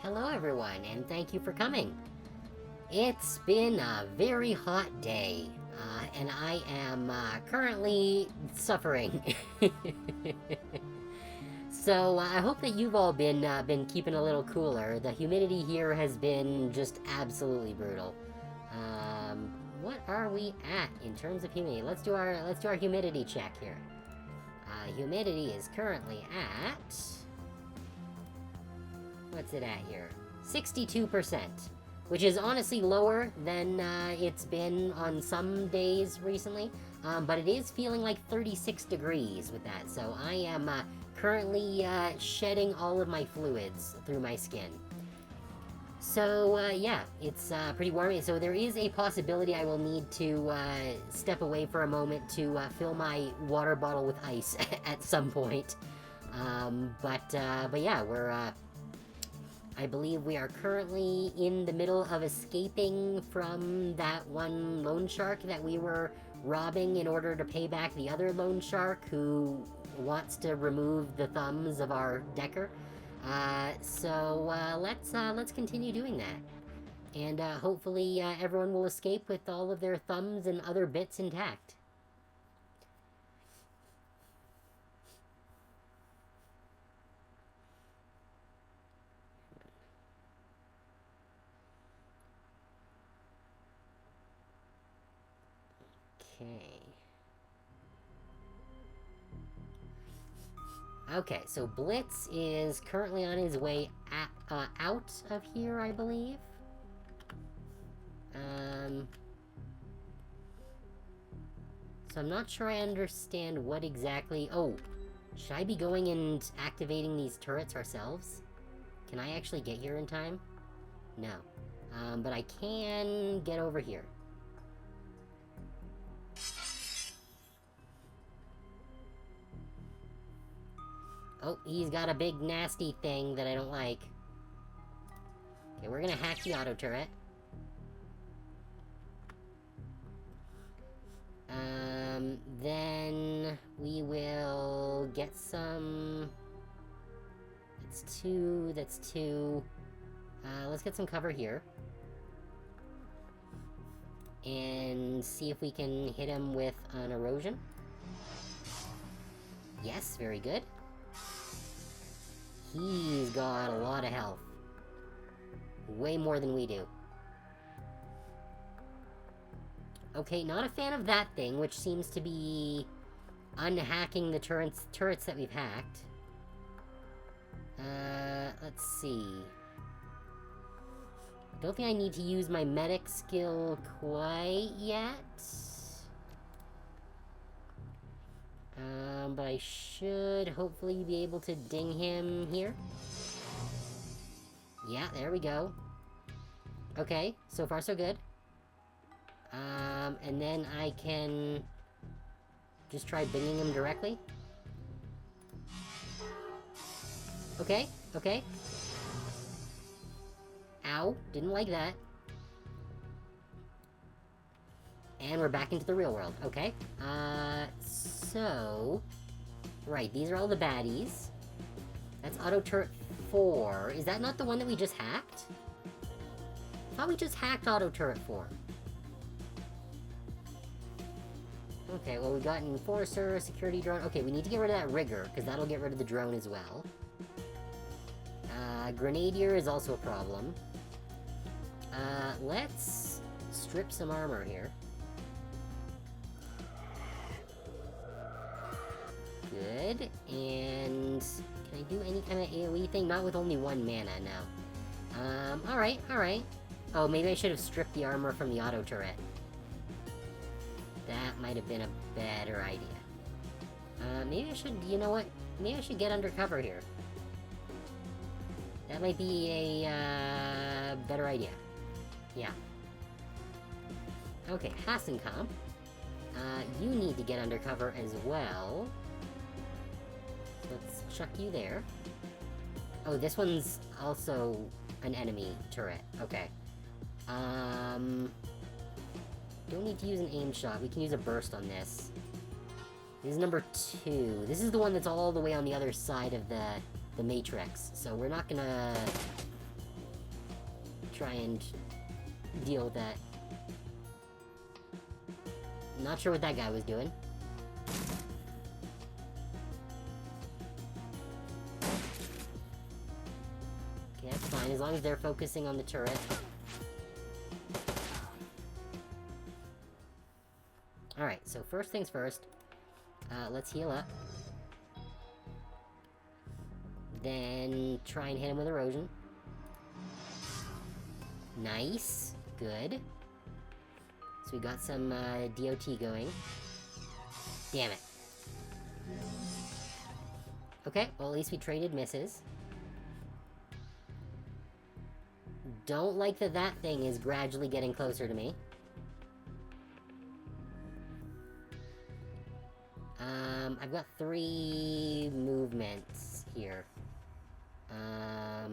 Hello everyone, and thank you for coming. It's been a very hot day, and I am currently suffering. So I hope that you've all been keeping a little cooler. The humidity here has been just absolutely brutal. What are we at in terms of humidity? Let's do our humidity check here. Humidity is currently at, what's it at here? 62%, which is honestly lower than it's been on some days recently, but it is feeling like 36 degrees with that, so I am currently shedding all of my fluids through my skin. So, yeah, it's pretty warm. So there is a possibility I will need to step away for a moment to fill my water bottle with ice at some point. But yeah, I believe we are currently in the middle of escaping from that one loan shark that we were robbing in order to pay back the other loan shark who wants to remove the thumbs of our decker. So let's continue doing that, and hopefully everyone will escape with all of their thumbs and other bits intact. Okay. Okay, so Blitz is currently on his way out of here, I believe. So I'm not sure I understand what exactly... Oh, should I be going and activating these turrets ourselves? Can I actually get here in time? No. But I can get over here. Oh, he's got a big nasty thing that I don't like. Okay, we're gonna hack the auto turret. Then we will get some... That's two. Let's get some cover here. And see if we can hit him with an erosion. Yes, very good. He's got a lot of health. Way more than we do. Okay, not a fan of that thing, which seems to be unhacking the turrets that we've hacked. Let's see. Don't think I need to use my medic skill quite yet. But I should hopefully be able to ding him here. Yeah, there we go. Okay, so far so good. And then I can just try binging him directly. Okay, okay. Ow, didn't like that. And we're back into the real world, okay. So... Right, these are all the baddies. That's Auto Turret 4. Is that not the one that we just hacked? I thought we just hacked Auto Turret 4. Okay, well we got Enforcer, Security Drone. Okay, we need to get rid of that Rigger, because that'll get rid of the drone as well. Grenadier is also a problem. Let's strip some armor here. Good, and can I do any kind of AoE thing? Not with only 1 mana, no. Alright. Oh, maybe I should have stripped the armor from the auto turret. That might have been a better idea. Maybe I should, you know what? Maybe I should get undercover here. That might be a, better idea. Yeah. Okay, Hassenkamp. You need to get undercover as well. Let's chuck you there. Oh, this one's also an enemy turret. Okay. Don't need to use an aim shot. We can use a burst on this. This is number 2. This is the one that's all the way on the other side of the matrix. So we're not gonna try and deal with that. Not sure what that guy was doing. Okay, that's fine, as long as they're focusing on the turret. Alright, so first things first. Let's heal up. Then try and hit him with erosion. Nice. Good. So we got some DOT going. Damn it. Okay, well at least we traded misses. don't like that that thing is gradually getting closer to me. I've got 3 movements here. I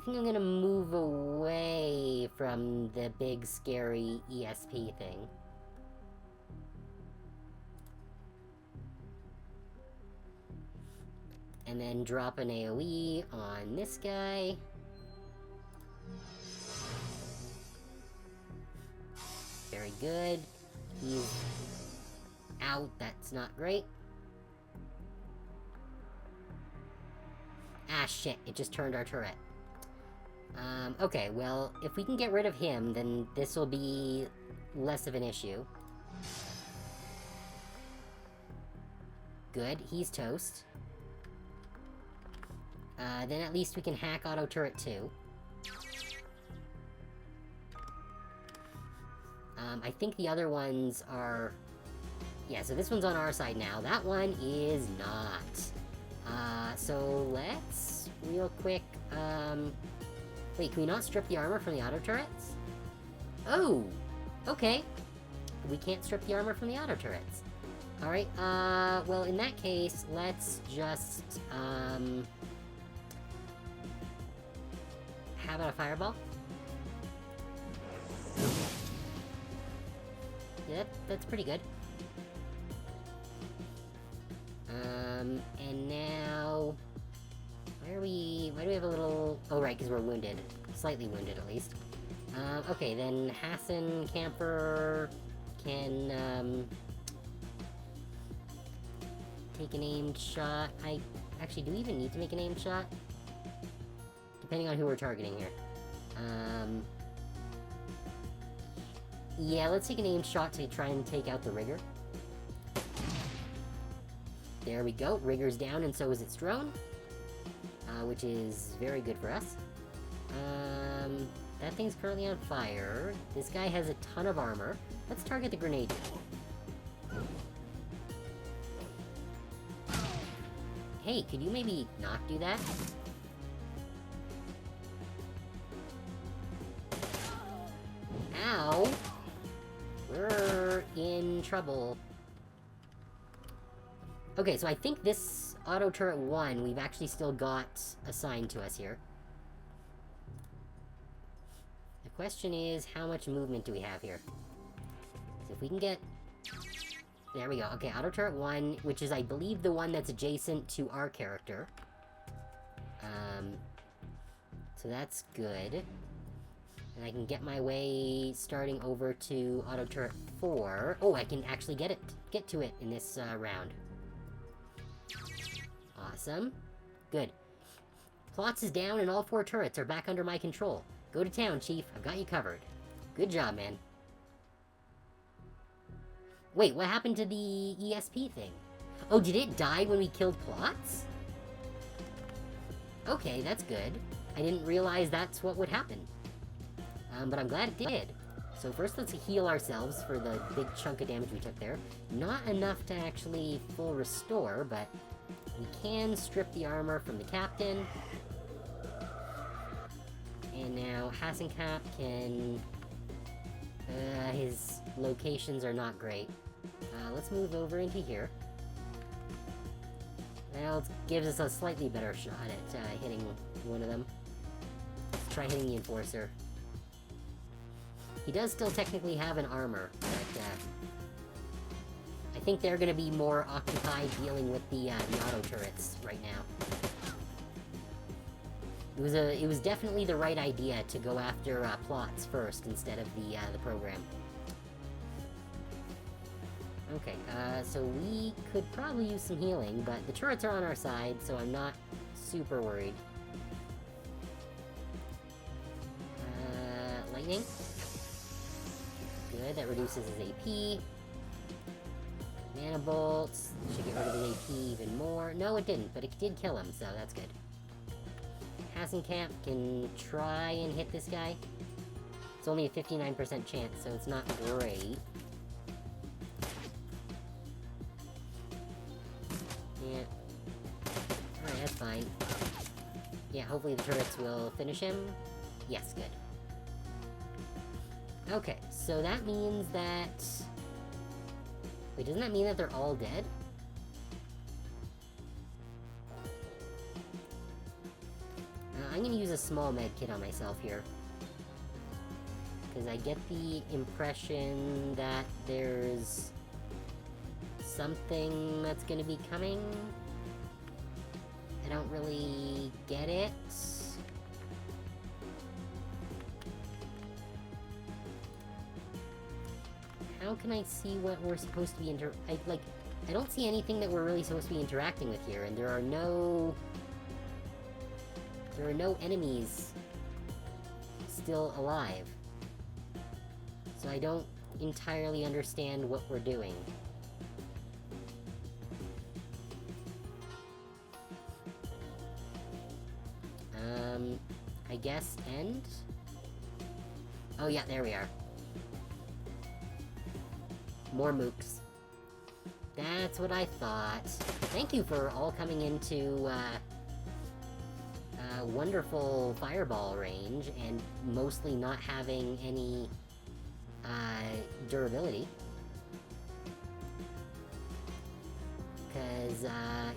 think I'm gonna move away from the big, scary ESP thing. And then drop an AoE on this guy. Very good. He's out. That's not great. Ah, shit. It just turned our turret. Okay, well, if we can get rid of him, then this will be less of an issue. Good. He's toast. Then at least we can hack auto turret 2. I think the other ones are... Yeah, so this one's on our side now. That one is not. So let's, real quick, wait, can we not strip the armor from the auto turrets? Oh! Okay. We can't strip the armor from the auto turrets. Alright, well, in that case, let's just, how about a fireball? Yeah, that's pretty good. And now... Why do we have a little... Oh, right, because we're wounded. Slightly wounded, at least. Okay, then Hassan Camper can, take an aimed shot. Actually, do we even need to make an aimed shot? Depending on who we're targeting here. Yeah, let's take an aimed shot to try and take out the Rigger. There we go. Rigger's down, and so is its drone. Which is very good for us. That thing's currently on fire. This guy has a ton of armor. Let's target the grenade. Hey, could you maybe not do that? Ow! We're in trouble. Okay, so I think this auto turret 1 we've actually still got assigned to us here. The question is, how much movement do we have here? So if we can get... There we go. Okay, auto turret 1, which is, I believe, the one that's adjacent to our character. So that's good. And I can get my way starting over to auto turret 4. Oh, I can actually get to it in this round. Awesome. Good. Plots is down and all 4 turrets are back under my control. Go to town, Chief. I've got you covered. Good job, man. Wait, what happened to the ESP thing? Oh, did it die when we killed Plots? Okay, that's good. I didn't realize that's what would happen. But I'm glad it did. So first let's heal ourselves for the big chunk of damage we took there. Not enough to actually full restore, but we can strip the armor from the captain. And now Hassencap can... his locations are not great. Let's move over into here. That gives us a slightly better shot at hitting one of them. Let's try hitting the Enforcer. He does still technically have an armor, but I think they're gonna be more occupied dealing with the auto turrets right now. It was definitely the right idea to go after Plots first instead of the program. Okay, so we could probably use some healing, but the turrets are on our side, so I'm not super worried. Lightning. Good, that reduces his AP. Mana bolts. Should get rid of his AP even more. No, it didn't, but it did kill him, so that's good. Hassencamp can try and hit this guy. It's only a 59% chance, so it's not great. Yeah. that's fine. Yeah, hopefully the turrets will finish him. Yes, good. Okay, so that means that... Wait, doesn't that mean that they're all dead? I'm gonna use a small med kit on myself here. Because I get the impression that there's... something that's gonna be coming. I don't really get it. How can I see what we're supposed to be I don't see anything that we're really supposed to be interacting with here, and there are no enemies still alive. So I don't entirely understand what we're doing. I guess end? Oh yeah, there we are. More mooks. That's what I thought. Thank you for all coming into, wonderful fireball range, and mostly not having any, durability. Because,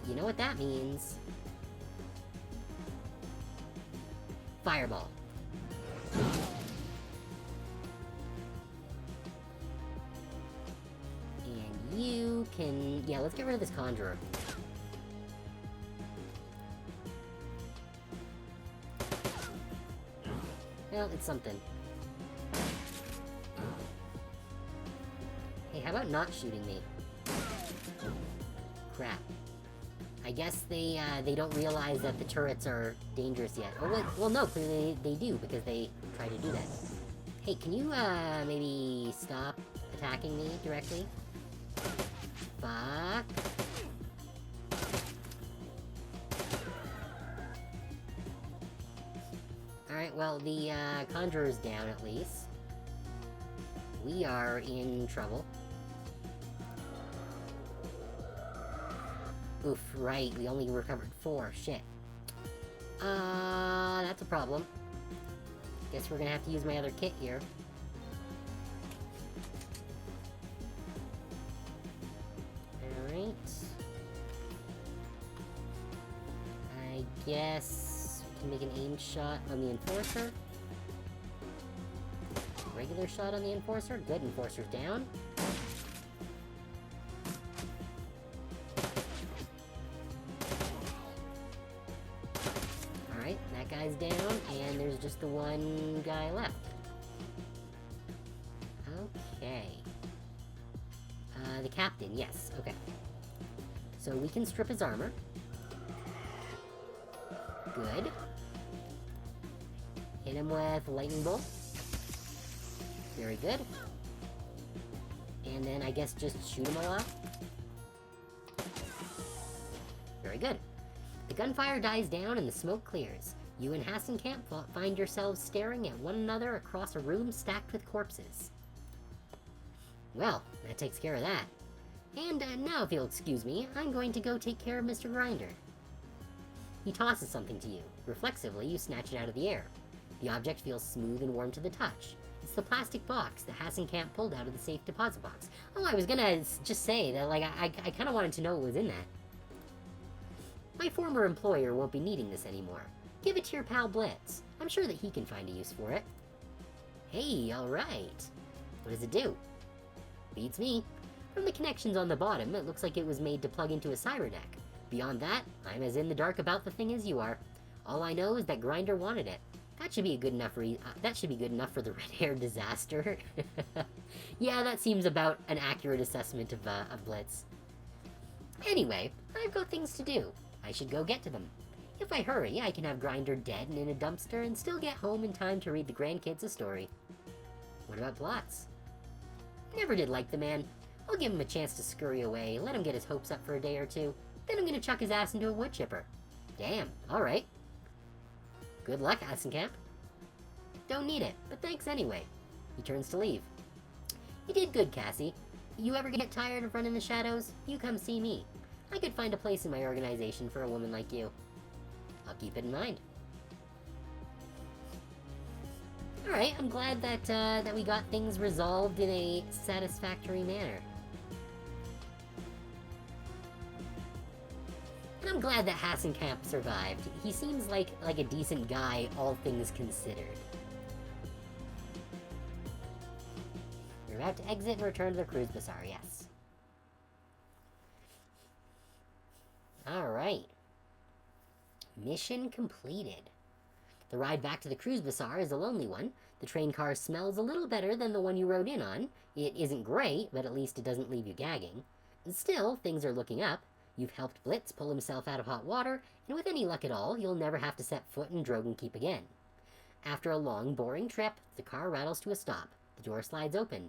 you know what that means. Fireball. And you can... Yeah, let's get rid of this Conjurer. Well, it's something. Hey, how about not shooting me? Crap. I guess they don't realize that the turrets are dangerous yet. Oh, well, no, clearly they do, because they try to do that. Hey, can you, maybe stop attacking me directly? Fuck. Alright, well, the, Conjurer's down, at least. We are in trouble. Oof, right, we only recovered 4, shit. That's a problem. Guess we're gonna have to use my other kit here. Alright. I guess we can make an aim shot on the Enforcer. Regular shot on the Enforcer. Good, Enforcer's down. Alright, that guy's down, and there's just the one guy left. Okay. The captain, yes, okay. So we can strip his armor. Good. Hit him with lightning bolt. Very good. And then I guess just shoot him a lot. Very good. The gunfire dies down and the smoke clears. You and Hasenkamp find yourselves staring at one another across a room stacked with corpses. Well, that takes care of that. And now, if you'll excuse me, I'm going to go take care of Mr. Grinder. He tosses something to you. Reflexively, you snatch it out of the air. The object feels smooth and warm to the touch. It's the plastic box that Hasenkamp pulled out of the safe deposit box. Oh, I was gonna just say that, like, I kind of wanted to know what was in that. My former employer won't be needing this anymore. Give it to your pal Blitz. I'm sure that he can find a use for it. Hey, alright. What does it do? Beats me. From the connections on the bottom, it looks like it was made to plug into a cyberdeck. Beyond that, I'm as in the dark about the thing as you are. All I know is that Grinder wanted it. That should be a good enough that should be good enough for the red-haired disaster. Yeah, that seems about an accurate assessment of Blitz. Anyway, I've got things to do. I should go get to them. If I hurry, I can have Grinder dead and in a dumpster and still get home in time to read the grandkids a story. What about Blotz? Never did like the man. I'll give him a chance to scurry away, let him get his hopes up for a day or two. Then I'm gonna chuck his ass into a wood chipper. Damn, alright. Good luck, Hasenkamp. Don't need it, but thanks anyway. He turns to leave. You did good, Cassie. You ever get tired of running the shadows? You come see me. I could find a place in my organization for a woman like you. I'll keep it in mind. Alright, I'm glad that, that we got things resolved in a satisfactory manner. And I'm glad that Hassenkamp survived. He seems like a decent guy, all things considered. We're about to exit and return to the cruise bazaar, yes. Alright. Mission completed. The ride back to the cruise bazaar is a lonely one. The train car smells a little better than the one you rode in on. It isn't great, but at least it doesn't leave you gagging. And still, things are looking up. You've helped Blitz pull himself out of hot water, and with any luck at all, you'll never have to set foot in Dragonkeep again. After a long, boring trip, the car rattles to a stop. The door slides open.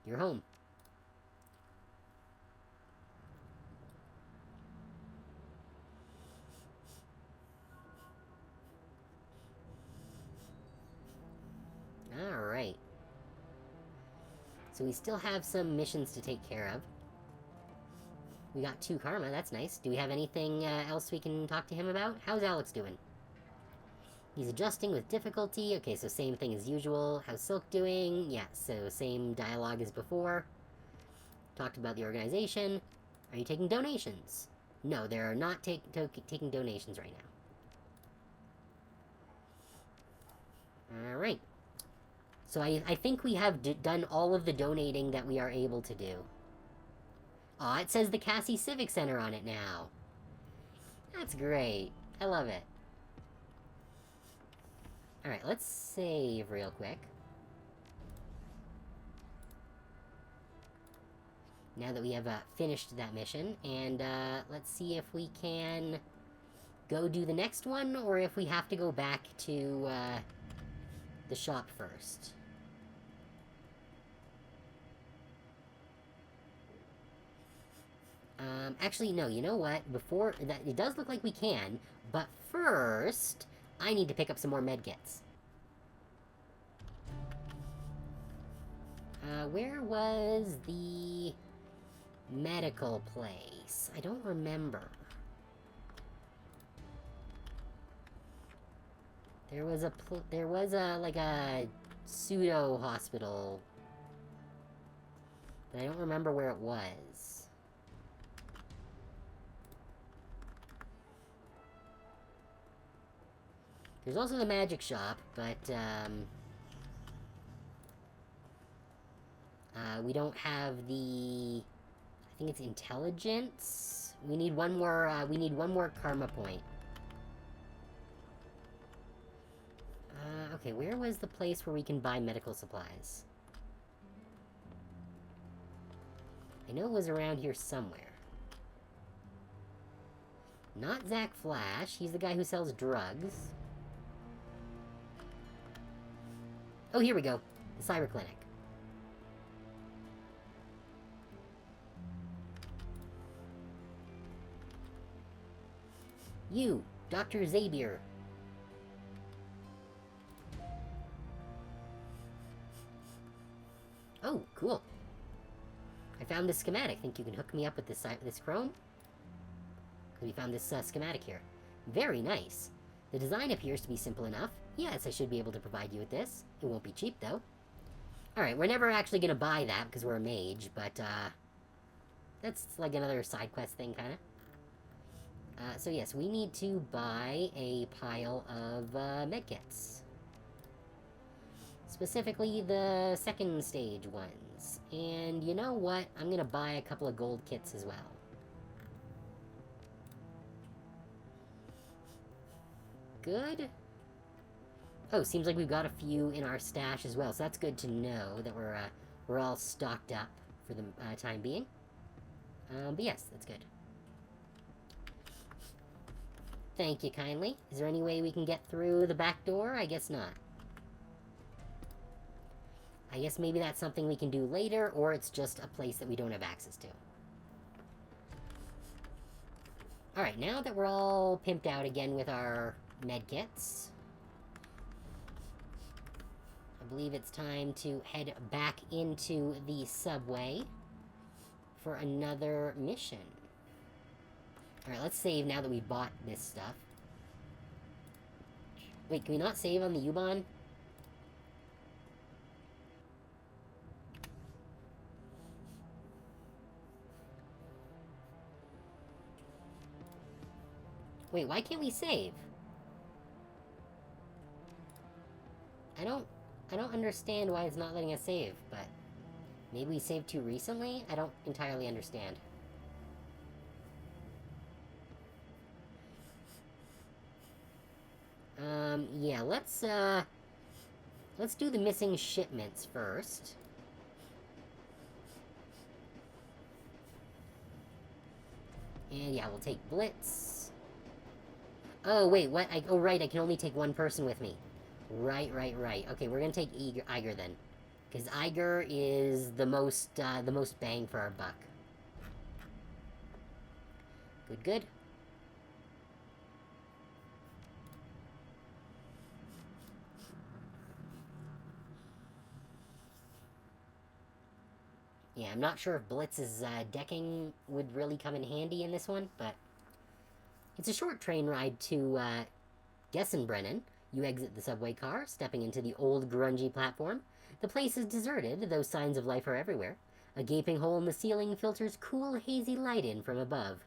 You're home. Alright. So we still have some missions to take care of. We got 2 karma, that's nice. Do we have anything else we can talk to him about? How's Alex doing? He's adjusting with difficulty. Okay, so same thing as usual. How's Silk doing? Yeah, so same dialogue as before. Talked about the organization. Are you taking donations? No, they're not taking donations right now. Alright. So I think we have done all of the donating that we are able to do. Aw, it says the Cassie Civic Center on it now. That's great. I love it. Alright, let's save real quick. Now that we have finished that mission, and let's see if we can go do the next one, or if we have to go back to the shop first. Actually, no, you know what? Before that, it does look like we can, but first, I need to pick up some more medkits. Where was the medical place? I don't remember. There was a like a pseudo hospital, but I don't remember where it was. There's also the magic shop, but we don't have the, I think it's intelligence. We need one more karma point. Okay, where was the place where we can buy medical supplies? I know it was around here somewhere. Not Zach Flash, he's the guy who sells drugs. Oh, here we go. The cyber clinic. You, Dr. Zabier. Oh, cool. I found this schematic. Think you can hook me up with this chrome? We found this schematic here. Very nice. The design appears to be simple enough. Yes, I should be able to provide you with this. It won't be cheap, though. Alright, we're never actually gonna buy that because we're a mage, but, that's like another side quest thing, kinda. So yes, we need to buy a pile of, medkits. Specifically, the second stage ones. And you know what? I'm gonna buy a couple of gold kits as well. Good. Oh, seems like we've got a few in our stash as well, so that's good to know that we're all stocked up for the time being. But yes, that's good. Thank you kindly. Is there any way we can get through the back door? I guess not. I guess maybe that's something we can do later, or it's just a place that we don't have access to. Alright, now that we're all pimped out again with our medkits, I believe it's time to head back into the subway for another mission. Alright, let's save now that we bought this stuff. Wait, can we not save on the U-Bahn? Wait, why can't we save? I don't understand why it's not letting us save, but maybe we saved too recently? I don't entirely understand. Yeah, let's do the missing shipments first. And yeah, we'll take Blitz. Oh, wait, what? Oh, right, I can only take one person with me. Right. Okay, we're gonna take Iger then. Because Iger is the most bang for our buck. Good. Yeah, I'm not sure if Blitz's decking would really come in handy in this one, but it's a short train ride to Gessenbrennen. You exit the subway car, stepping into the old grungy platform. The place is deserted, though signs of life are everywhere. A gaping hole in the ceiling filters cool, hazy light in from above.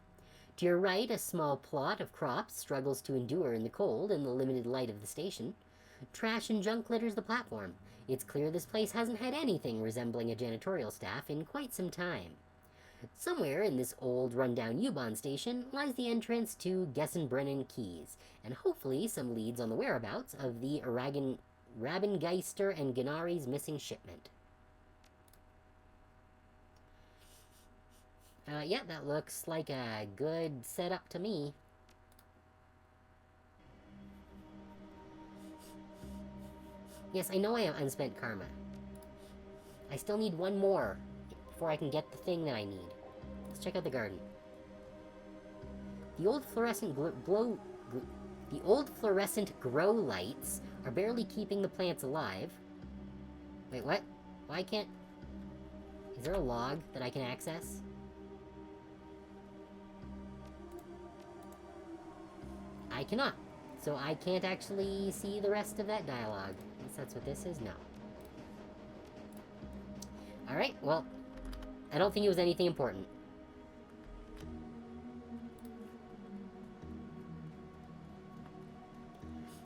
To your right, a small plot of crops struggles to endure in the cold and the limited light of the station. Trash and junk litters the platform. It's clear this place hasn't had anything resembling a janitorial staff in quite some time. Somewhere in this old rundown U-Bahn station lies the entrance to Gessenbrennen Keys, and hopefully some leads on the whereabouts of the Rabengeister and Gennari's missing shipment. Yeah, that looks like a good setup to me. Yes, I know I have unspent karma. I still need one more before I can get the thing that I need. Let's check out the garden. The old fluorescent grow lights are barely keeping the plants alive. Wait, what? Why can't... Is there a log that I can access? I cannot. So I can't actually see the rest of that dialogue. I guess that's what this is? No. Alright, well, I don't think it was anything important.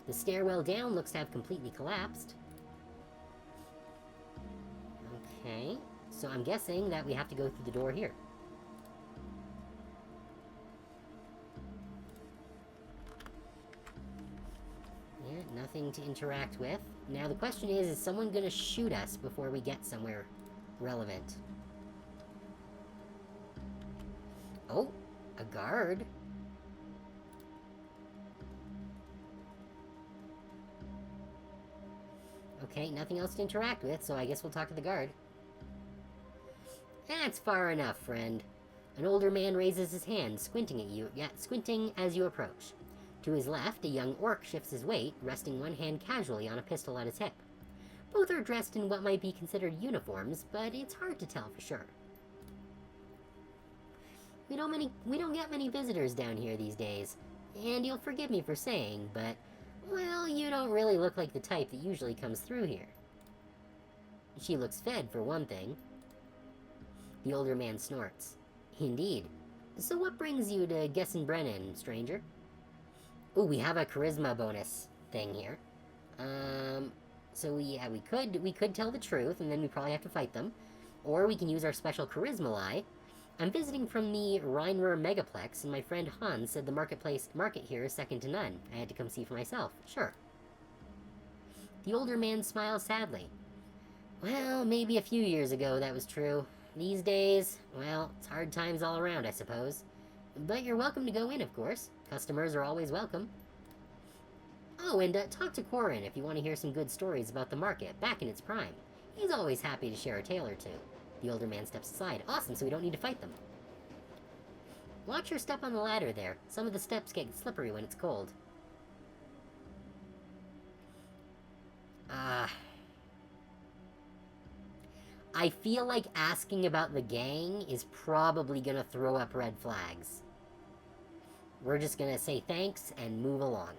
The stairwell down looks to have completely collapsed. Okay, so I'm guessing that we have to go through the door here. Yeah, nothing to interact with. Now the question is someone gonna shoot us before we get somewhere relevant? Oh, a guard. Okay, nothing else to interact with, so I guess we'll talk to the guard. That's far enough, friend. An older man raises his hand, squinting at you, squinting as you approach. To his left, a young orc shifts his weight, resting one hand casually on a pistol at his hip. Both are dressed in what might be considered uniforms, but it's hard to tell for sure. We don't get many visitors down here these days, and you'll forgive me for saying, but, well, you don't really look like the type that usually comes through here. She looks fed, for one thing. The older man snorts. Indeed. So what brings you to Gessenbrennen, stranger? Ooh, we have a charisma bonus thing here. So we could tell the truth, and then we probably have to fight them. Or we can use our special charisma lie. I'm visiting from the Rheinruhr Megaplex, and my friend Hans said the market here is second to none. I had to come see for myself. Sure. The older man smiles sadly. Well, maybe a few years ago that was true. These days, well, it's hard times all around, I suppose. But you're welcome to go in, of course. Customers are always welcome. Oh, and talk to Corin if you want to hear some good stories about the market, back in its prime. He's always happy to share a tale or two. The older man steps aside. Awesome, so we don't need to fight them. Watch your step on the ladder there. Some of the steps get slippery when it's cold. I feel like asking about the gang is probably gonna throw up red flags. We're just gonna say thanks and move along.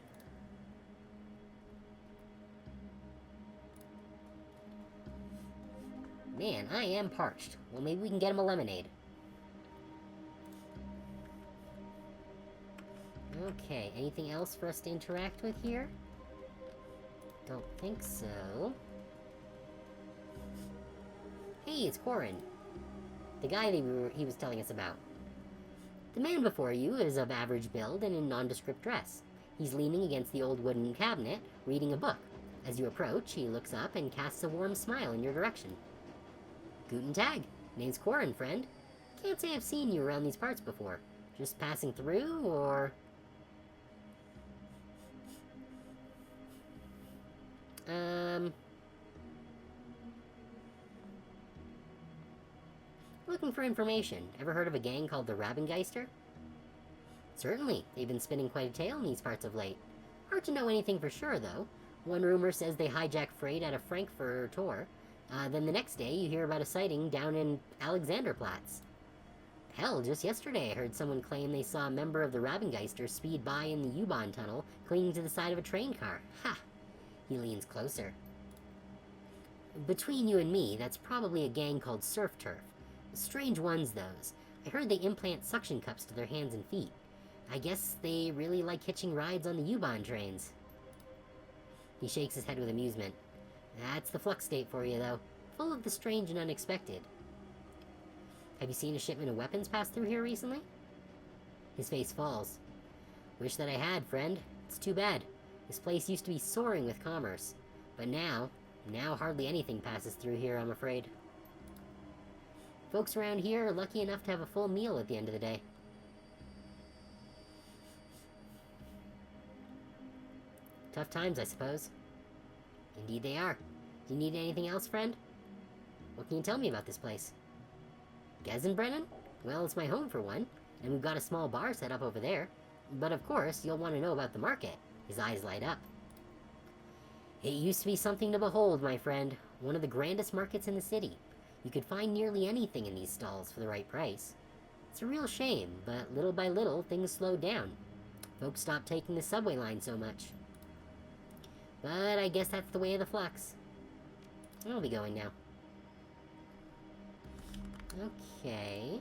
Man, I am parched. Well, maybe we can get him a lemonade. Okay, anything else for us to interact with here? Don't think so. Hey, it's Corin. The guy that he was telling us about. The man before you is of average build and in nondescript dress. He's leaning against the old wooden cabinet, reading a book. As you approach, he looks up and casts a warm smile in your direction. Guten Tag. Name's Corin, friend. Can't say I've seen you around these parts before. Just passing through, or... Looking for information. Ever heard of a gang called the Rabengeister? Certainly. They've been spinning quite a tale in these parts of late. Hard to know anything for sure, though. One rumor says they hijack freight out of Frankfurt Tor. Then the next day, you hear about a sighting down in Alexanderplatz. Hell, just yesterday I heard someone claim they saw a member of the Rabengeister speed by in the U-Bahn tunnel, clinging to the side of a train car. Ha! He leans closer. Between you and me, that's probably a gang called Surf Turf. Strange ones, those. I heard they implant suction cups to their hands and feet. I guess they really like hitching rides on the U-Bahn trains. He shakes his head with amusement. That's the flux state for you, though. Full of the strange and unexpected. Have you seen a shipment of weapons pass through here recently? His face falls. Wish that I had, friend. It's too bad. This place used to be soaring with commerce. But now hardly anything passes through here, I'm afraid. Folks around here are lucky enough to have a full meal at the end of the day. Tough times, I suppose. Indeed they are. Do you need anything else, friend? What can you tell me about this place? Gesenbrennen? Well, it's my home for one, and we've got a small bar set up over there. But of course, you'll want to know about the market. His eyes light up. It used to be something to behold, my friend. One of the grandest markets in the city. You could find nearly anything in these stalls for the right price. It's a real shame, but little by little, things slowed down. Folks stopped taking the subway line so much. But I guess that's the way of the flux. I'll be going now. Okay.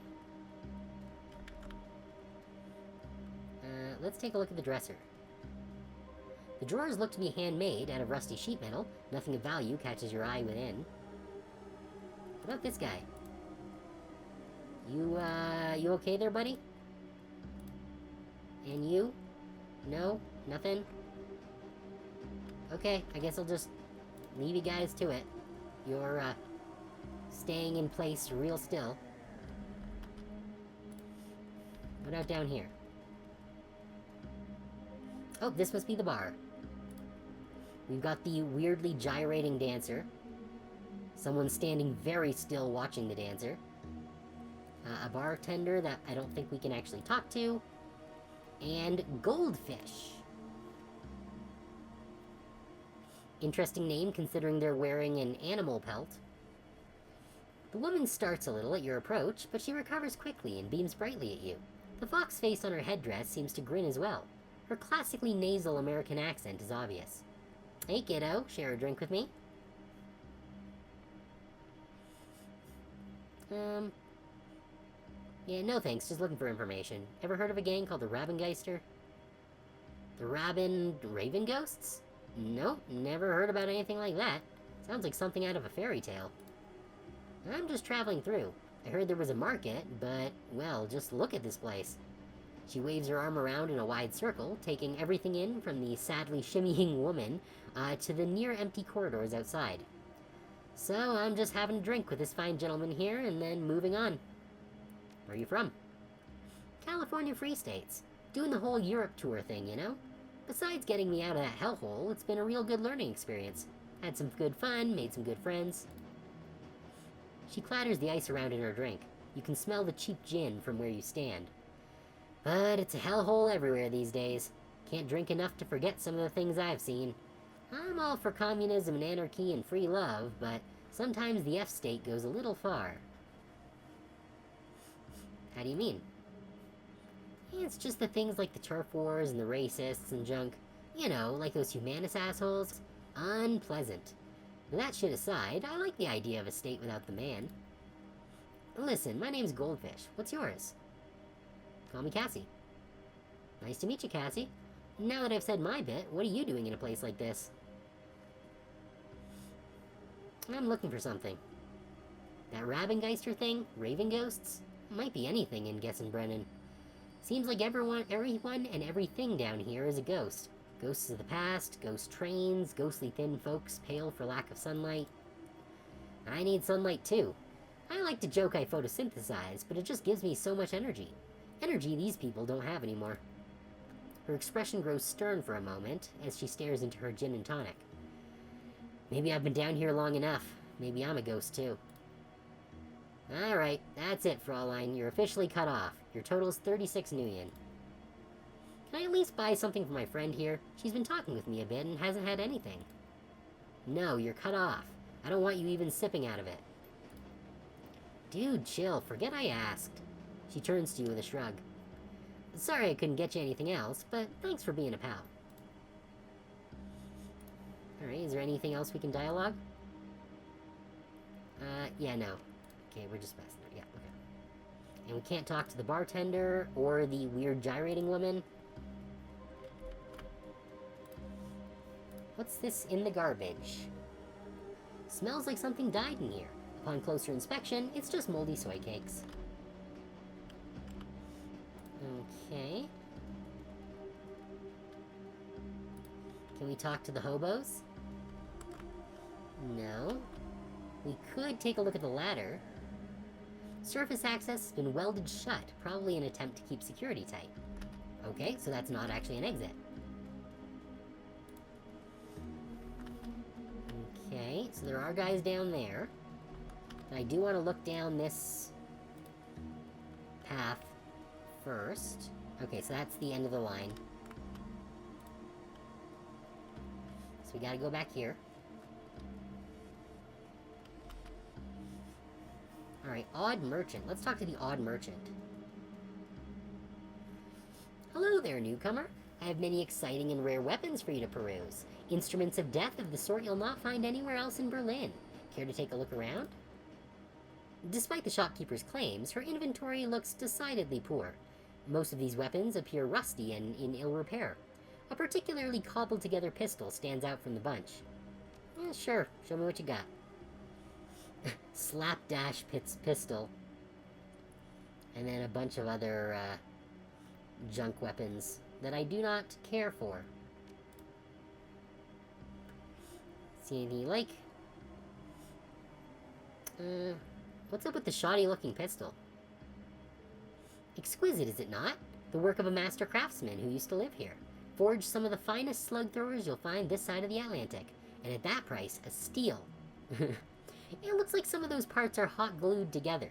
Let's take a look at the dresser. The drawers look to be handmade out of rusty sheet metal. Nothing of value catches your eye within. What about this guy? You okay there, buddy? And you? No? Nothing? Okay, I guess I'll just leave you guys to it. You're, staying in place real still. What about down here? Oh, this must be the bar. We've got the weirdly gyrating dancer. Someone standing very still watching the dancer. A bartender that I don't think we can actually talk to. And goldfish. Interesting name considering they're wearing an animal pelt. The woman starts a little at your approach, but she recovers quickly and beams brightly at you. The fox face on her headdress seems to grin as well. Her classically nasal American accent is obvious. Hey kiddo, share a drink with me? Yeah, no thanks, just looking for information. Ever heard of a gang called the Rabengeister? The Raven Ghosts? Nope, never heard about anything like that. Sounds like something out of a fairy tale. I'm just traveling through. I heard there was a market, but, well, just look at this place. She waves her arm around in a wide circle, taking everything in from the sadly shimmying woman to the near-empty corridors outside. So I'm just having a drink with this fine gentleman here and then moving on. Where are you from? California Free States. Doing the whole Europe tour thing, you know? Besides getting me out of that hellhole, it's been a real good learning experience. Had some good fun, made some good friends. She clatters the ice around in her drink. You can smell the cheap gin from where you stand. But it's a hellhole everywhere these days. Can't drink enough to forget some of the things I've seen. I'm all for communism and anarchy and free love, but sometimes the F-state goes a little far. How do you mean? It's just the things like the turf wars and the racists and junk. You know, like those humanist assholes. Unpleasant. That shit aside, I like the idea of a state without the man. Listen, my name's Goldfish. What's yours? Call me Cassie. Nice to meet you, Cassie. Now that I've said my bit, what are you doing in a place like this? I'm looking for something. That Rabengeister thing? Raven ghosts? Might be anything in Gessenbrennen. Seems like everyone and everything down here is a ghost. Ghosts of the past, ghost trains, ghostly thin folks, pale for lack of sunlight. I need sunlight too. I like to joke I photosynthesize, but it just gives me so much energy. Energy these people don't have anymore. Her expression grows stern for a moment as she stares into her gin and tonic. Maybe I've been down here long enough. Maybe I'm a ghost too. Alright, that's it, Fraulein. You're officially cut off. Your total's 36 Nuyen. Can I at least buy something for my friend here? She's been talking with me a bit and hasn't had anything. No, you're cut off. I don't want you even sipping out of it. Dude, chill. Forget I asked. She turns to you with a shrug. Sorry I couldn't get you anything else, but thanks for being a pal. Alright, is there anything else we can dialogue? Yeah, no. Okay, we're just messing there. Yeah, okay. And we can't talk to the bartender or the weird gyrating woman. What's this in the garbage? Smells like something died in here. Upon closer inspection, it's just moldy soy cakes. Okay. Can we talk to the hobos? No. We could take a look at the ladder. Surface access has been welded shut, probably an attempt to keep security tight. Okay, so that's not actually an exit. Okay, so there are guys down there. And I do want to look down this path first. Okay, so that's the end of the line. So we gotta go back here. Alright, Odd Merchant. Let's talk to the Odd Merchant. Hello there, newcomer. I have many exciting and rare weapons for you to peruse. Instruments of death of the sort you'll not find anywhere else in Berlin. Care to take a look around? Despite the shopkeeper's claims, her inventory looks decidedly poor. Most of these weapons appear rusty and in ill repair. A particularly cobbled-together pistol stands out from the bunch. Sure, show me what you got. Slapdash pistol. And then a bunch of other, junk weapons that I do not care for. See anything you like? What's up with the shoddy-looking pistol? Exquisite, is it not? The work of a master craftsman who used to live here. Forged some of the finest slug throwers you'll find this side of the Atlantic. And at that price, a steal. It looks like some of those parts are hot glued together.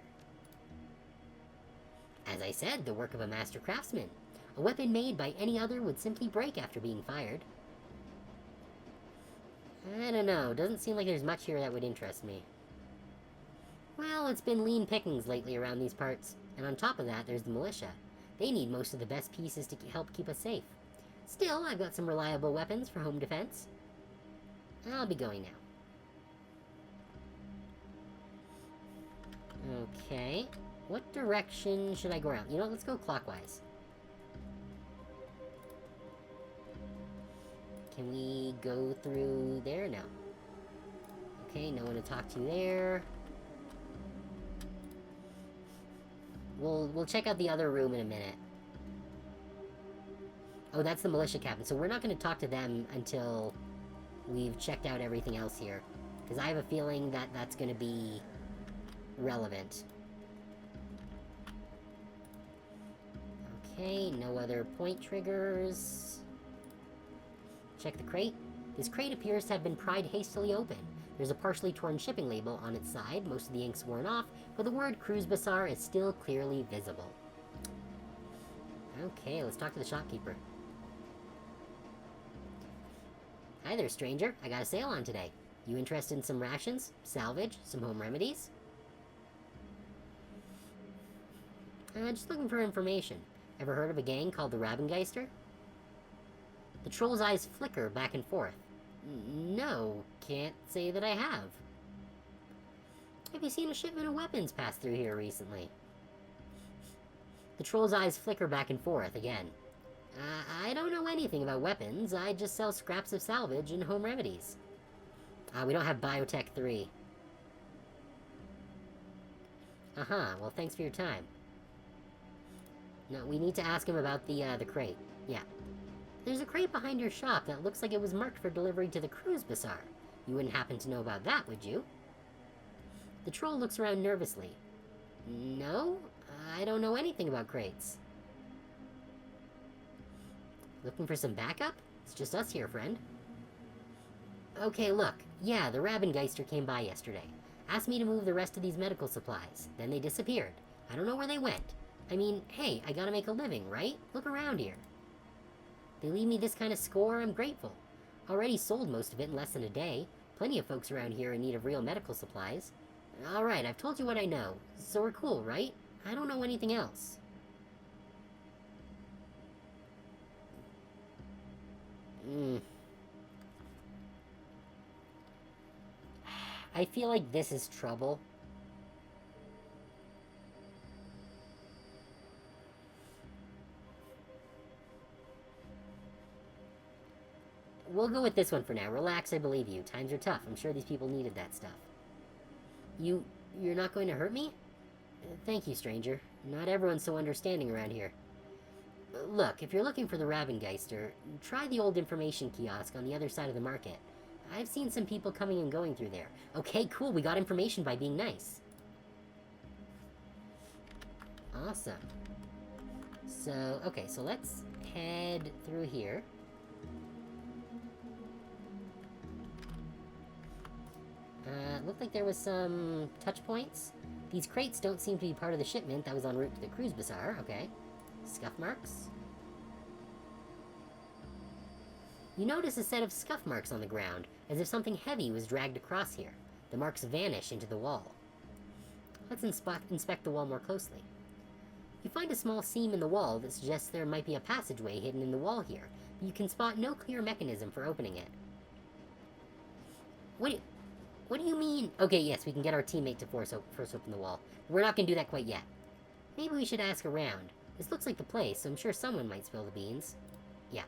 As I said, the work of a master craftsman. A weapon made by any other would simply break after being fired. I don't know, doesn't seem like there's much here that would interest me. Well, it's been lean pickings lately around these parts. And on top of that, there's the militia. They need most of the best pieces to help keep us safe. Still, I've got some reliable weapons for home defense. I'll be going now. Okay. What direction should I go around? You know, let's go clockwise. Can we go through there? No. Okay, no one to talk to there. We'll check out the other room in a minute. Oh, that's the militia captain. So we're not going to talk to them until we've checked out everything else here. Because I have a feeling that that's going to be relevant. Okay, no other point triggers. Check the crate. This crate appears to have been pried hastily open. There's a partially torn shipping label on its side, most of the ink's worn off, but the word Cruise Bazaar is still clearly visible. Okay, let's talk to the shopkeeper. Hi there, stranger. I got a sale on today. You interested in some rations, salvage, some home remedies? Just looking for information. Ever heard of a gang called the Rabengeister? The troll's eyes flicker back and forth. No, can't say that I have. Have you seen a shipment of weapons pass through here recently? The troll's eyes flicker back and forth again. I don't know anything about weapons. I just sell scraps of salvage and home remedies. We don't have Biotech 3. Well, thanks for your time. No, we need to ask him about the crate. Yeah. There's a crate behind your shop that looks like it was marked for delivery to the cruise bazaar. You wouldn't happen to know about that, would you? The troll looks around nervously. No, I don't know anything about crates. Looking for some backup? It's just us here, friend. Okay, look. Yeah, the Rabengeister came by yesterday. Asked me to move the rest of these medical supplies. Then they disappeared. I don't know where they went. I mean, hey, I gotta make a living, right? Look around here. They leave me this kind of score, I'm grateful. Already sold most of it in less than a day. Plenty of folks around here in need of real medical supplies. Alright, I've told you what I know. So we're cool, right? I don't know anything else. I feel like this is trouble. We'll go with this one for now. Relax, I believe you. Times are tough. I'm sure these people needed that stuff. You're not going to hurt me? Thank you, stranger. Not everyone's so understanding around here. Look, if you're looking for the Rabengeister, try the old information kiosk on the other side of the market. I've seen some people coming and going through there. Okay, cool, we got information by being nice. Awesome. So, okay, so let's head through here. Looked like there was some touch points. These crates don't seem to be part of the shipment that was en route to the cruise bazaar. Okay. Scuff marks. You notice a set of scuff marks on the ground, as if something heavy was dragged across here. The marks vanish into the wall. Let's inspect the wall more closely. You find a small seam in the wall that suggests there might be a passageway hidden in the wall here, but you can spot no clear mechanism for opening it. What do you mean? Okay, yes, we can get our teammate to force open the wall. We're not gonna do that quite yet. Maybe we should ask around. This looks like the place, so I'm sure someone might spill the beans. Yeah.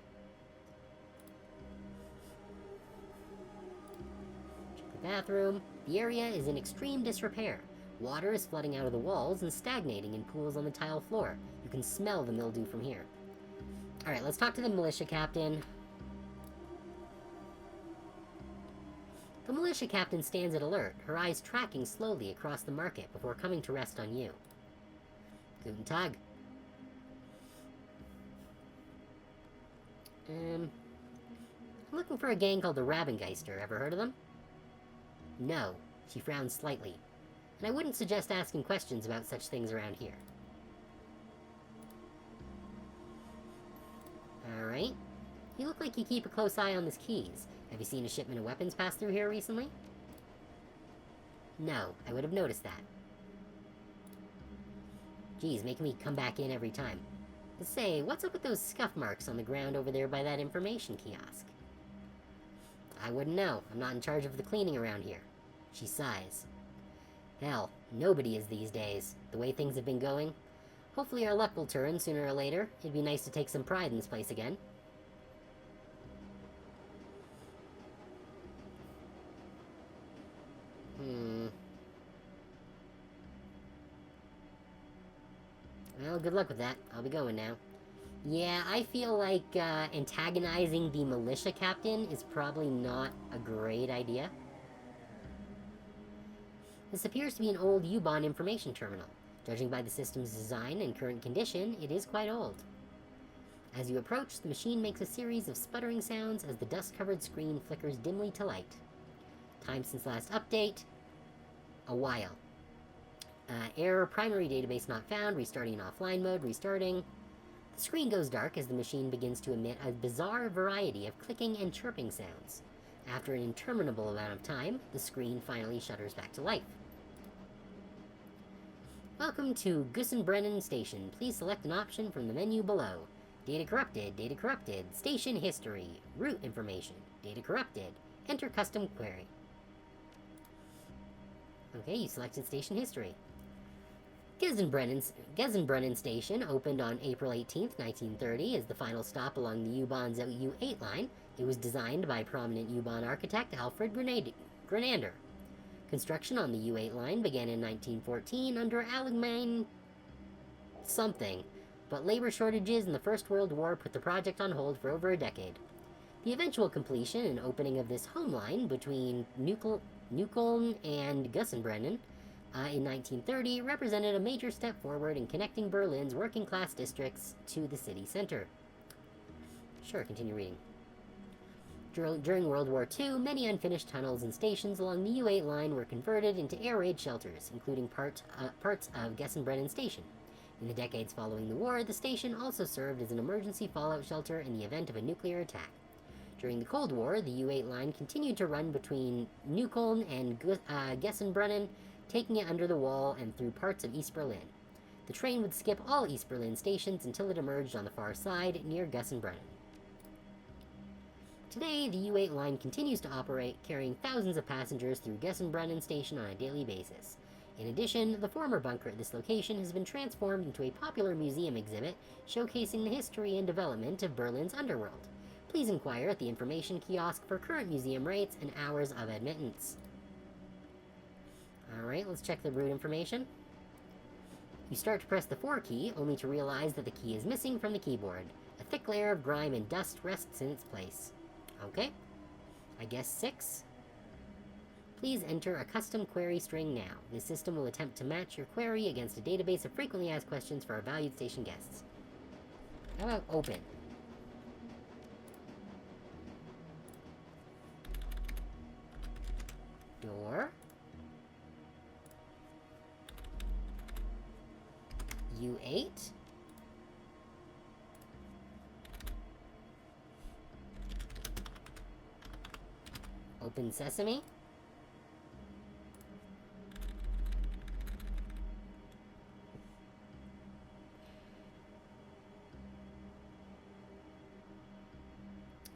Check the bathroom. The area is in extreme disrepair. Water is flooding out of the walls and stagnating in pools on the tile floor. You can smell the mildew from here. Alright, let's talk to the militia captain. The militia captain stands at alert, her eyes tracking slowly across the market before coming to rest on you. Guten Tag. I'm looking for a gang called the Rabengeister. Ever heard of them? No. She frowns slightly. And I wouldn't suggest asking questions about such things around here. Alright. You look like you keep a close eye on these keys. Have you seen a shipment of weapons pass through here recently? No, I would have noticed that. Geez, making me come back in every time. But say, what's up with those scuff marks on the ground over there by that information kiosk? I wouldn't know. I'm not in charge of the cleaning around here. She sighs. Hell, nobody is these days, the way things have been going. Hopefully our luck will turn sooner or later. It'd be nice to take some pride in this place again. Well, good luck with that. I'll be going now. Yeah, I feel like antagonizing the militia captain is probably not a great idea. This appears to be an old U-Bahn information terminal. Judging by the system's design and current condition, it is quite old. As you approach, the machine makes a series of sputtering sounds as the dust-covered screen flickers dimly to light. Time since last update, a while. Error, primary database not found, restarting offline mode, restarting. The screen goes dark as the machine begins to emit a bizarre variety of clicking and chirping sounds. After an interminable amount of time, the screen finally shutters back to life. Welcome to Gussenbrennen Station. Please select an option from the menu below. Data corrupted, station history, route information, data corrupted, Enter custom query. Okay, you selected station history. Gesenbrennen Station opened on April 18, 1930 as the final stop along the U-Bahn's U8 line. It was designed by prominent U-Bahn architect Alfred Grenander. Construction on the U8 line began in 1914 under Allgemein something, but labor shortages in the First World War put the project on hold for over a decade. The eventual completion and opening of this home line between Neukölln and Gesenbrennen in 1930 represented a major step forward in connecting Berlin's working-class districts to the city center. Sure, continue reading. During World War II, many unfinished tunnels and stations along the U8 line were converted into air raid shelters, including parts of Gesenbrennen Station. In the decades following the war, the station also served as an emergency fallout shelter in the event of a nuclear attack. During the Cold War, the U8 line continued to run between Neukölln and Gesenbrennen, taking it under the wall and through parts of East Berlin. The train would skip all East Berlin stations until it emerged on the far side near Gesenbrennen. Today, the U8 line continues to operate, carrying thousands of passengers through Gesenbrennen station on a daily basis. In addition, the former bunker at this location has been transformed into a popular museum exhibit showcasing the history and development of Berlin's underworld. Please inquire at the information kiosk for current museum rates and hours of admittance. Alright, let's check the route information. You start to press the 4 key, only to realize that the key is missing from the keyboard. A thick layer of grime and dust rests in its place. Okay. I guess 6. Please enter a custom query string now. This system will attempt to match your query against a database of frequently asked questions for our valued station guests. How about open? Door. U8. Open sesame.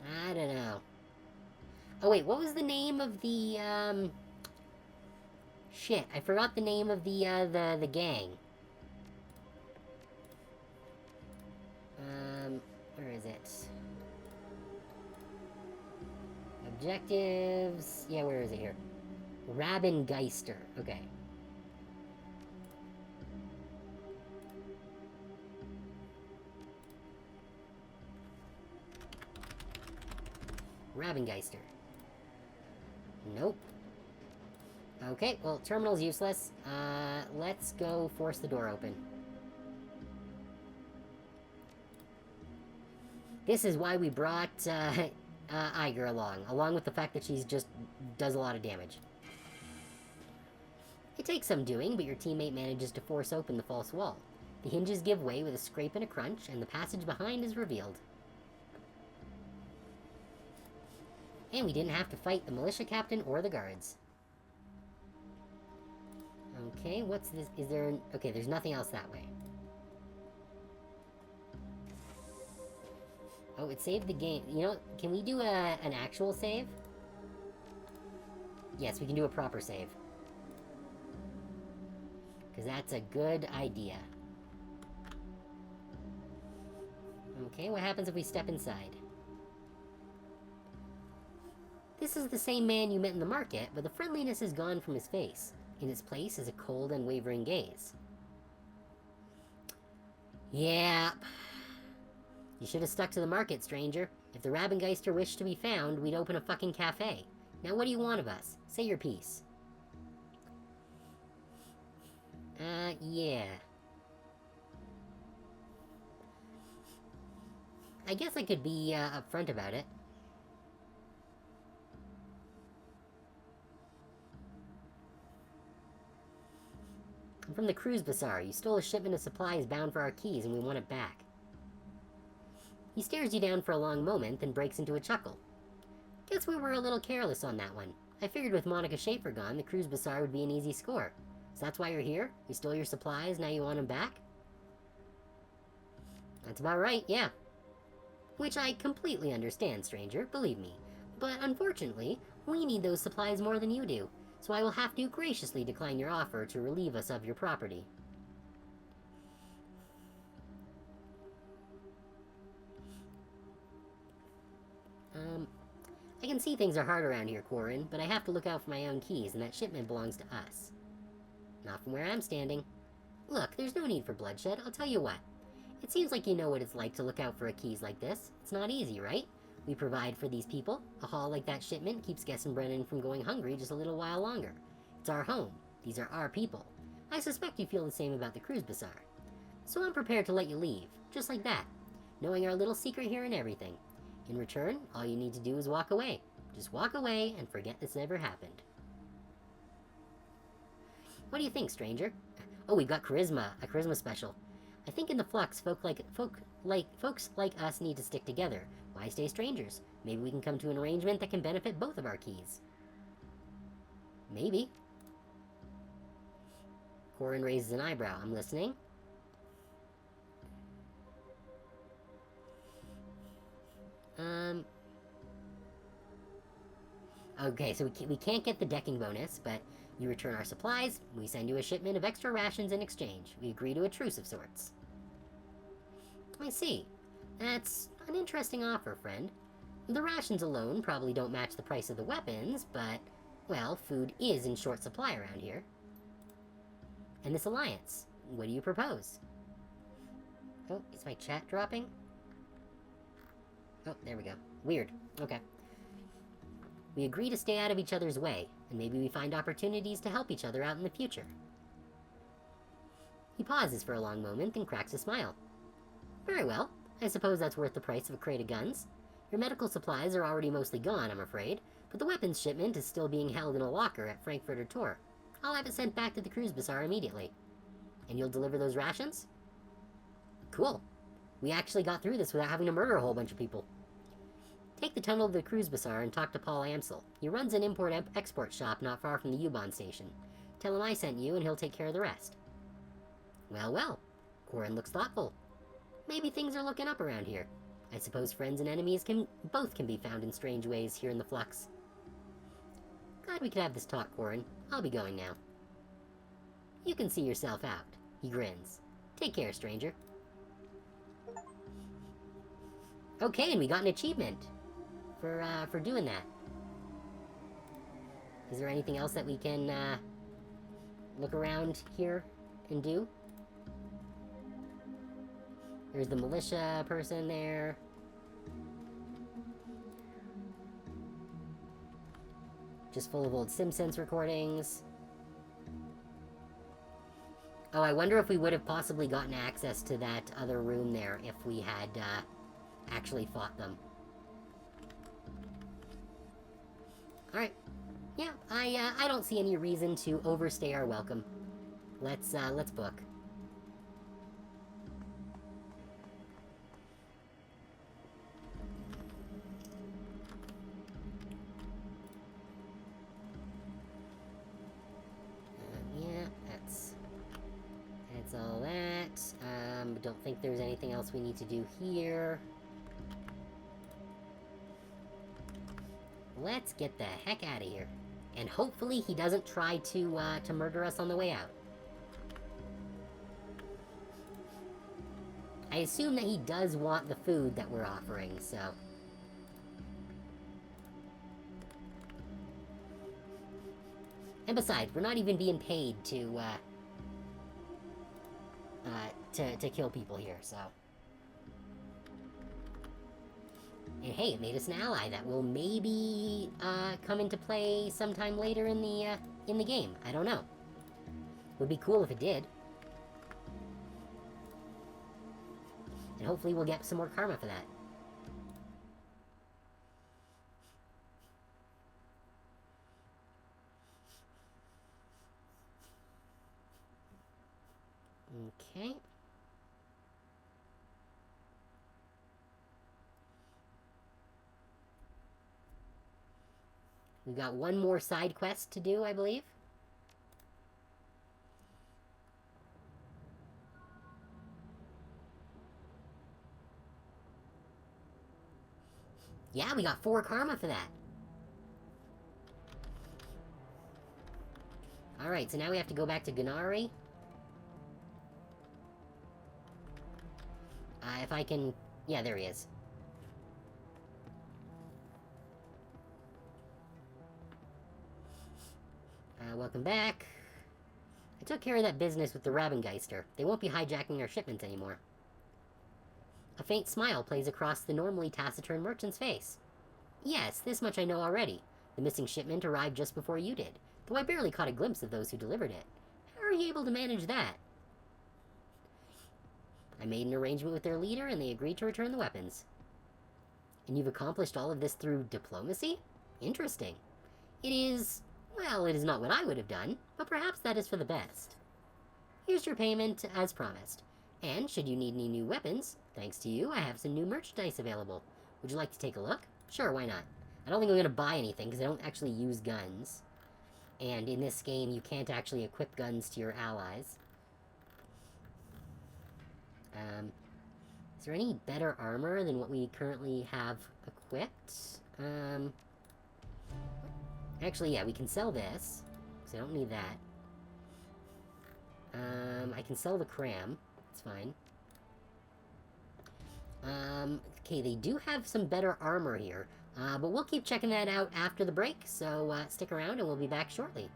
I don't know. Oh wait, what was the name of the, shit, I forgot the name of the gang. Where is it? Objectives... Yeah, where is it here? Rabengeister. Okay. Rabengeister. Nope. Okay, well, terminal's useless. Let's go force the door open. This is why we brought, Iger along with the fact that she's just does a lot of damage. It takes some doing, but your teammate manages to force open the false wall. The hinges give way with a scrape and a crunch, and the passage behind is revealed. And we didn't have to fight the militia captain or the guards. Okay, what's this? Is there... Okay, there's nothing else that way. Oh, it saved the game. You know, can we do an actual save? Yes, we can do a proper save. Because that's a good idea. Okay, what happens if we step inside? This is the same man you met in the market, but the friendliness is gone from his face. In its place is a cold, unwavering gaze. Yeah. You should have stuck to the market, stranger. If the Rabengeister wished to be found, we'd open a fucking cafe. Now what do you want of us? Say your piece. Yeah. I guess I could be, upfront about it. I'm from the Cruise Bazaar. You stole a shipment of supplies bound for our keys, and we want it back. He stares you down for a long moment, then breaks into a chuckle. Guess we were a little careless on that one. I figured with Monica Schaefer gone, the Cruise Bazaar would be an easy score. So that's why you're here? You stole your supplies, now you want them back? That's about right, yeah. Which I completely understand, stranger, believe me. But unfortunately, We need those supplies more than you do, so I will have to graciously decline your offer to relieve us of your property. I can see things are hard around here, Corin, but I have to look out for my own keys, and that shipment belongs to us. Not from where I'm standing. Look, there's no need for bloodshed, I'll tell you what. It seems like you know what it's like to look out for keys like this. It's not easy, right? We provide for these people. A haul like that shipment keeps Brennan from going hungry just a little while longer. It's our home. These are our people. I suspect you feel the same about the Cruise Bazaar. So I'm prepared to let you leave, just like that, knowing our little secret here and everything. In return, all you need to do is walk away. Just walk away and forget this ever happened. What do you think, stranger? Oh, we've got charisma, a charisma special. I think in the flux, folks like us need to stick together. Why stay strangers? Maybe we can come to an arrangement that can benefit both of our keys. Maybe. Corin raises an eyebrow. I'm listening. Okay, so we can't get the decking bonus, but you return our supplies, we send you a shipment of extra rations in exchange. We agree to a truce of sorts. I see. That's an interesting offer, friend. The rations alone probably don't match the price of the weapons, but, well, food is in short supply around here. And this alliance, what do you propose? Oh, is my chat dropping? Oh, there we go. Weird. Okay. We agree to stay out of each other's way, and maybe we find opportunities to help each other out in the future. He pauses for a long moment, then cracks a smile. Very well. I suppose that's worth the price of a crate of guns. Your medical supplies are already mostly gone, I'm afraid, but the weapons shipment is still being held in a locker at Frankfurter Tor. I'll have it sent back to the Cruise Bazaar immediately. And you'll deliver those rations? Cool. We actually got through this without having to murder a whole bunch of people. Take the tunnel to the Cruise Bazaar and talk to Paul Amsel. He runs an import-export shop not far from the U-Bahn station. Tell him I sent you and he'll take care of the rest. Well, well. Corin looks thoughtful. Maybe things are looking up around here. I suppose friends and enemies can be found in strange ways here in the Flux. Glad we could have this talk, Corin. I'll be going now. You can see yourself out. He grins. Take care, stranger. Okay, and we got an achievement for doing that. Is there anything else that we can look around here and do? There's the militia person there. Just full of old Simpsons recordings. Oh, I wonder if we would have possibly gotten access to that other room there if we had actually fought them. Alright. Yeah, I don't see any reason to overstay our welcome. Let's book. Yeah, that's all that. Don't think there's anything else we need to do here. Let's get the heck out of here. And hopefully he doesn't try to murder us on the way out. I assume that he does want the food that we're offering, so... And besides, we're not even being paid to kill people here, so... And hey, it made us an ally that will maybe come into play sometime later in the game. I don't know. Would be cool if it did. And hopefully we'll get some more karma for that. Okay. We've got one more side quest to do, I believe. Yeah, we got 4 karma for that. Alright, so now we have to go back to Ganari. If I can... Yeah, there he is. Welcome back. I took care of that business with the Rabengeister. They won't be hijacking our shipment anymore. A faint smile plays across the normally taciturn merchant's face. Yes, this much I know already. The missing shipment arrived just before you did, though I barely caught a glimpse of those who delivered it. How are you able to manage that? I made an arrangement with their leader, and they agreed to return the weapons. And you've accomplished all of this through diplomacy? Interesting. It is... well, it is not what I would have done, but perhaps that is for the best. Here's your payment, as promised. And, should you need any new weapons, thanks to you, I have some new merchandise available. Would you like to take a look? Sure, why not? I don't think I'm going to buy anything, because I don't actually use guns. And in this game, you can't actually equip guns to your allies. Is there any better armor than what we currently have equipped? Actually, yeah, we can sell this, because I don't need that. I can sell the cram. It's fine. Okay, they do have some better armor here, but we'll keep checking that out after the break, so stick around and we'll be back shortly.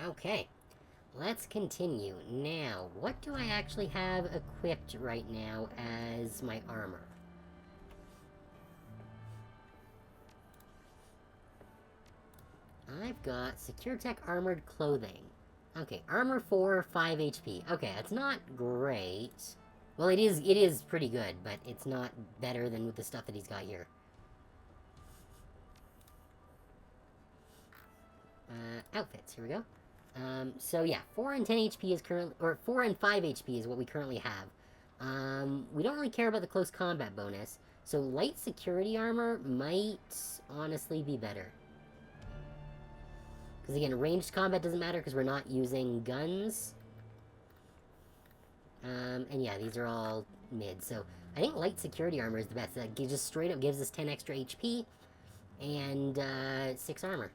Okay, let's continue. Now, what do I actually have equipped right now as my armor? I've got Secure Tech Armored Clothing. Okay, Armor 4, 5 HP. Okay, that's not great. Well, it is pretty good, but it's not better than with the stuff that he's got here. Outfits, here we go. So yeah, 4 and 10 HP is currently, or 4 and 5 HP is what we currently have. We don't really care about the close combat bonus, so light security armor might honestly be better. Because again, ranged combat doesn't matter because we're not using guns. And yeah, these are all mid, so I think light security armor is the best. That just straight up gives us 10 extra HP and 6 armor.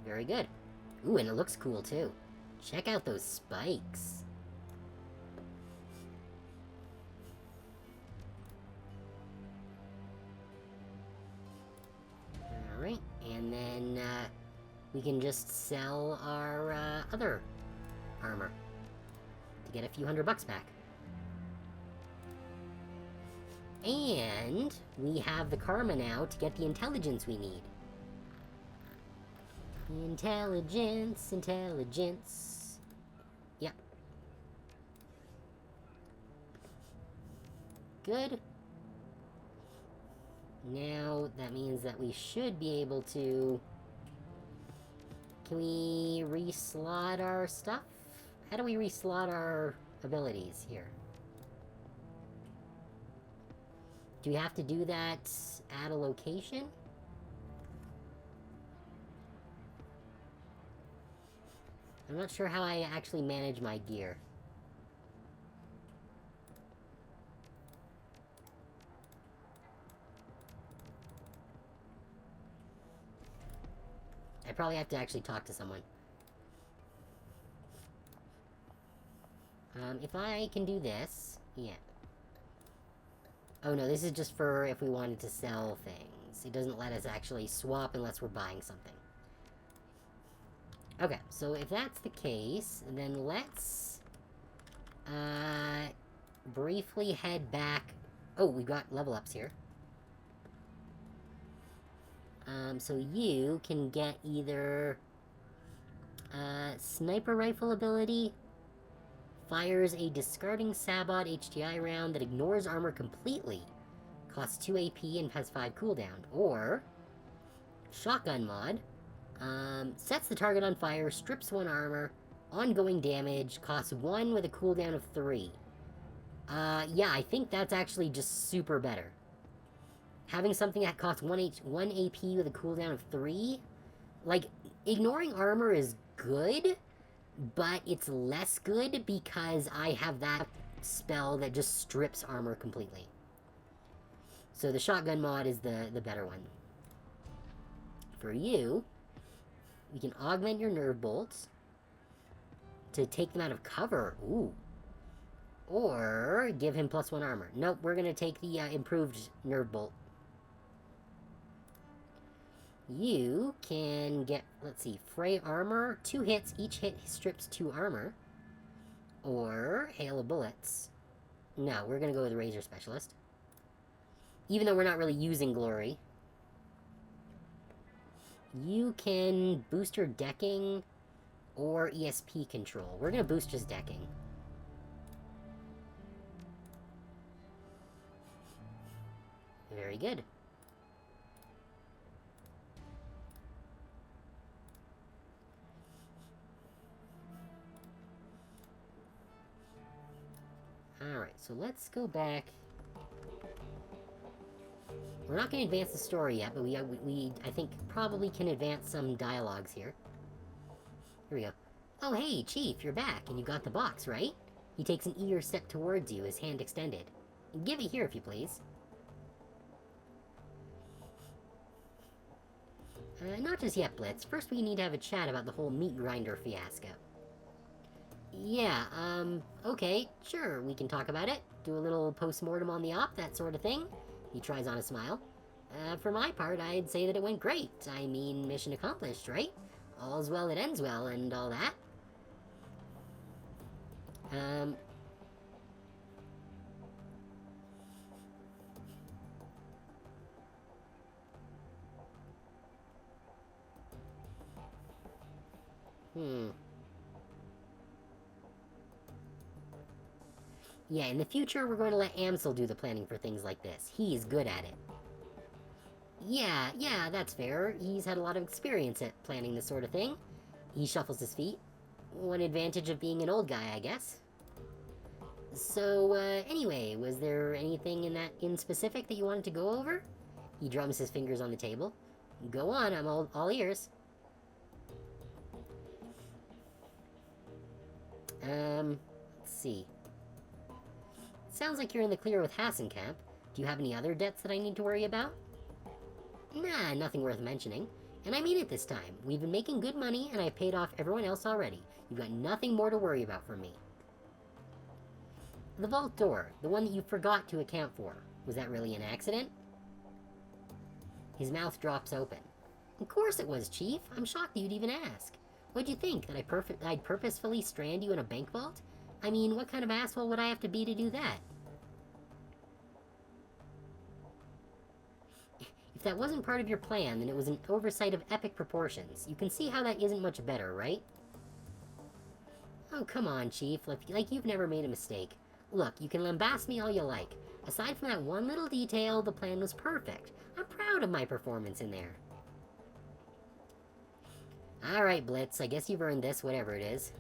Very good. Ooh, and it looks cool too. Check out those spikes. Alright, and then we can just sell our other armor to get a few $100 back. And we have the karma now to get the intelligence we need. Intelligence, intelligence. Yep. Good. Now, that means that we should be able to... Can we reslot our stuff? How do we reslot our abilities here? Do we have to do that at a location? I'm not sure how I actually manage my gear. I probably have to actually talk to someone. If I can do this... Yeah. Oh no, this is just for if we wanted to sell things. It doesn't let us actually swap unless we're buying something. Okay, so if that's the case, then let's briefly head back. Oh, we've got level ups here. So you can get either sniper rifle ability, fires a discarding Sabot HDI round that ignores armor completely, costs 2 AP and has 5 cooldown, or shotgun mod, sets the target on fire, strips 1 armor, ongoing damage, costs 1 with a cooldown of 3. Yeah, I think that's actually just super better. Having something that costs 1 AP with a cooldown of 3, like, ignoring armor is good, but it's less good because I have that spell that just strips armor completely. So the shotgun mod is the better one. For you, we can augment your nerve bolts to take them out of cover. Ooh. Or give him +1 armor. Nope, we're going to take the improved nerve bolt. You can get, let's see, fray armor, 2 hits, each hit strips 2 armor. Or hail of bullets. No, we're going to go with Razor Specialist. Even though we're not really using glory. You can boost your decking or ESP control. We're going to boost just decking. Very good. Alright, so let's go back. We're not going to advance the story yet, but we I think, probably can advance some dialogues here. Here we go. Oh, hey, Chief, you're back, and you got the box, right? He takes an eager step towards you, his hand extended. Give it here, if you please. Not just yet, Blitz. First we need to have a chat about the whole meat grinder fiasco. Yeah, okay, sure, we can talk about it. Do a little post-mortem on the op, that sort of thing. He tries on a smile. For my part, I'd say that it went great. I mean, mission accomplished, right? All's well that ends well and all that. Um... Yeah, in the future, we're going to let Amsel do the planning for things like this. He's good at it. Yeah, that's fair. He's had a lot of experience at planning this sort of thing. He shuffles his feet. One advantage of being an old guy, I guess. So, anyway, was there anything in specific that you wanted to go over? He drums his fingers on the table. Go on, I'm all ears. Let's see. Sounds like you're in the clear with Hassenkamp. Do you have any other debts that I need to worry about? Nah, nothing worth mentioning. And I mean it this time. We've been making good money, and I've paid off everyone else already. You've got nothing more to worry about from me. The vault door, the one that you forgot to account for. Was that really an accident? His mouth drops open. Of course it was, Chief. I'm shocked that you'd even ask. What'd you think, that I'd purposefully strand you in a bank vault? I mean, what kind of asshole would I have to be to do that? If that wasn't part of your plan, then it was an oversight of epic proportions. You can see how that isn't much better, right? Oh, come on, Chief. Like you've never made a mistake. Look, you can lambast me all you like. Aside from that one little detail, the plan was perfect. I'm proud of my performance in there. Alright, Blitz, I guess you've earned this, whatever it is.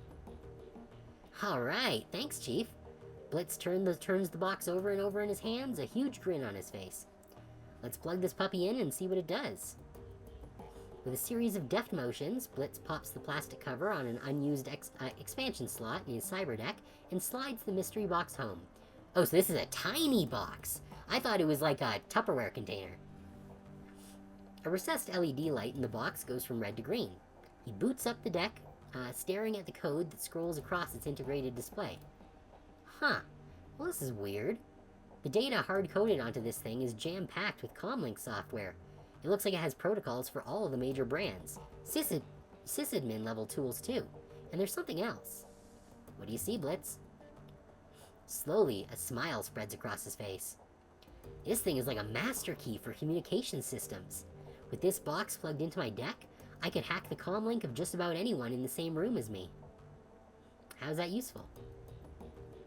Alright, thanks, Chief. Blitz turns the box over and over in his hands, a huge grin on his face. Let's plug this puppy in and see what it does. With a series of deft motions, Blitz pops the plastic cover on an unused expansion slot in his cyber deck and slides the mystery box home. Oh, so this is a tiny box! I thought it was like a Tupperware container. A recessed LED light in the box goes from red to green. He boots up the deck, staring at the code that scrolls across its integrated display. Huh. Well, this is weird. The data hard-coded onto this thing is jam-packed with comlink software. It looks like it has protocols for all of the major brands. Sysadmin level tools, too. And there's something else. What do you see, Blitz? Slowly, a smile spreads across his face. This thing is like a master key for communication systems. With this box plugged into my deck, I could hack the comlink of just about anyone in the same room as me. How's that useful?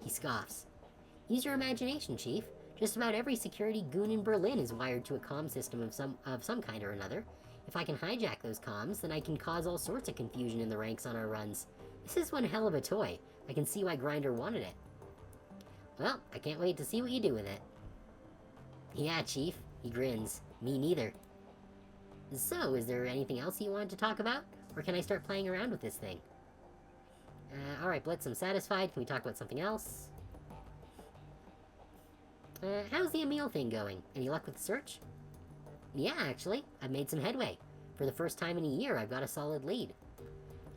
He scoffs. Use your imagination, Chief. Just about every security goon in Berlin is wired to a comm system of some kind or another. If I can hijack those comms, then I can cause all sorts of confusion in the ranks on our runs. This is one hell of a toy. I can see why Grinder wanted it. Well, I can't wait to see what you do with it. Yeah, Chief. He grins. Me neither. So, is there anything else you wanted to talk about? Or can I start playing around with this thing? Alright, Blitz, I'm satisfied. Can we talk about something else? How's the Emil thing going? Any luck with the search? Yeah, actually. I've made some headway. For the first time in a year, I've got a solid lead.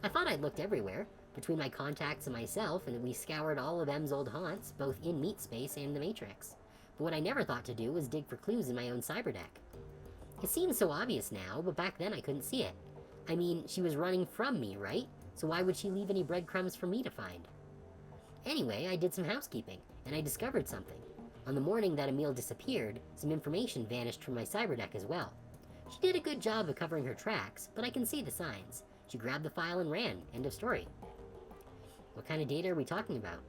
I thought I'd looked everywhere, between my contacts and myself, and we scoured all of M's old haunts, both in Meat Space and the Matrix. But what I never thought to do was dig for clues in my own cyberdeck. It seems so obvious now, but back then I couldn't see it. I mean, she was running from me, right? So why would she leave any breadcrumbs for me to find? Anyway, I did some housekeeping, and I discovered something. On the morning that Emil disappeared, some information vanished from my cyberdeck as well. She did a good job of covering her tracks, but I can see the signs. She grabbed the file and ran. End of story. What kind of data are we talking about?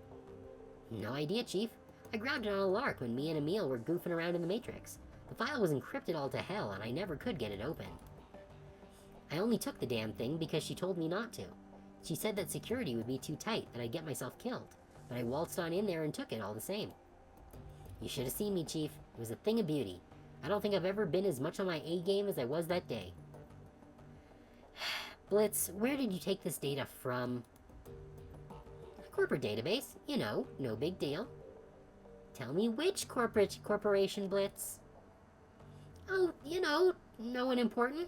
No idea, Chief. I grabbed it on a lark when me and Emil were goofing around in the Matrix. The file was encrypted all to hell, and I never could get it open. I only took the damn thing because she told me not to. She said that security would be too tight, that I'd get myself killed. But I waltzed on in there and took it all the same. You should have seen me, Chief. It was a thing of beauty. I don't think I've ever been as much on my A-game as I was that day. Blitz, where did you take this data from? A corporate database. You know, no big deal. Tell me which corporation, Blitz? Oh, you know, no one important.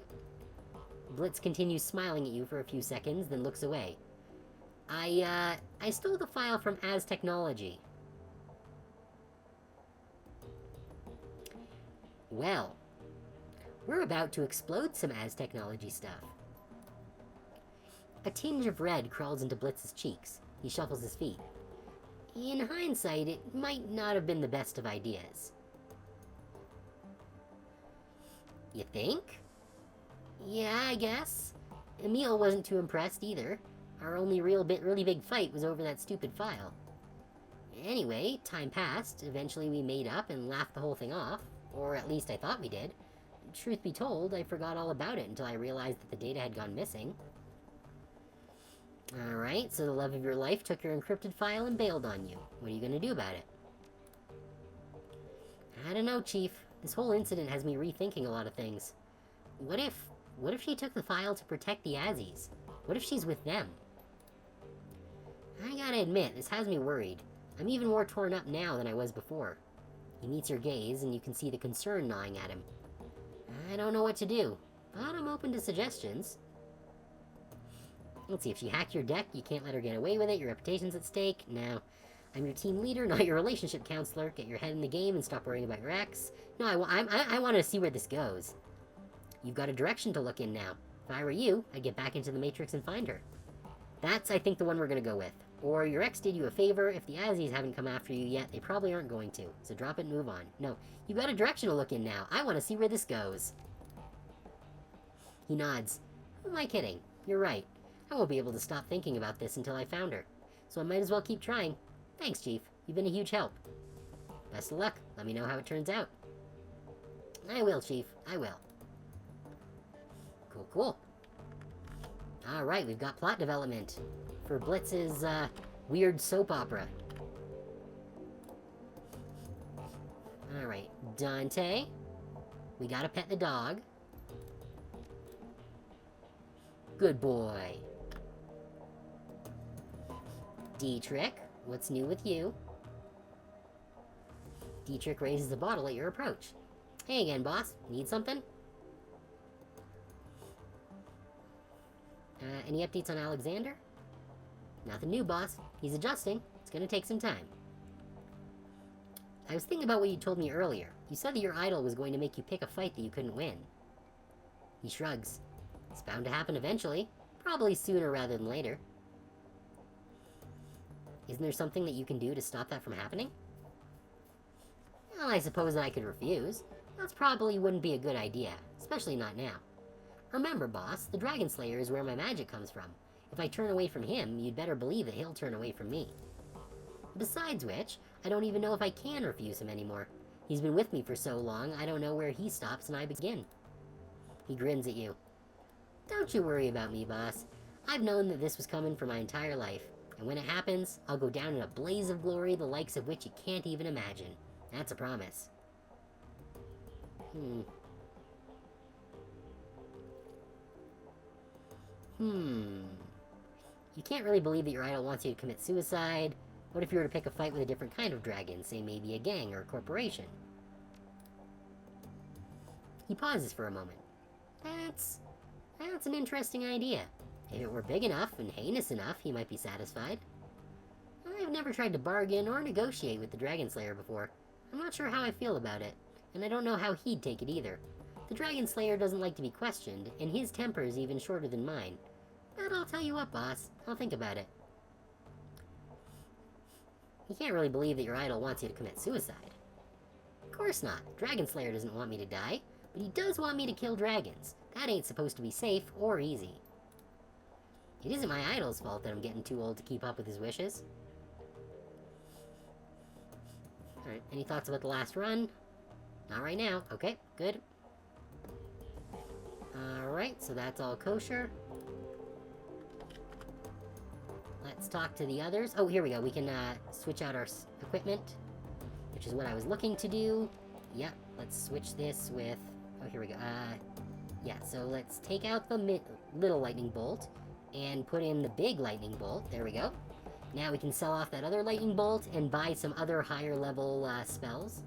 Blitz continues smiling at you for a few seconds, then looks away. I stole the file from Az Technology. Well, We're about to explode some Az-technology stuff. A tinge of red crawls into Blitz's cheeks. He shuffles his feet. In hindsight, it might not have been the best of ideas. You think? Yeah, I guess. Emil wasn't too impressed either. Our only really big fight was over that stupid file. Anyway, time passed. Eventually we made up and laughed the whole thing off. Or at least I thought we did. Truth be told, I forgot all about it until I realized that the data had gone missing. Alright, so the love of your life took your encrypted file and bailed on you. What are you gonna do about it? I don't know, Chief. This whole incident has me rethinking a lot of things. What if she took the file to protect the Azzies? What if she's with them? I gotta admit, this has me worried. I'm even more torn up now than I was before. He meets your gaze, and you can see the concern gnawing at him. I don't know what to do, but I'm open to suggestions. Let's see, if she hacked your deck, you can't let her get away with it, your reputation's at stake. Now, I'm your team leader, not your relationship counselor. Get your head in the game and stop worrying about your ex. No, I want to see where this goes. You've got a direction to look in now. If I were you, I'd get back into the Matrix and find her. That's, I think, the one we're gonna go with. Or your ex did you a favor. If the Azzies haven't come after you yet, they probably aren't going to. So drop it and move on. No, you've got a direction to look in now. I want to see where this goes. He nods. Who am I kidding? You're right. I won't be able to stop thinking about this until I found her. So I might as well keep trying. Thanks, Chief. You've been a huge help. Best of luck. Let me know how it turns out. I will, Chief. I will. Cool, cool. Alright, we've got plot development for Blitz's, weird soap opera. Alright, Dante. We gotta pet the dog. Good boy. Dietrich, what's new with you? Dietrich raises the bottle at your approach. Hey again, boss. Need something? Any updates on Alexander? Nothing new, boss. He's adjusting. It's gonna take some time. I was thinking about what you told me earlier. You said that your idol was going to make you pick a fight that you couldn't win. He shrugs. It's bound to happen eventually. Probably sooner rather than later. Isn't there something that you can do to stop that from happening? Well, I suppose that I could refuse. That probably wouldn't be a good idea, especially not now. Remember, boss, the Dragon Slayer is where my magic comes from. If I turn away from him, you'd better believe that he'll turn away from me. Besides which, I don't even know if I can refuse him anymore. He's been with me for so long, I don't know where he stops and I begin. He grins at you. Don't you worry about me, boss. I've known that this was coming for my entire life. And when it happens, I'll go down in a blaze of glory the likes of which you can't even imagine. That's a promise. You can't really believe that your idol wants you to commit suicide. What if you were to pick a fight with a different kind of dragon, say maybe a gang or a corporation? He pauses for a moment. That's an interesting idea. If it were big enough and heinous enough, he might be satisfied. I've never tried to bargain or negotiate with the Dragon Slayer before. I'm not sure how I feel about it, and I don't know how he'd take it either. The Dragon Slayer doesn't like to be questioned, and his temper is even shorter than mine. But I'll tell you what, boss. I'll think about it. You can't really believe that your idol wants you to commit suicide. Of course not. Dragon Slayer doesn't want me to die, but he does want me to kill dragons. That ain't supposed to be safe or easy. It isn't my idol's fault that I'm getting too old to keep up with his wishes. Alright, any thoughts about the last run? Not right now. Okay, good. Alright, so that's all kosher. Let's talk to the others. Oh, here we go. We can switch out our equipment, which is what I was looking to do. Yep, let's switch this with... Oh, here we go. Yeah, so let's take out the little lightning bolt and put in the big lightning bolt. There we go. Now we can sell off that other lightning bolt and buy some other higher level spells.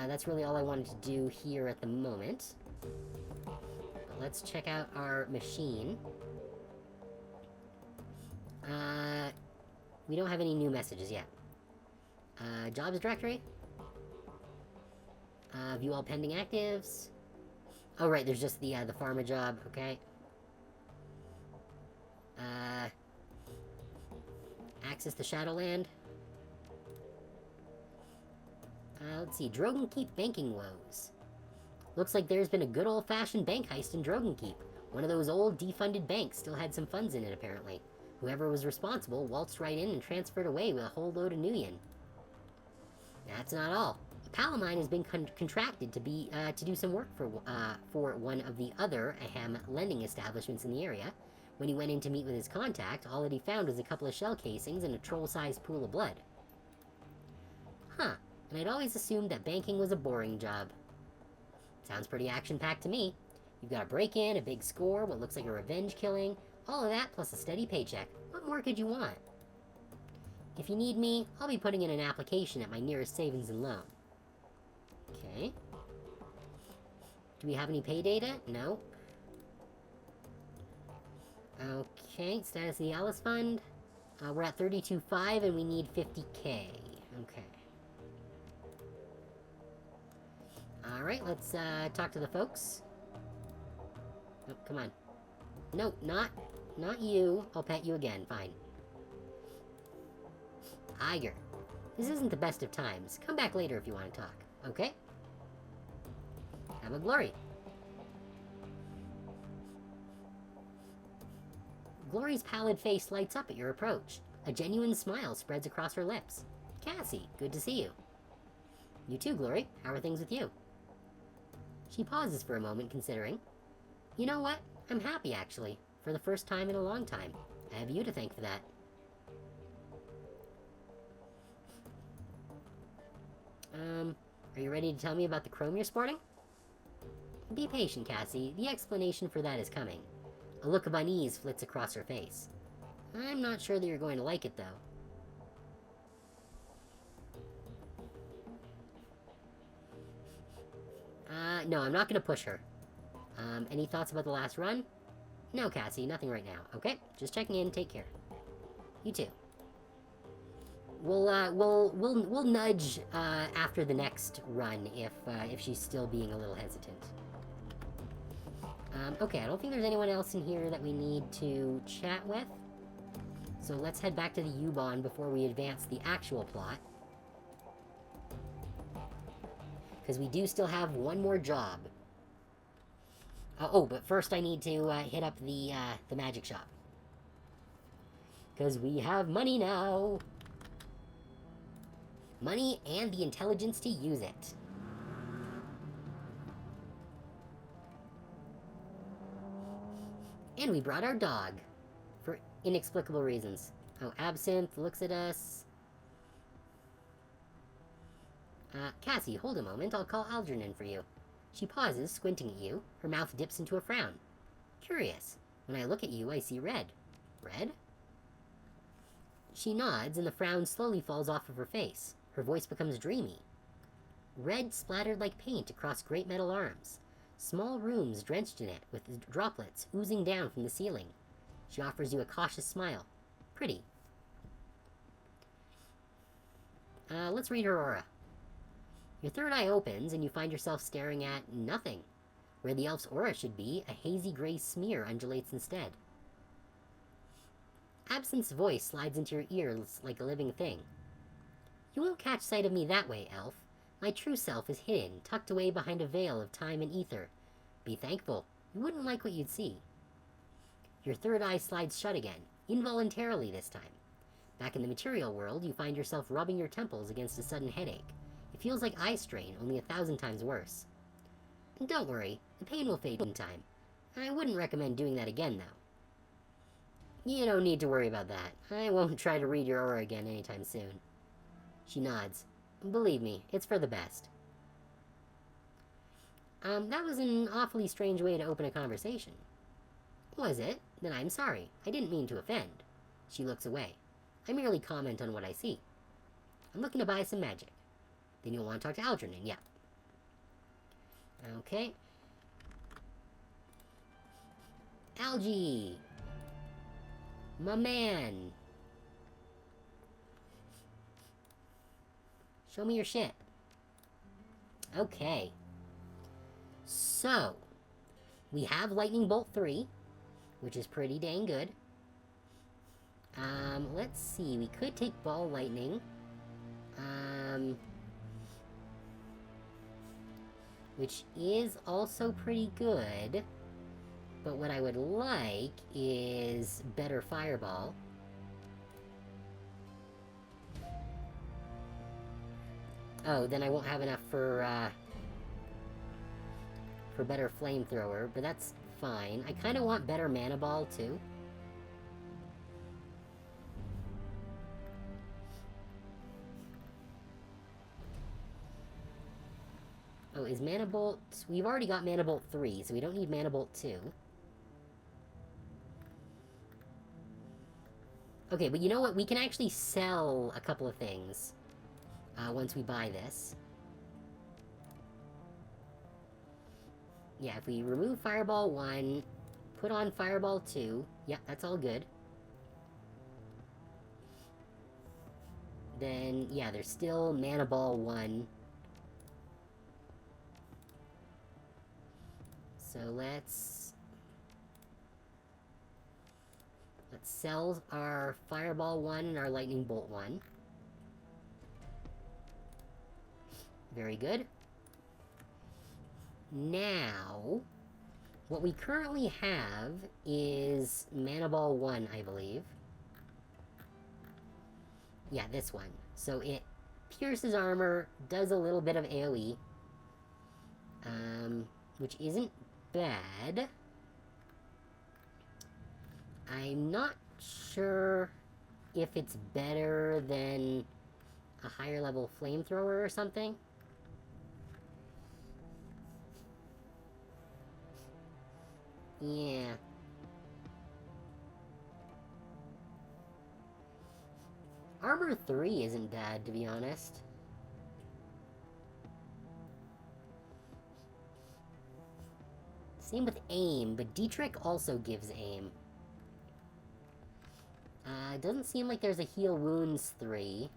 That's really all I wanted to do here at the moment. But let's check out our machine. We don't have any new messages yet. Jobs directory? View all pending actives. Oh, right, there's just the farmer job, okay. Access the Shadowland. Let's see, Drogenkeep banking woes. Looks like there's been a good old-fashioned bank heist in Drogenkeep. One of those old defunded banks still had some funds in it, apparently. Whoever was responsible waltzed right in and transferred away with a whole load of Nuyen. That's not all. A pal of mine has been contracted to do some work for one of the other ahem lending establishments in the area. When he went in to meet with his contact, all that he found was a couple of shell casings and a troll-sized pool of blood. Huh, and I'd always assumed that banking was a boring job. Sounds pretty action-packed to me. You've got a break-in, a big score, what looks like a revenge killing, all of that plus a steady paycheck. What more could you want? If you need me, I'll be putting in an application at my nearest savings and loan. Okay. Do we have any pay data? No. Okay, status of the Alice Fund. We're at 32.5 and we need 50K. Okay. Alright, let's talk to the folks. Oh, come on. No, not you. I'll pet you again, fine. Iger. This isn't the best of times. Come back later if you want to talk, okay? Have a glory. Glory's pallid face lights up at your approach. A genuine smile spreads across her lips. Cassie, good to see you. You too, Glory. How are things with you? She pauses for a moment, considering. You know what? I'm happy, actually. For the first time in a long time. I have you to thank for that. Are you ready to tell me about the chrome you're sporting? Be patient, Cassie. The explanation for that is coming. A look of unease flits across her face. I'm not sure that you're going to like it, though. No, I'm not going to push her. Any thoughts about the last run? No, Cassie, nothing right now. Okay, just checking in. Take care. You too. We'll nudge after the next run if she's still being a little hesitant. Okay, I don't think there's anyone else in here that we need to chat with. So let's head back to the U-Bahn before we advance the actual plot. Because we do still have one more job. Oh, but first I need to hit up the magic shop. Because we have money now. Money and the intelligence to use it. And we brought our dog. For inexplicable reasons. Oh, Absinthe looks at us. Cassie, hold a moment. I'll call Algernon for you. She pauses, squinting at you. Her mouth dips into a frown. Curious. When I look at you, I see red. Red? She nods, and the frown slowly falls off of her face. Her voice becomes dreamy. Red splattered like paint across great metal arms. Small rooms drenched in it, with droplets oozing down from the ceiling. She offers you a cautious smile. Pretty. Let's read her aura. Your third eye opens, and you find yourself staring at nothing. Where the elf's aura should be, a hazy gray smear undulates instead. Absinthe's voice slides into your ears like a living thing. You won't catch sight of me that way, elf. My true self is hidden, tucked away behind a veil of time and ether. Be thankful. You wouldn't like what you'd see. Your third eye slides shut again, involuntarily this time. Back in the material world, you find yourself rubbing your temples against a sudden headache. It feels like eye strain, only 1,000 times worse. Don't worry, the pain will fade in time. I wouldn't recommend doing that again, though. You don't need to worry about that. I won't try to read your aura again anytime soon. She nods. Believe me, it's for the best. That was an awfully strange way to open a conversation. Was it? Then I'm sorry. I didn't mean to offend. She looks away. I merely comment on what I see. I'm looking to buy some magic. Then you'll want to talk to Algernon, yeah. Okay. Algie! My man! Show me your shit. Okay. So, we have Lightning Bolt 3, which is pretty dang good. Let's see. We could take Ball Lightning. Which is also pretty good. But what I would like is better Fireball. Oh, then I won't have enough for better Flamethrower, but that's fine. I kind of want better Mana Ball, too. Oh, is Mana Bolt... We've already got Mana Bolt 3, so we don't need Mana Bolt 2. Okay, but you know what? We can actually sell a couple of things once we buy this. Yeah, if we remove Fireball 1, put on Fireball 2, yeah, that's all good. Then, yeah, there's still Mana Ball 1. So let's sell our Fireball 1 and our Lightning Bolt 1. Very good. Now, what we currently have is Mana Ball 1, I believe. Yeah, this one. So it pierces armor, does a little bit of AoE, which isn't bad. I'm not sure if it's better than a higher level Flamethrower or something. Yeah. Armor 3 isn't bad, to be honest. Same with aim, but Dietrich also gives aim. It doesn't seem like there's a Heal Wounds 3,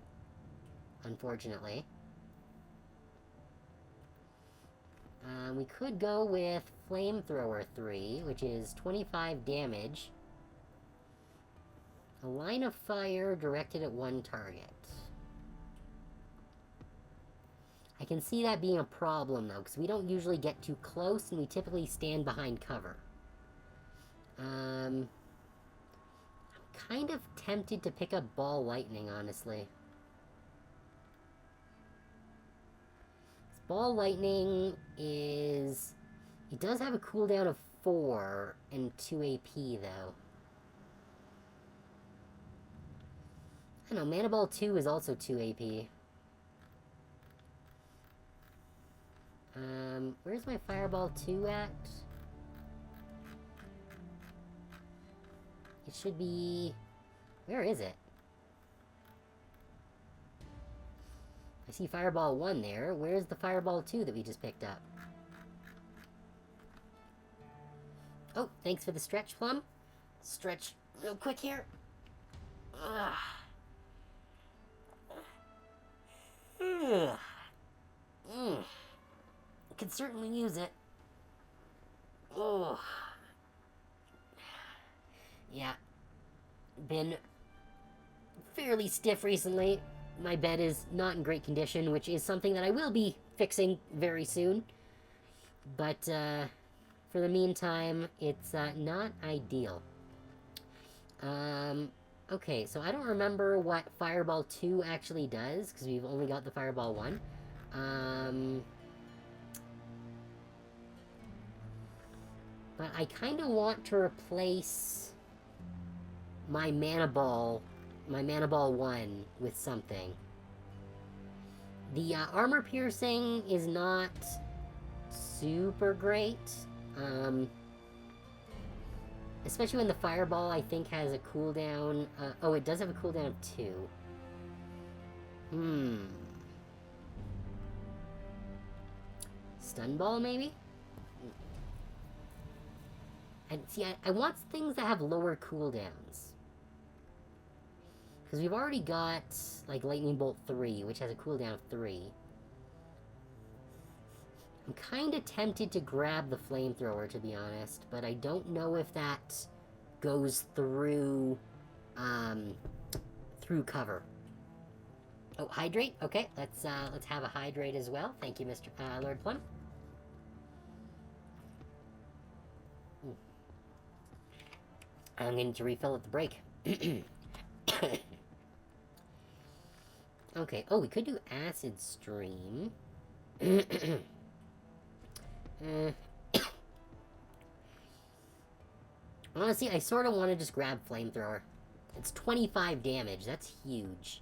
unfortunately. We could go with Flamethrower 3, which is 25 damage. A line of fire directed at one target. I can see that being a problem, though, because we don't usually get too close, and we typically stand behind cover. I'm kind of tempted to pick up Ball Lightning, honestly. Ball Lightning is... It does have a cooldown of 4 and 2 AP, though. I don't know, Mana Ball 2 is also 2 AP. Where's my Fireball 2 at? It should be... Where is it? I see Fireball 1 there. Where's the Fireball 2 that we just picked up? Oh, thanks for the stretch, Plum. Stretch real quick here. Ugh. Ugh. Could certainly use it. Oh. Yeah. Been fairly stiff recently. My bed is not in great condition, which is something that I will be fixing very soon. But, for the meantime, it's, not ideal. Okay, so I don't remember what Fireball 2 actually does, because we've only got the Fireball 1. But I kind of want to replace my Mana Ball 1 with something. The armor piercing is not super great. Especially when the Fireball, I think, has a cooldown... oh, it does have a cooldown of 2. Stun Ball, maybe? And see, I want things that have lower cooldowns. Because we've already got, like, Lightning Bolt 3, which has a cooldown of 3. I'm kind of tempted to grab the flamethrower, to be honest, but I don't know if that goes through, through cover. Oh, hydrate? Okay, let's have a hydrate as well. Thank you, Mr. Lord Plum. I'm going to refill at the break. Okay, oh, we could do acid stream. Honestly, I sort of want to just grab flamethrower. It's 25 damage, that's huge.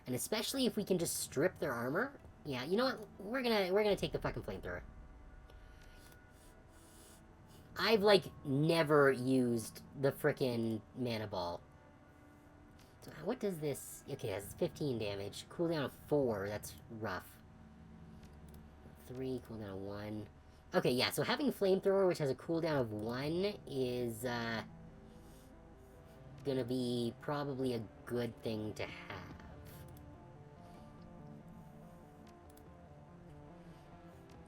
And especially if we can just strip their armor. Yeah, you know what? We're gonna take the fucking flamethrower. I've, like, never used the frickin' mana ball. So what does this... Okay, that's 15 damage. Cooldown of 4, that's rough. 3, cooldown of 1. Okay, yeah, so having flamethrower, which has a cooldown of 1, is, gonna be probably a good thing to have.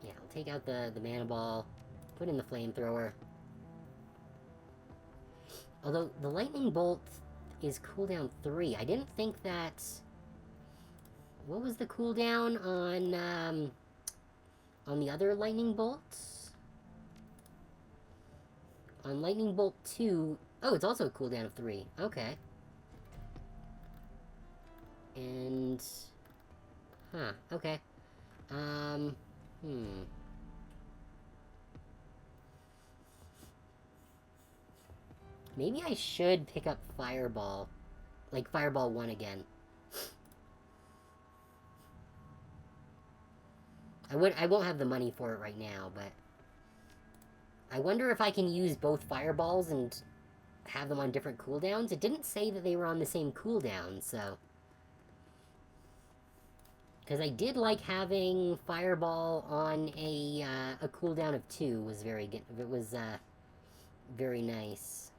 Yeah, I'll take out the mana ball, put in the flamethrower. Although, the lightning bolt is cooldown 3. I didn't think that... What was the cooldown on the other lightning bolts? On lightning bolt 2... Oh, it's also a cooldown of 3. Okay. And... Huh, okay. Maybe I should pick up Fireball. Like, Fireball 1 again. I won't have the money for it right now, but... I wonder if I can use both Fireballs and have them on different cooldowns. It didn't say that they were on the same cooldown, so... Because I did like having Fireball on a cooldown of 2 was very good. It was, very nice.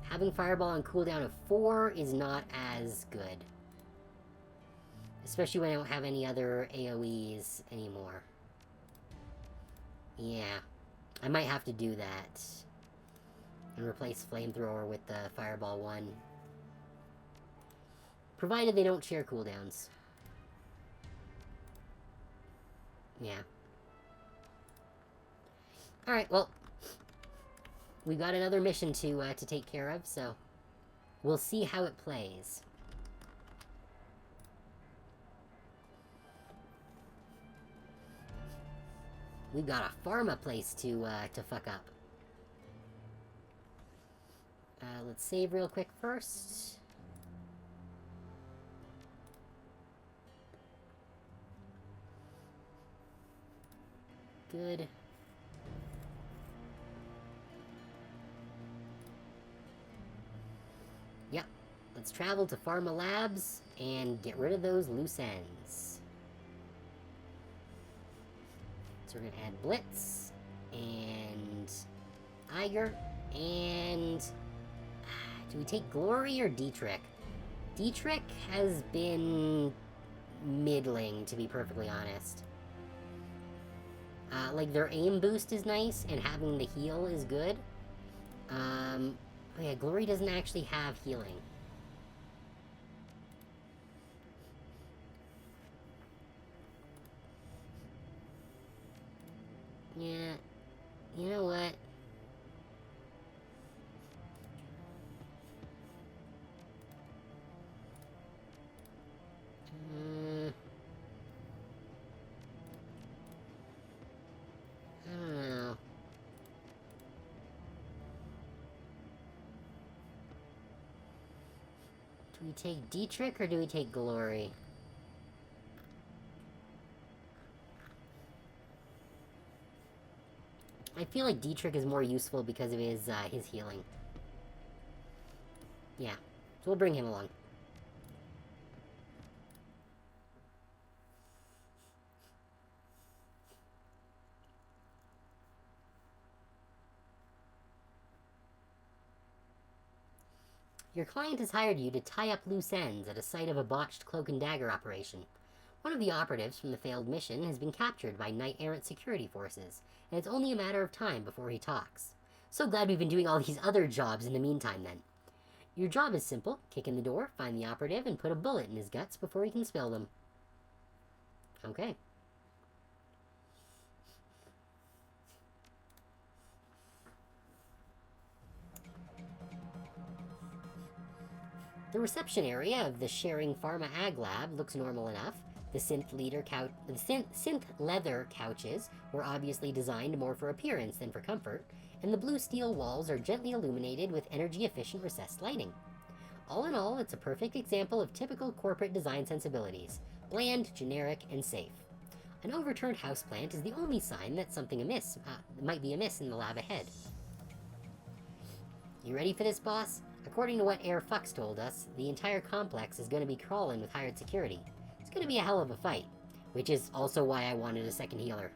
Having Fireball on cooldown of 4 is not as good. Especially when I don't have any other AoEs anymore. Yeah. I might have to do that. And replace Flamethrower with the Fireball 1. Provided they don't share cooldowns. Yeah. Alright, well... We've got another mission to take care of, so... We'll see how it plays. We've got a pharma place to fuck up. Let's save real quick first. Good. Yep. Let's travel to Pharma Labs and get rid of those loose ends. So we're gonna add Blitz, and Iger, and... do we take Glory or Dietrich? Dietrich has been middling, to be perfectly honest. Like, their aim boost is nice, and having the heal is good. Oh yeah, Glory doesn't actually have healing. Yeah, you know what? I don't know. Do we take Dietrich or do we take Glory? I feel like Dietrich is more useful because of his healing. Yeah, so we'll bring him along. Your client has hired you to tie up loose ends at a site of a botched cloak and dagger operation. One of the operatives from the failed mission has been captured by knight-errant security forces, and it's only a matter of time before he talks. So glad we've been doing all these other jobs in the meantime, then. Your job is simple. Kick in the door, find the operative, and put a bullet in his guts before he can spill them. Okay. The reception area of the Sharing Pharma Ag Lab looks normal enough. The synth leather couches were obviously designed more for appearance than for comfort, and the blue steel walls are gently illuminated with energy-efficient recessed lighting. All in all, it's a perfect example of typical corporate design sensibilities: bland, generic, and safe. An overturned houseplant is the only sign that something might be amiss in the lab ahead. You ready for this, boss? According to what Air Fucks told us, the entire complex is going to be crawling with hired security. It's going to be a hell of a fight, which is also why I wanted a second healer.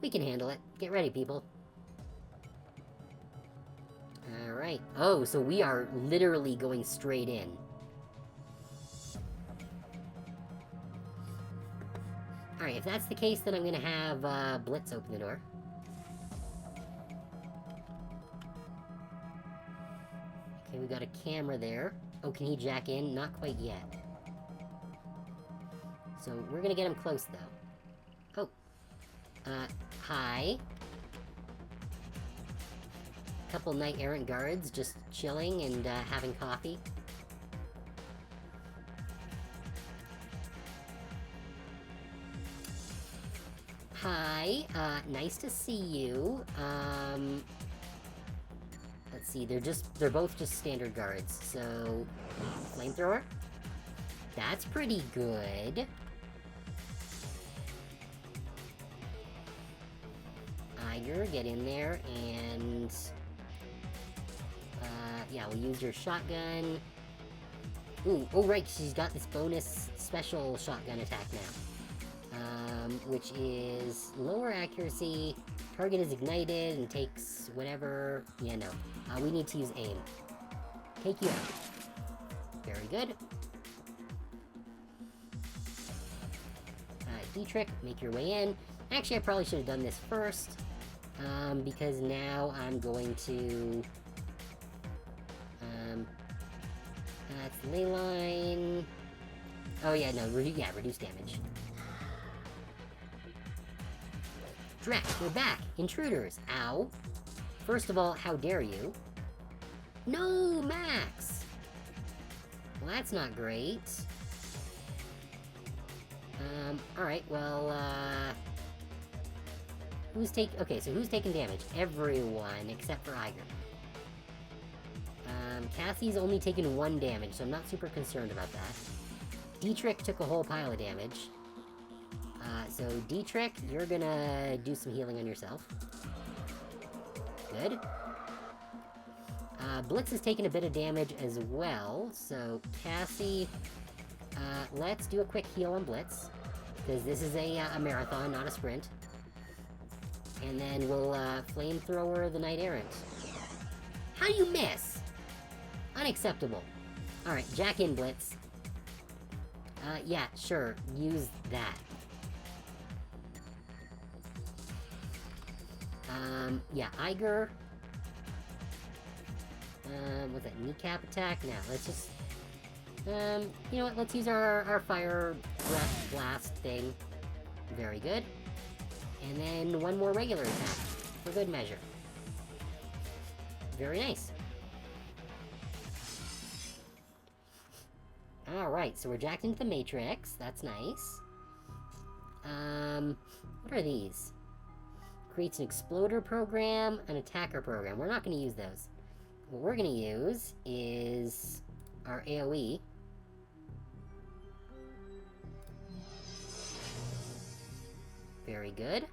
We can handle it. Get ready, people. Alright. Oh, so we are literally going straight in. Alright, if that's the case, then I'm gonna have Blitz open the door. Okay, we got a camera there. Oh, can he jack in? Not quite yet. So, we're gonna get him close, though. Oh. Hi. Couple knight-errant guards just chilling and having coffee. Hi, nice to see you. Let's see, they're both just standard guards, so... Flamethrower? That's pretty good. Iger, get in there, and... yeah, we'll use your shotgun. Ooh, oh right, she's got this bonus special shotgun attack now. Which is lower accuracy, target is ignited, and takes whatever... Yeah, no. We need to use aim. Take you out. Very good. Dietrich, make your way in. Actually, I probably should have done this first. Because now I'm going to... that's the ley line. Oh yeah, no, reduce damage. Drak, we're back! Intruders! Ow! First of all, how dare you? No, Max! Well, that's not great. Alright, well, okay, so who's taking damage? Everyone, except for Iger. Cassie's only taken 1 damage, so I'm not super concerned about that. Dietrich took a whole pile of damage. So Dietrich, you're gonna do some healing on yourself. Good. Blitz has taken a bit of damage as well, so Cassie, let's do a quick heal on Blitz, because this is a marathon, not a sprint. And then we'll, flamethrower the Knight-Errant. How do you miss? Unacceptable. Alright, jack in, Blitz. Yeah, sure, use that. Yeah, Iger. What's that, kneecap attack? Now, let's just... you know what, let's use our fire breath blast thing. Very good. And then one more regular attack, for good measure. Very nice. Alright, so we're jacked into the Matrix. That's nice. What are these? Creates an exploder program, an attacker program. We're not going to use those. What we're going to use is our AoE. Very good.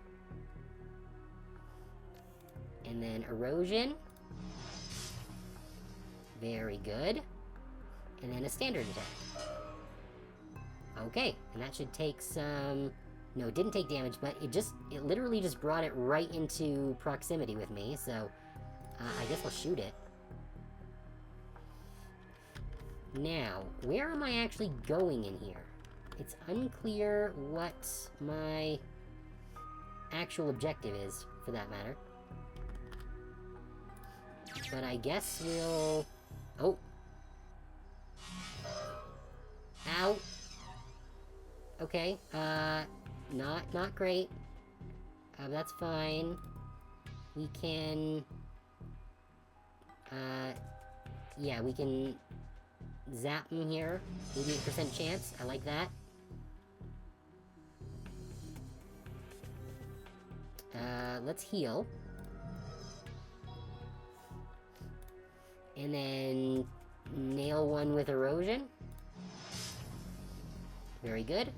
And then erosion. Very good. And then a standard attack. Okay, and that should take some... No, it didn't take damage, but it literally just brought it right into proximity with me, so I guess I'll shoot it. Now, where am I actually going in here? It's unclear what my actual objective is, for that matter. But I guess we'll... Oh. Ow. Okay, not great. That's fine. We can... yeah, we can zap him here. 88% chance. I like that. Let's heal. And then nail one with erosion. Very good.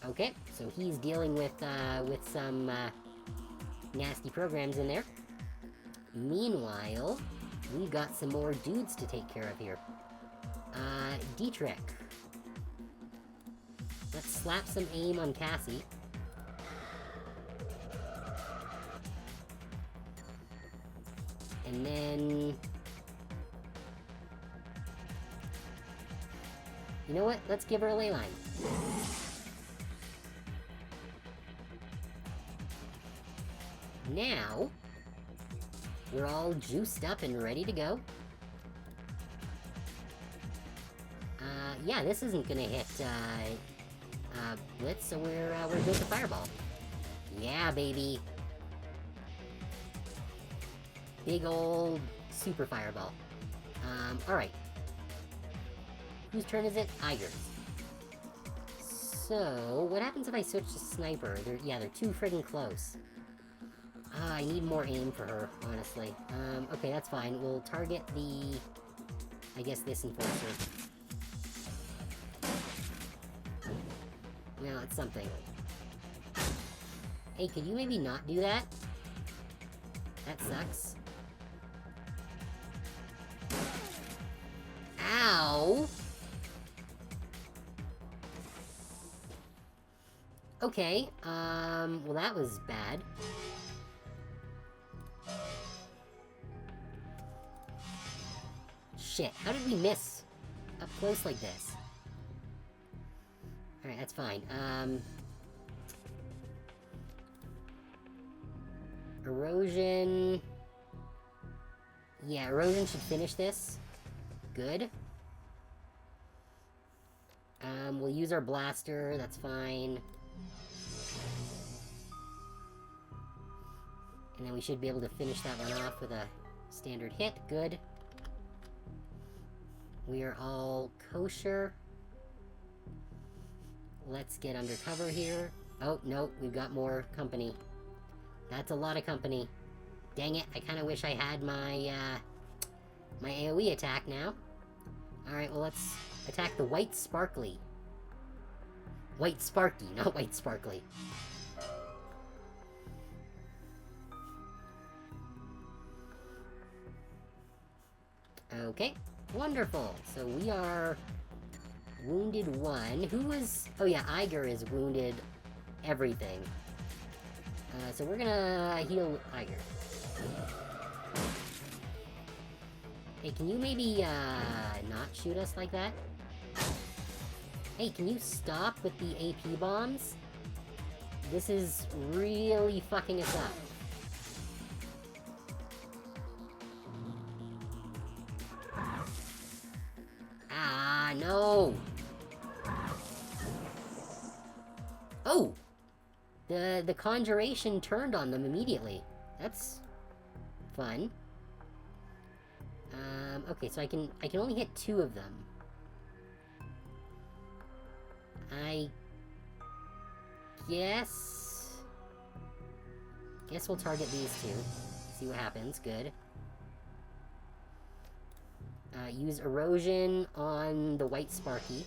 Okay, so he's dealing with some, nasty programs in there. Meanwhile, we've got some more dudes to take care of here. Dietrich. Let's slap some aim on Cassie. And then... You know what? Let's give her a ley line. Now, we're all juiced up and ready to go. Yeah, this isn't gonna hit, Blitz, so we're good to Fireball. Yeah, baby. Big old super Fireball. Alright. Whose turn is it? Iger's. So, what happens if I switch to Sniper? They're too friggin' close. I need more aim for her, honestly. Okay, that's fine. We'll target the... I guess this Enforcer. Well, it's something. Hey, could you maybe not do that? That sucks. Ow! Okay, well that was bad. Shit, how did we miss up close like this? Alright, that's fine. Erosion... Yeah, Erosion should finish this. Good. We'll use our blaster, that's fine. And then we should be able to finish that one off with a standard hit. Good. We are all kosher. Let's get undercover here. Oh, no, we've got more company. That's a lot of company. Dang it, I kind of wish I had my, my AoE attack now. Alright, well, let's attack the White Sparkly. White Sparky, not White Sparkly. Okay, wonderful. So we are wounded 1. Who is... Oh yeah, Iger is wounded everything. So we're gonna heal Iger. Hey, can you maybe, not shoot us like that? Hey, can you stop with the AP bombs? This is really fucking us up. Ah, no! Oh! The conjuration turned on them immediately. That's fun. Okay, so I can only hit 2 of them. I guess we'll target these 2. See what happens. Good. Use Erosion on the White Sparky.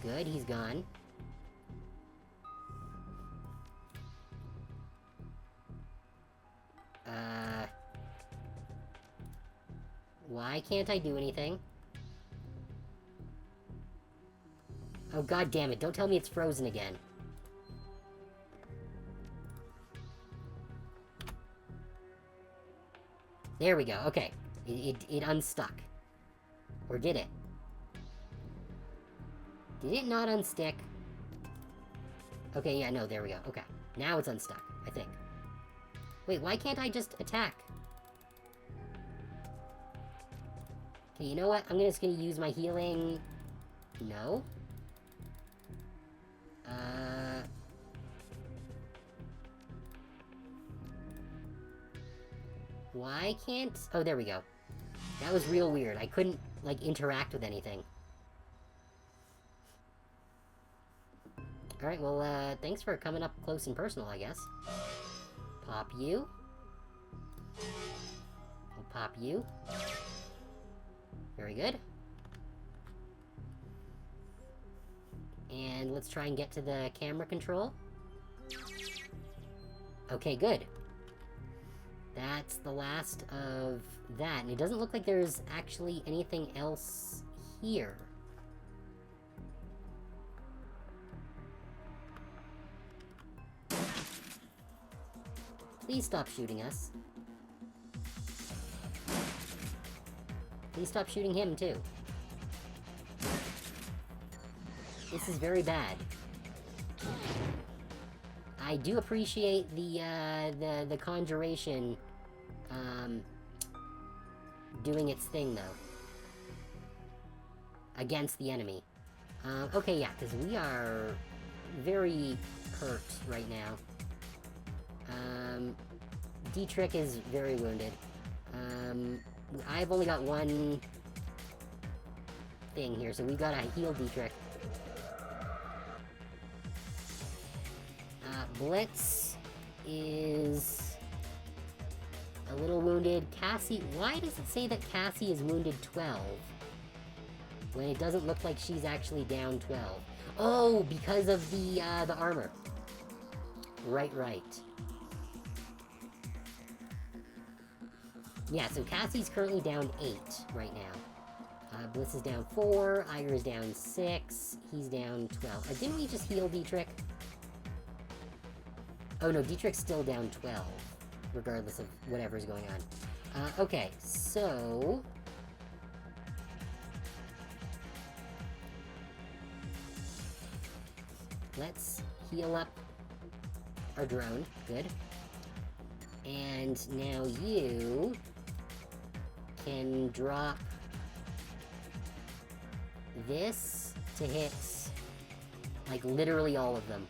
Good, he's gone. Why can't I do anything? Oh, god damn it, don't tell me it's frozen again. There we go, okay. It unstuck. Or did it? Did it not unstick? Okay, yeah, no, there we go. Okay. Now it's unstuck, I think. Wait, why can't I just attack? Okay, you know what? I'm just gonna use my healing... No? Why can't... Oh, there we go. That was real weird. I couldn't, like, interact with anything. Alright, well, thanks for coming up close and personal, I guess. Pop you. We'll pop you. Very good. And let's try and get to the camera control. Okay, good. That's the last of that. And it doesn't look like there's actually anything else here. Please stop shooting us. Please stop shooting him, too. This is very bad. I do appreciate the conjuration, doing its thing, though. Against the enemy. Okay, yeah, because we are very hurt right now. Dietrich is very wounded. I've only got one thing here, so we gotta heal Dietrich. Blitz is a little wounded. Cassie, why does it say that Cassie is wounded 12? When it doesn't look like she's actually down 12. Oh, because of the armor. Right. Yeah, so Cassie's currently down 8 right now. Blitz is down 4, Iger is down 6, he's down 12. Didn't we just heal Dietrich? Oh no, Dietrich's still down 12, regardless of whatever's going on. Okay, so... let's heal up our drone. Good. And now you can drop this to hit, like, literally all of them.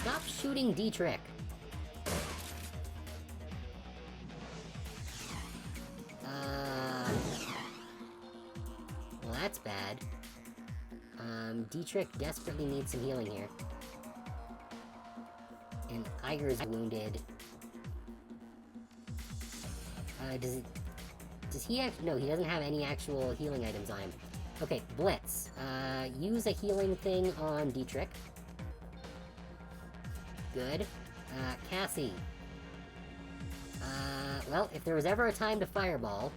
Stop shooting Dietrich. Well, that's bad. Dietrich desperately needs some healing here. And Iger is wounded. Does he no, he doesn't have any actual healing items on him. Okay, Blitz. Use a healing thing on Dietrich. Good. Cassie. Well, if there was ever a time to fireball...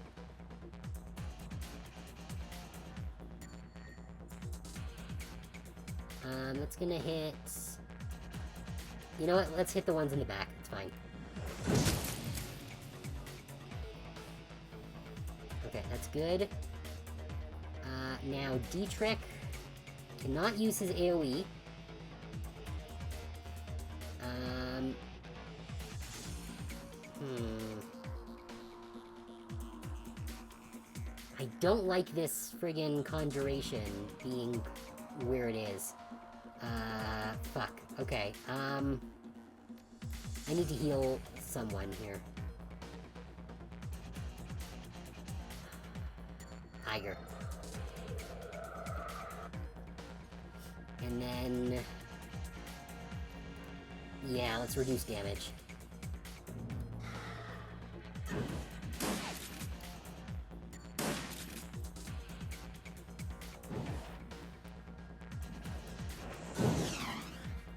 that's gonna hit... You know what? Let's hit the ones in the back. It's fine. Okay, that's good. Now Dietrich cannot use his AoE. I don't like this friggin' conjuration being where it is. Fuck. Okay, I need to heal someone here. Iger. And then... yeah, let's reduce damage.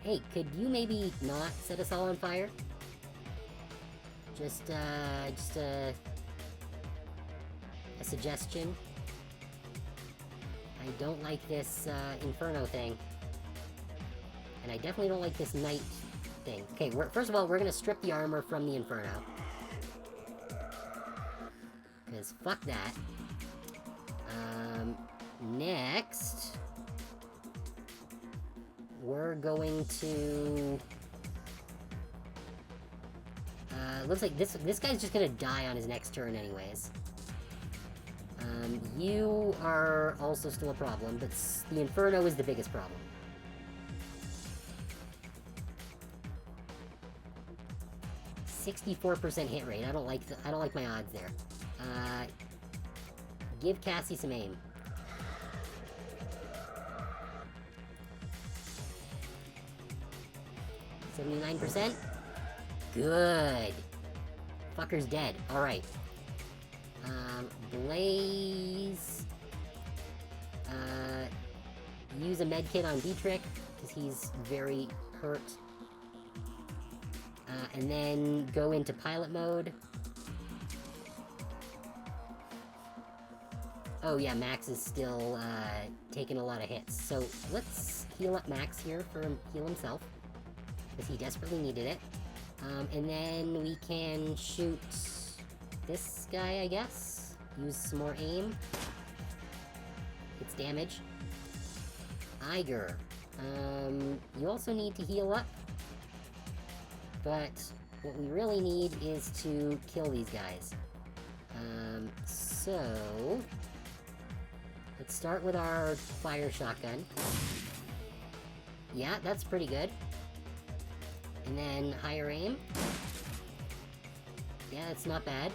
Hey, could you maybe not set us all on fire? Just a suggestion. I don't like this, Inferno thing. And I definitely don't like this night thing. Okay, first of all, we're gonna strip the armor from the Inferno. Because fuck that. Next... we're going to... looks like this guy's just gonna die on his next turn anyways. You are also still a problem, but the Inferno is the biggest problem. .64% hit rate. I don't like my odds there. Give Cassie some aim. 79%? Good. Fucker's dead. Alright. Blaze... use a medkit on Dietrich, because he's very hurt. And then go into pilot mode. Oh yeah, Max is still, taking a lot of hits. So, let's heal up Max here for heal himself. Because he desperately needed it. And then we can shoot this guy, I guess. Use some more aim. It's damage. Iger. You also need to heal up. But what we really need is to kill these guys. So... let's start with our fire shotgun. Yeah, that's pretty good. And then higher aim. Yeah, that's not bad.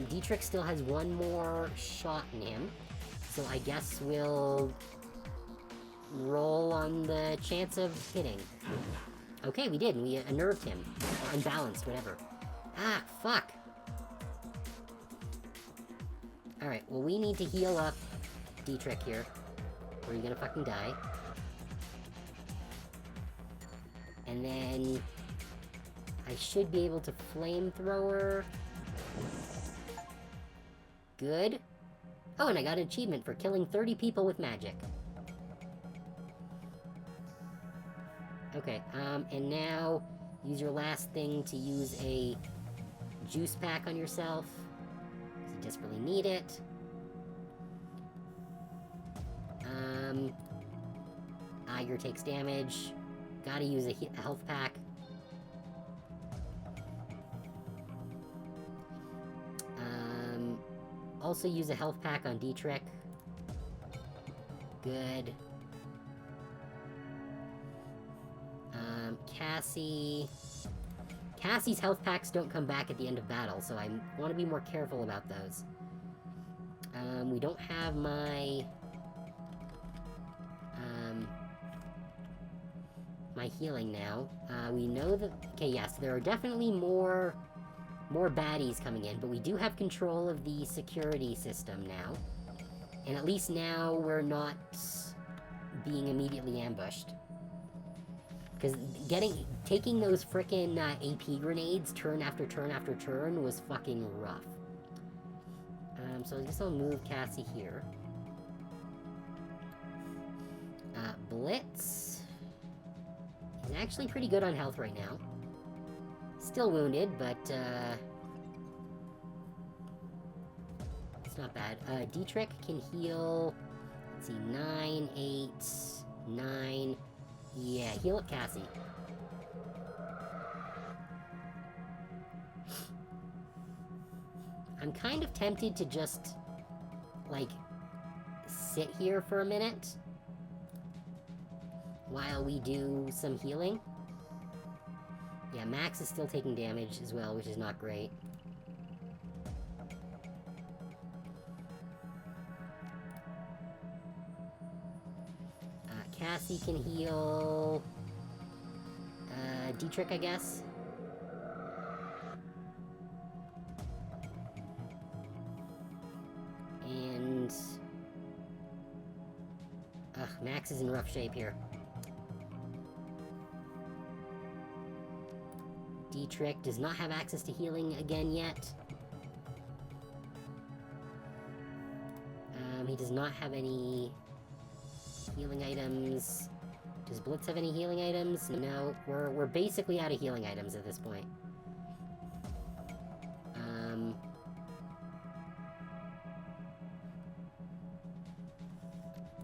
Dietrich still has one more shot in him. So I guess we'll roll on the chance of hitting. Okay, we did. We unnerved him. Or unbalanced, whatever. Ah, fuck! Alright, well we need to heal up Dietrich here. Or you're gonna fucking die. And then... I should be able to flamethrower... Good. Oh, and I got an achievement for killing 30 people with magic. Okay, and now use your last thing to use a juice pack on yourself, because you desperately need it. Iger takes damage. Gotta use a health pack. Also use a health pack on Dietrich. Good. Cassie's health packs don't come back at the end of battle, so I want to be more careful about those. We don't have my... my healing now. We know that... okay, yes, there are definitely more baddies coming in, but we do have control of the security system now. And at least now we're not being immediately ambushed. Because taking those frickin' AP grenades turn after turn after turn was fucking rough. So I guess I'll move Cassie here. Blitz. He's actually pretty good on health right now. Still wounded, but, it's not bad. Dietrich can heal... let's see, 9, 8, 9... yeah, heal up Cassie. I'm kind of tempted to just, like, sit here for a minute while we do some healing. Yeah, Max is still taking damage as well, which is not great. Cassie can heal... Dietrich, I guess? And... ugh, Max is in rough shape here. Dietrich does not have access to healing again yet. He does not have any... healing items. Does Blitz have any healing items? No, we're basically out of healing items at this point.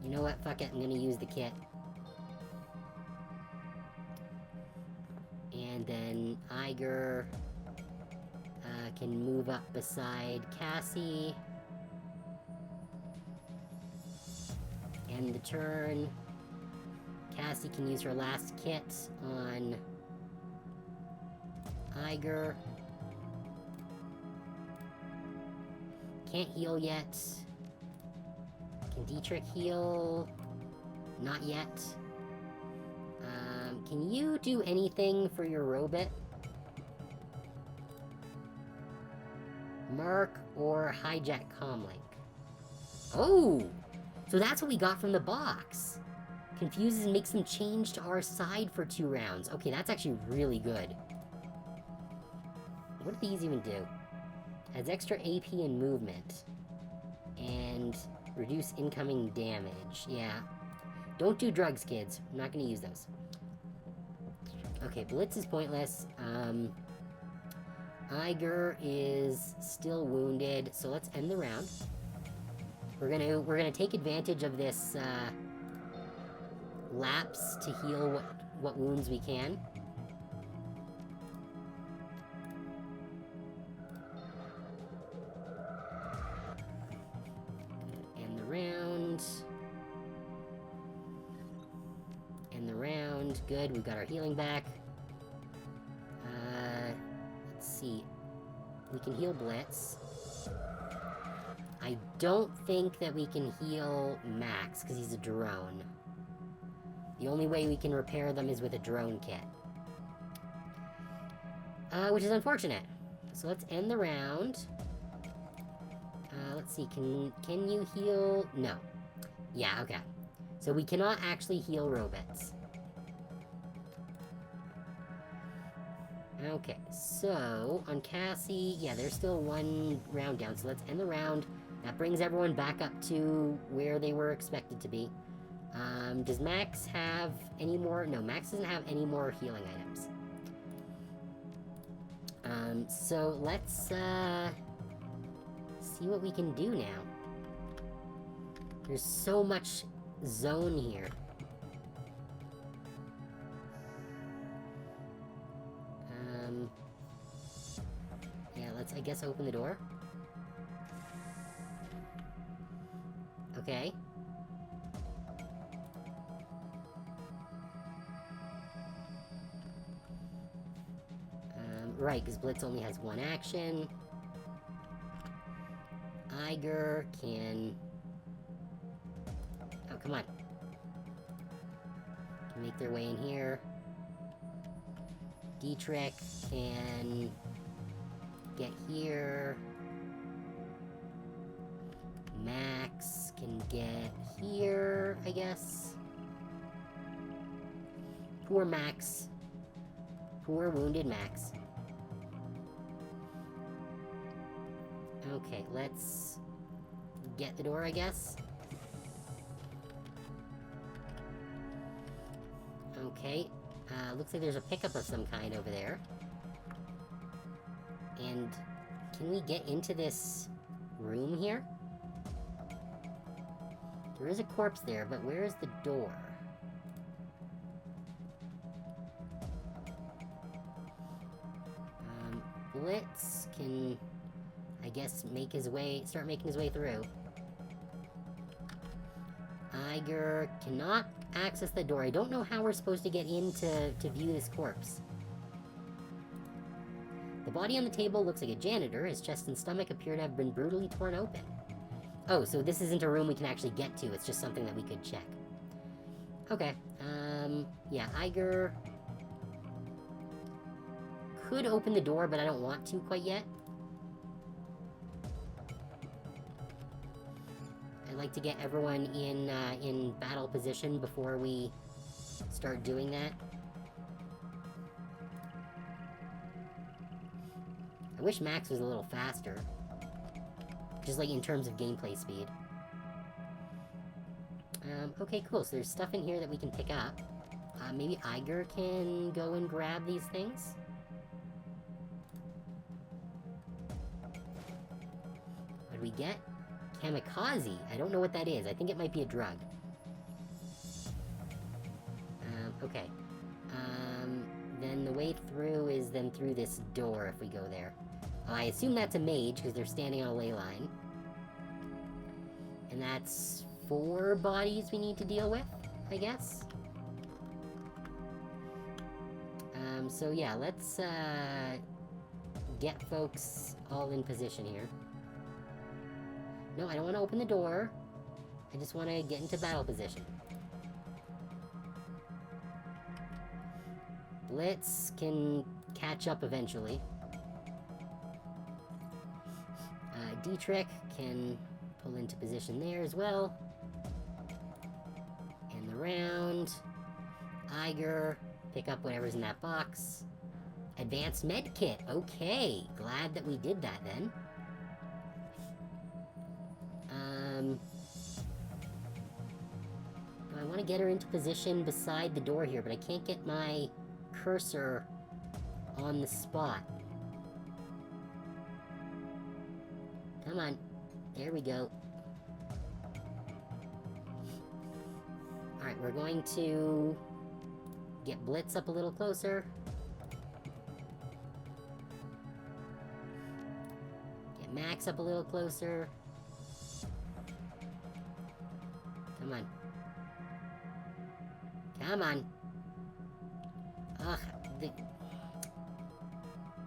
You know what? Fuck it, I'm gonna use the kit. And then Iger can move up beside Cassie. End the turn. Cassie can use her last kit on Iger. Can't heal yet. Can Dietrich heal? Not yet. Can you do anything for your robot? Mark or hijack comlink? Oh! So that's what we got from the box. Confuses and makes them change to our side for 2 rounds. Okay, that's actually really good. What do these even do? Adds extra AP and movement. And reduce incoming damage. Yeah. Don't do drugs, kids. I'm not gonna use those. Okay, Blitz is pointless. Iger is still wounded, so let's end the round. We're gonna take advantage of this lapse to heal what wounds we can. End the round. End the round. Good, we've got our healing back. Let's see. We can heal Blitz. I don't think that we can heal Max, because he's a drone. The only way we can repair them is with a drone kit. Which is unfortunate. So let's end the round. Let's see, can you heal? No. Yeah, okay. So we cannot actually heal robots. Okay, so on Cassie, yeah, there's still 1 round down, so let's end the round. That brings everyone back up to where they were expected to be. Does Max have any more? No, Max doesn't have any more healing items. So let's, see what we can do now. There's so much zone here. Yeah, let's, I guess, open the door. Okay. Right, because Blitz only has 1 action. Iger can... Oh, come on. Can make their way in here. Dietrich can get here. Max can get here, I guess. Poor Max. Poor wounded Max. Okay, let's get the door, I guess. Okay, looks like there's a pickup of some kind over there. And can we get into this room here? There is a corpse there, but where is the door? Blitz can, I guess, start making his way through. Iger cannot access the door. I don't know how we're supposed to get in to view this corpse. The body on the table looks like a janitor. His chest and stomach appear to have been brutally torn open. Oh, so this isn't a room we can actually get to. It's just something that we could check. Okay. Yeah, Iger could open the door, but I don't want to quite yet. I'd like to get everyone in battle position before we start doing that. I wish Max was a little faster. Just like in terms of gameplay speed. Okay, cool. So there's stuff in here that we can pick up. Maybe Iger can go and grab these things? What do we get? Kamikaze. I don't know what that is. I think it might be a drug. Okay. Then the way through is then through this door if we go there. I assume that's a mage because they're standing on a ley line. And that's 4 bodies we need to deal with, I guess. So yeah, let's get folks all in position here. No, I don't want to open the door. I just want to get into battle position. Blitz can catch up eventually. Dietrich can pull into position there as well. End the round. Iger, pick up whatever's in that box. Advanced med kit. Okay, glad that we did that then. I want to get her into position beside the door here, but I can't get my cursor on the spot. Come on. There we go. Alright, we're going to get Blitz up a little closer. Get Max up a little closer. Come on. Come on. Ugh,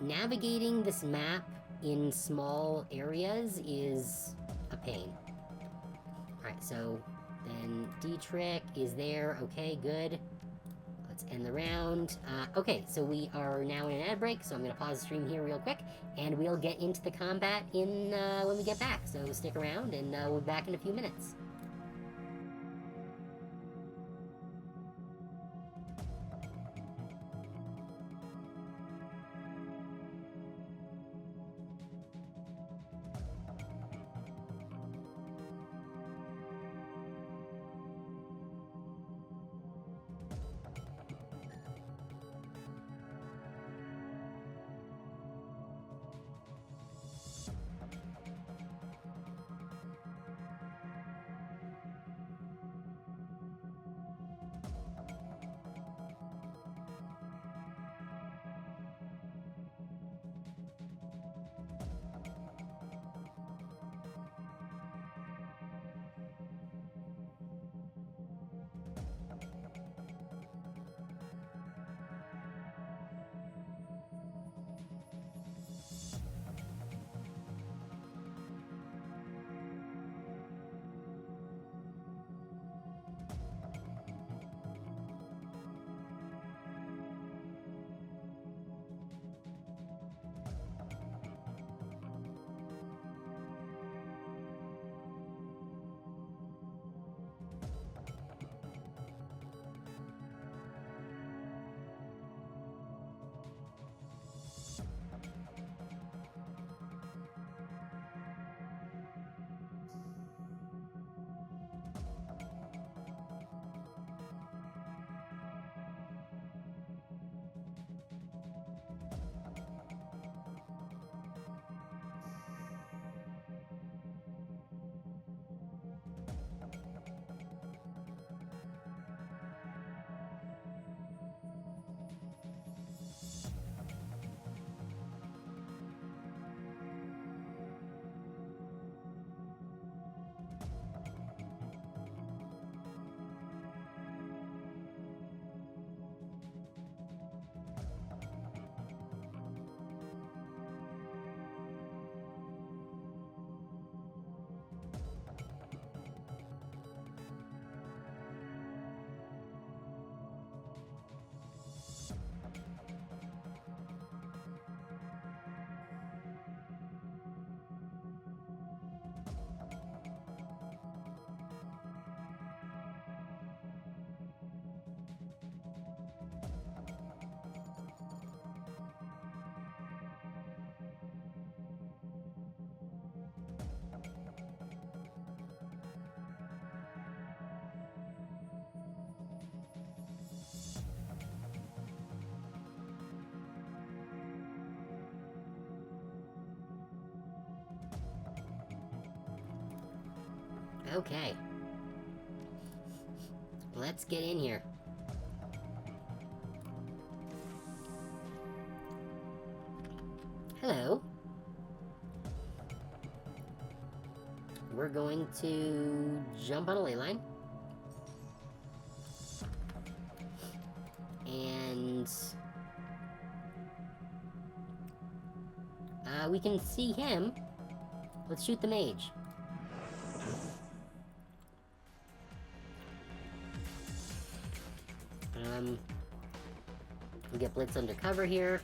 navigating this map in small areas is a pain. Alright, so then Dietrich is there. Okay, good. Let's end the round. Okay, so we are now in an ad break, so I'm going to pause the stream here real quick, and we'll get into the combat in when we get back. So stick around, and we'll be back in a few minutes. Okay. Let's get in here. Hello. We're going to jump on a ley line. And we can see him. Let's shoot the mage. We'll get Blitz under cover here.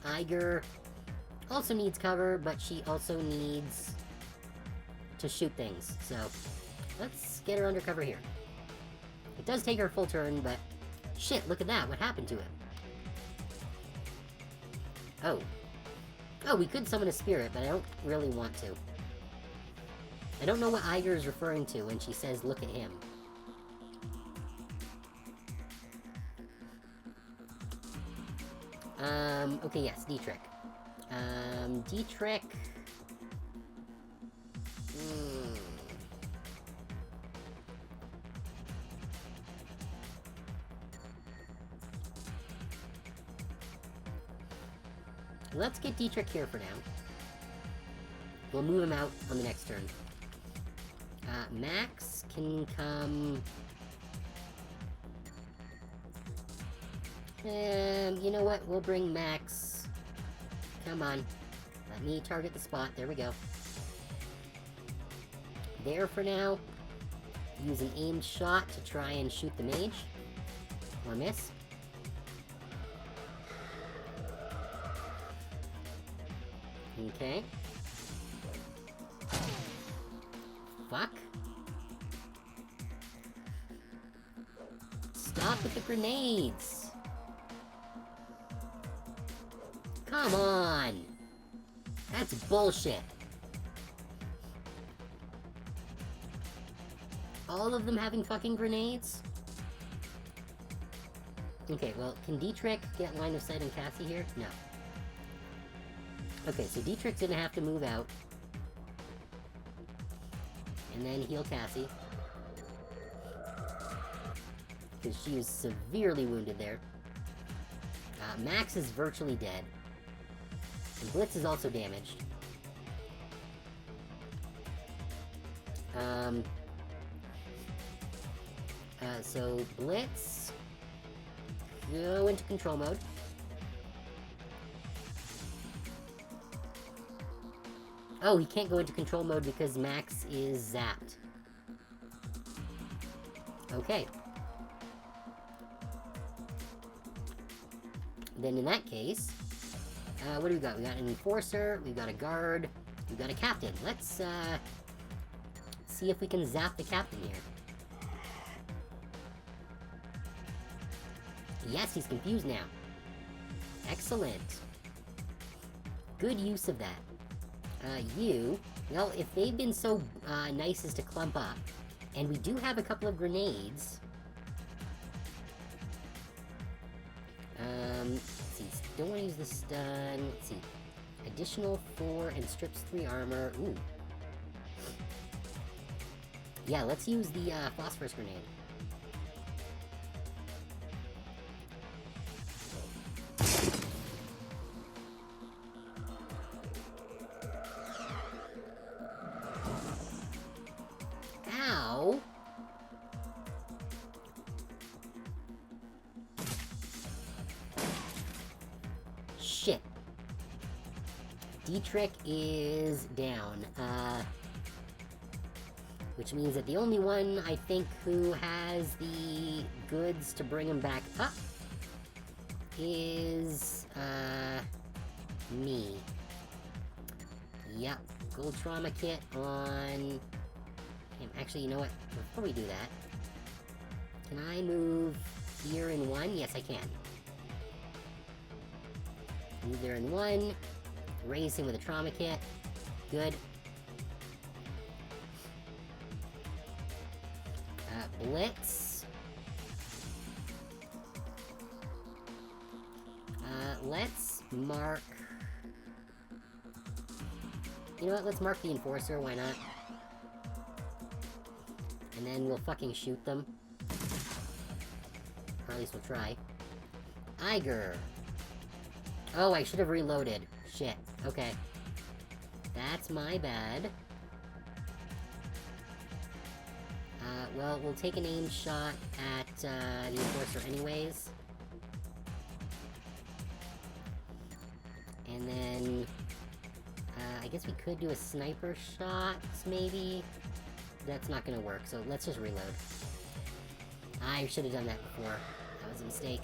Iger also needs cover, but she also needs to shoot things. So let's get her under cover here. It does take her a full turn, but shit, look at that. What happened to him? Oh. Oh, we could summon a spirit, but I don't really want to. I don't know what Iger is referring to when she says, look at him. Okay, yes, Dietrich. Dietrich... Let's get Dietrich here for now. We'll move him out on the next turn. Max can come... you know what? We'll bring Max. Come on. Let me target the spot. There we go. There for now. Use an aimed shot to try and shoot the mage. Or miss. Okay. Fuck. Stop with the grenades! Come on! That's bullshit. All of them having fucking grenades? Okay, well, can Dietrich get line of sight on Cassie here? No. Okay, so Dietrich's gonna have to move out. And then heal Cassie. Because she was severely wounded there. Max is virtually dead. And Blitz is also damaged. So Blitz... go into control mode. Oh, he can't go into control mode because Max is zapped. Okay. Then in that case, what do we got? We got an enforcer, we've got a guard, we've got a captain. Let's, see if we can zap the captain here. Yes, he's confused now. Excellent. Good use of that. Well, if they've been so, nice as to clump up, and we do have a couple of grenades... let's see, don't want to use the stun, let's see. Additional 4 and strips 3 armor, ooh. Yeah, let's use the, phosphorus grenade. Ow! Shit. Dietrich is down. Which means that the only one, I think, who has the goods to bring him back up is, me. Yep. Gold trauma kit on... Actually, you know what? Before we do that, can I move here in 1? Yes, I can. Move there in 1. Raise him with a trauma kit. Good. Blitz. Let's mark... You know what, let's mark the Enforcer, why not? And then we'll fucking shoot them. Or at least we'll try. Iger! Oh, I should have reloaded. Shit. Okay. That's my bad. Well, we'll take an aim shot at, the Enforcer anyways. And then... I guess we could do a sniper shot, maybe? That's not gonna work, so let's just reload. I should have done that before. That was a mistake.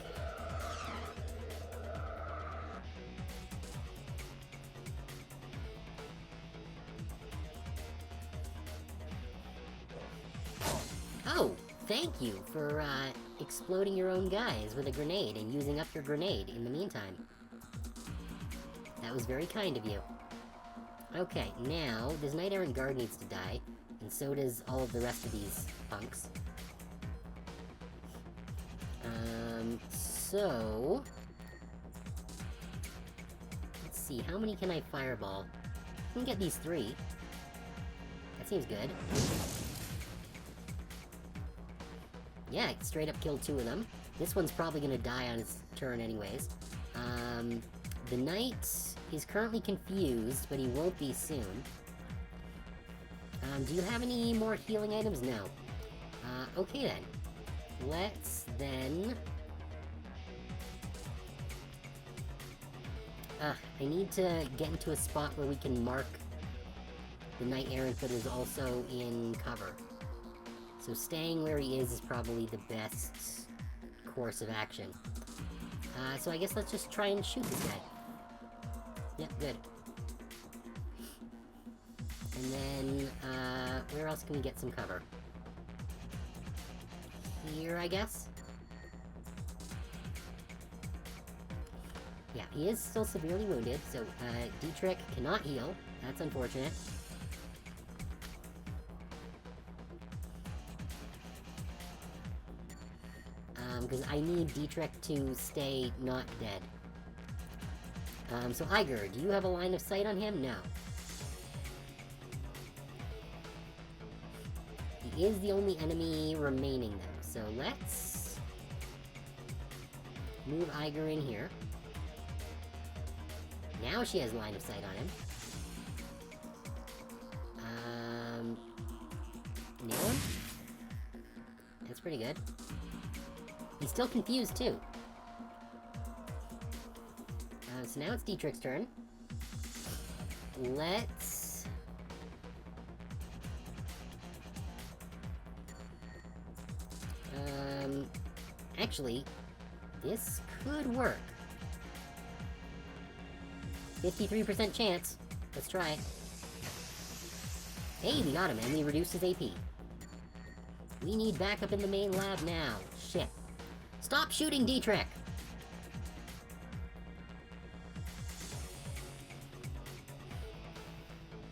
Oh! Thank you for, exploding your own guys with a grenade and using up your grenade in the meantime. That was very kind of you. Okay, now, this Knight Errant Guard needs to die, and so does all of the rest of these punks. So... let's see, how many can I fireball? I can get these 3. That seems good. Yeah, I straight up killed 2 of them. This one's probably gonna die on its turn anyways. The Knight is currently confused, but he won't be soon. Do you have any more healing items? No. Okay then. Let's then... I need to get into a spot where we can mark the Knight Errant that is also in cover. So staying where he is probably the best course of action. So I guess let's just try and shoot this guy. Yep, good. And then, where else can we get some cover? Here, I guess? Yeah, he is still severely wounded, so, Dietrich cannot heal. That's unfortunate. Because I need Dietrich to stay not dead. So Iger, do you have a line of sight on him? No. He is the only enemy remaining, though, so let's move Iger in here. Now she has line of sight on him. Nail him? That's pretty good. He's still confused, too. So now it's Dietrich's turn. Let's... actually, this could work. 53% chance. Let's try it. Hey, we got him, and we reduced his AP. We need backup in the main lab now. Shit. Stop shooting, Dietrich!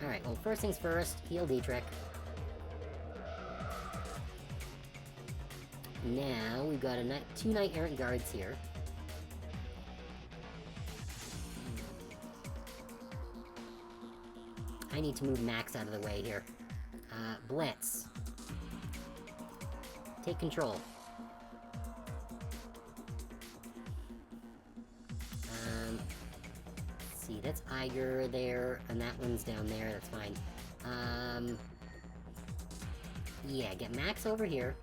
Alright, well, first things first, heal Dietrich. Now, we've got 2 Knight Errant Guards here. I need to move Max out of the way here. Blitz. Take control. Let's see, that's Iger there, and that one's down there, that's fine. Yeah, get Max over here,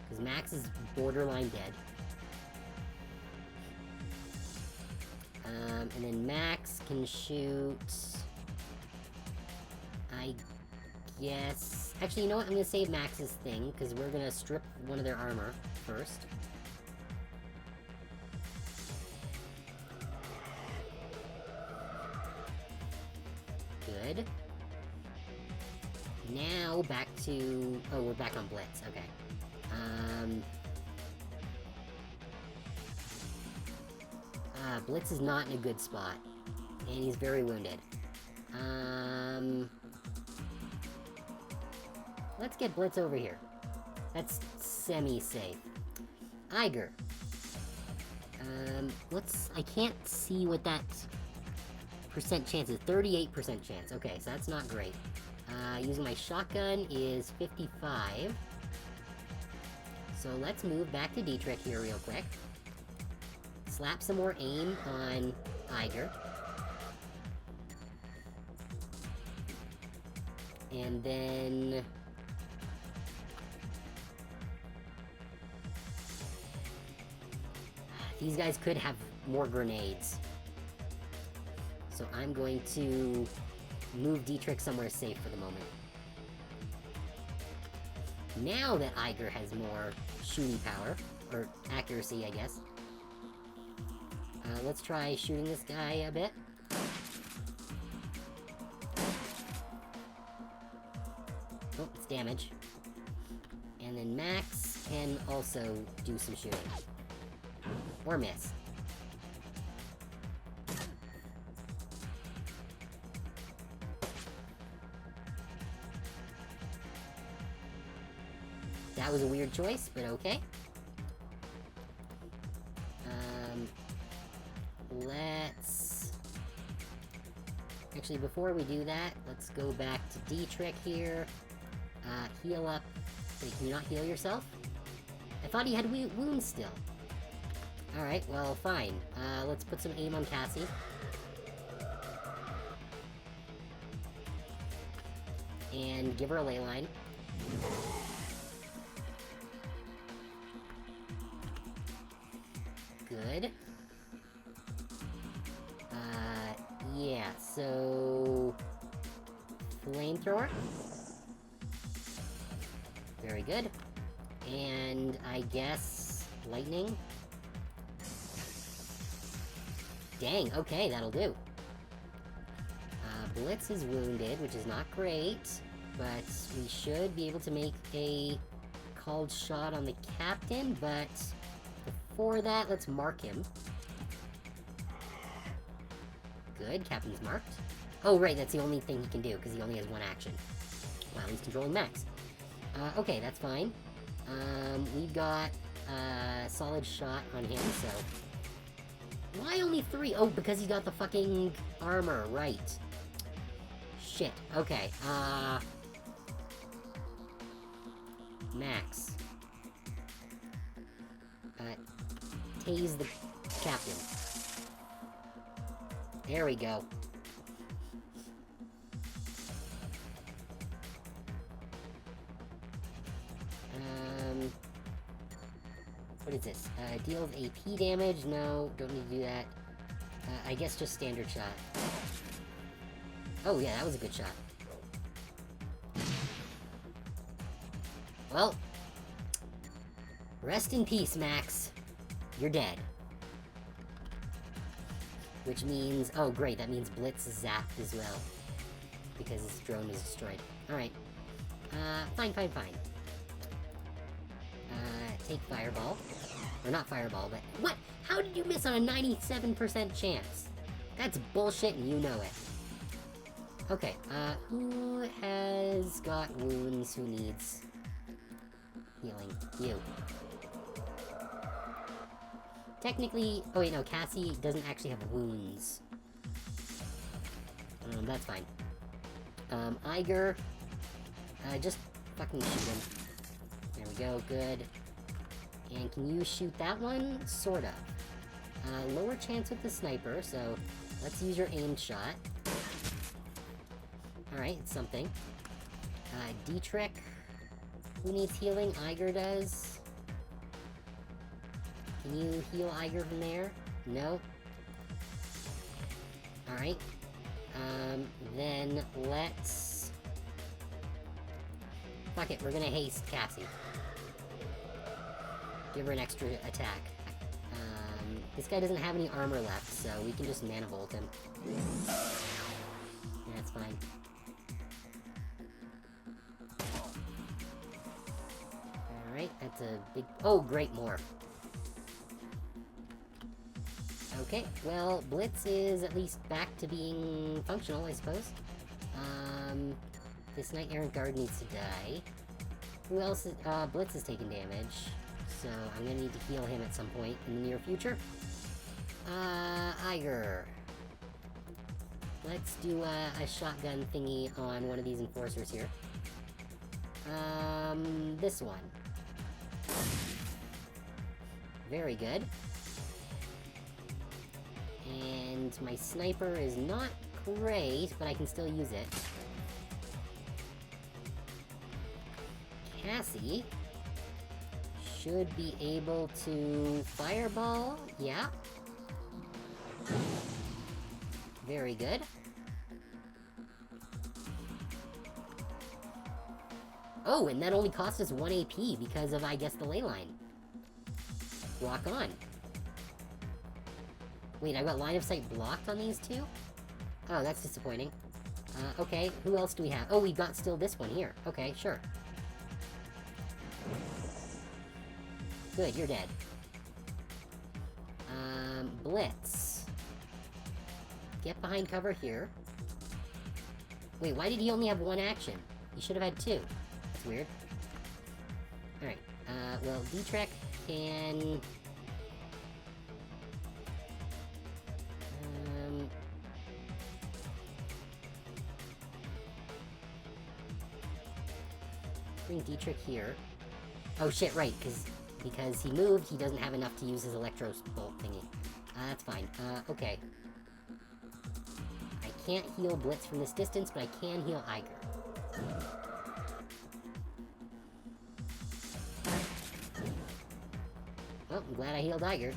because Max is borderline dead. And then Max can shoot... I guess... Actually, you know what? I'm gonna save Max's thing, because we're gonna strip one of their armor first. Good. Now, back to... Oh, we're back on Blitz, okay. Blitz is not in a good spot. And he's very wounded. Let's get Blitz over here. That's semi-safe. Iger. I can't see what that chances, 38% chance. Okay, so that's not great. Using my shotgun is 55. So let's move back to Dietrich here real quick. Slap some more aim on Iger. And then... these guys could have more grenades. So I'm going to move Dietrich somewhere safe for the moment. Now that Iger has more shooting power, or accuracy, I guess. Let's try shooting this guy a bit. Oh, it's damage. And then Max can also do some shooting. Or miss. That was a weird choice, but okay. Let's... actually, before we do that, let's go back to Dietrich here. Heal up. Wait, can you not heal yourself? I thought he had wounds still. Alright, well, fine. Let's put some aim on Cassie. And give her a ley line. Good. Yeah, so... flamethrower. Very good. And I guess... lightning? Dang, okay, that'll do. Blitz is wounded, which is not great, but we should be able to make a called shot on the captain, but before that, let's mark him. Good, captain's marked. Oh, right, that's the only thing he can do, because he only has one action. While he's controlling Max. Okay, that's fine. We've got a solid shot on him, so... why only 3? Oh, because he got the fucking armor, right. Shit, okay, Max. Tase the captain. There we go. What is this? Deals AP damage? No, don't need to do that. I guess just standard shot. Oh yeah, that was a good shot. Well, rest in peace, Max. You're dead. Which means... oh great, that means Blitz is zapped as well. Because his drone was destroyed. Alright. Fine. Take Fireball. Or not Fireball, but... what? How did you miss on a 97% chance? That's bullshit and you know it. Okay, who has got wounds? Who needs healing? You. Technically... oh wait, no, Cassie doesn't actually have wounds. That's fine. Iger... just fucking shoot him. There we go, good. And can you shoot that one? Sort of. Lower chance with the sniper, so let's use your aimed shot. Alright, it's something. Dietrich. Who needs healing? Iger does. Can you heal Iger from there? No? Alright. Then let's... fuck it, we're gonna haste Cassie. Give her an extra attack. This guy doesn't have any armor left, so we can just mana bolt him. That's fine. Alright, that's a big... oh, great, more. Okay, well, Blitz is at least back to being functional, I suppose. This Knight Errant Guard needs to die. Who else is... Blitz is taking damage. So, I'm gonna need to heal him at some point in the near future. Iger. let's do a shotgun thingy on one of these enforcers here. This one. Very good. And my sniper is not great, but I can still use it. Cassie should be able to fireball. Yeah. Very good. Oh, and that only cost us 1 AP because of, I guess, the ley line. Rock on. Wait, I got line of sight blocked on these two? Oh, that's disappointing. Okay, who else do we have? Oh, we've got still this one here. Okay, sure. Good, you're dead. Blitz. Get behind cover here. Wait, why did he only have 1 action? He should have had 2. That's weird. Alright, well, D-Trek can... bring D-Trek here. Oh shit, right, because he moved, he doesn't have enough to use his electro bolt thingy. That's fine. Okay. I can't heal Blitz from this distance, but I can heal Iger. Well, I'm glad I healed Iger.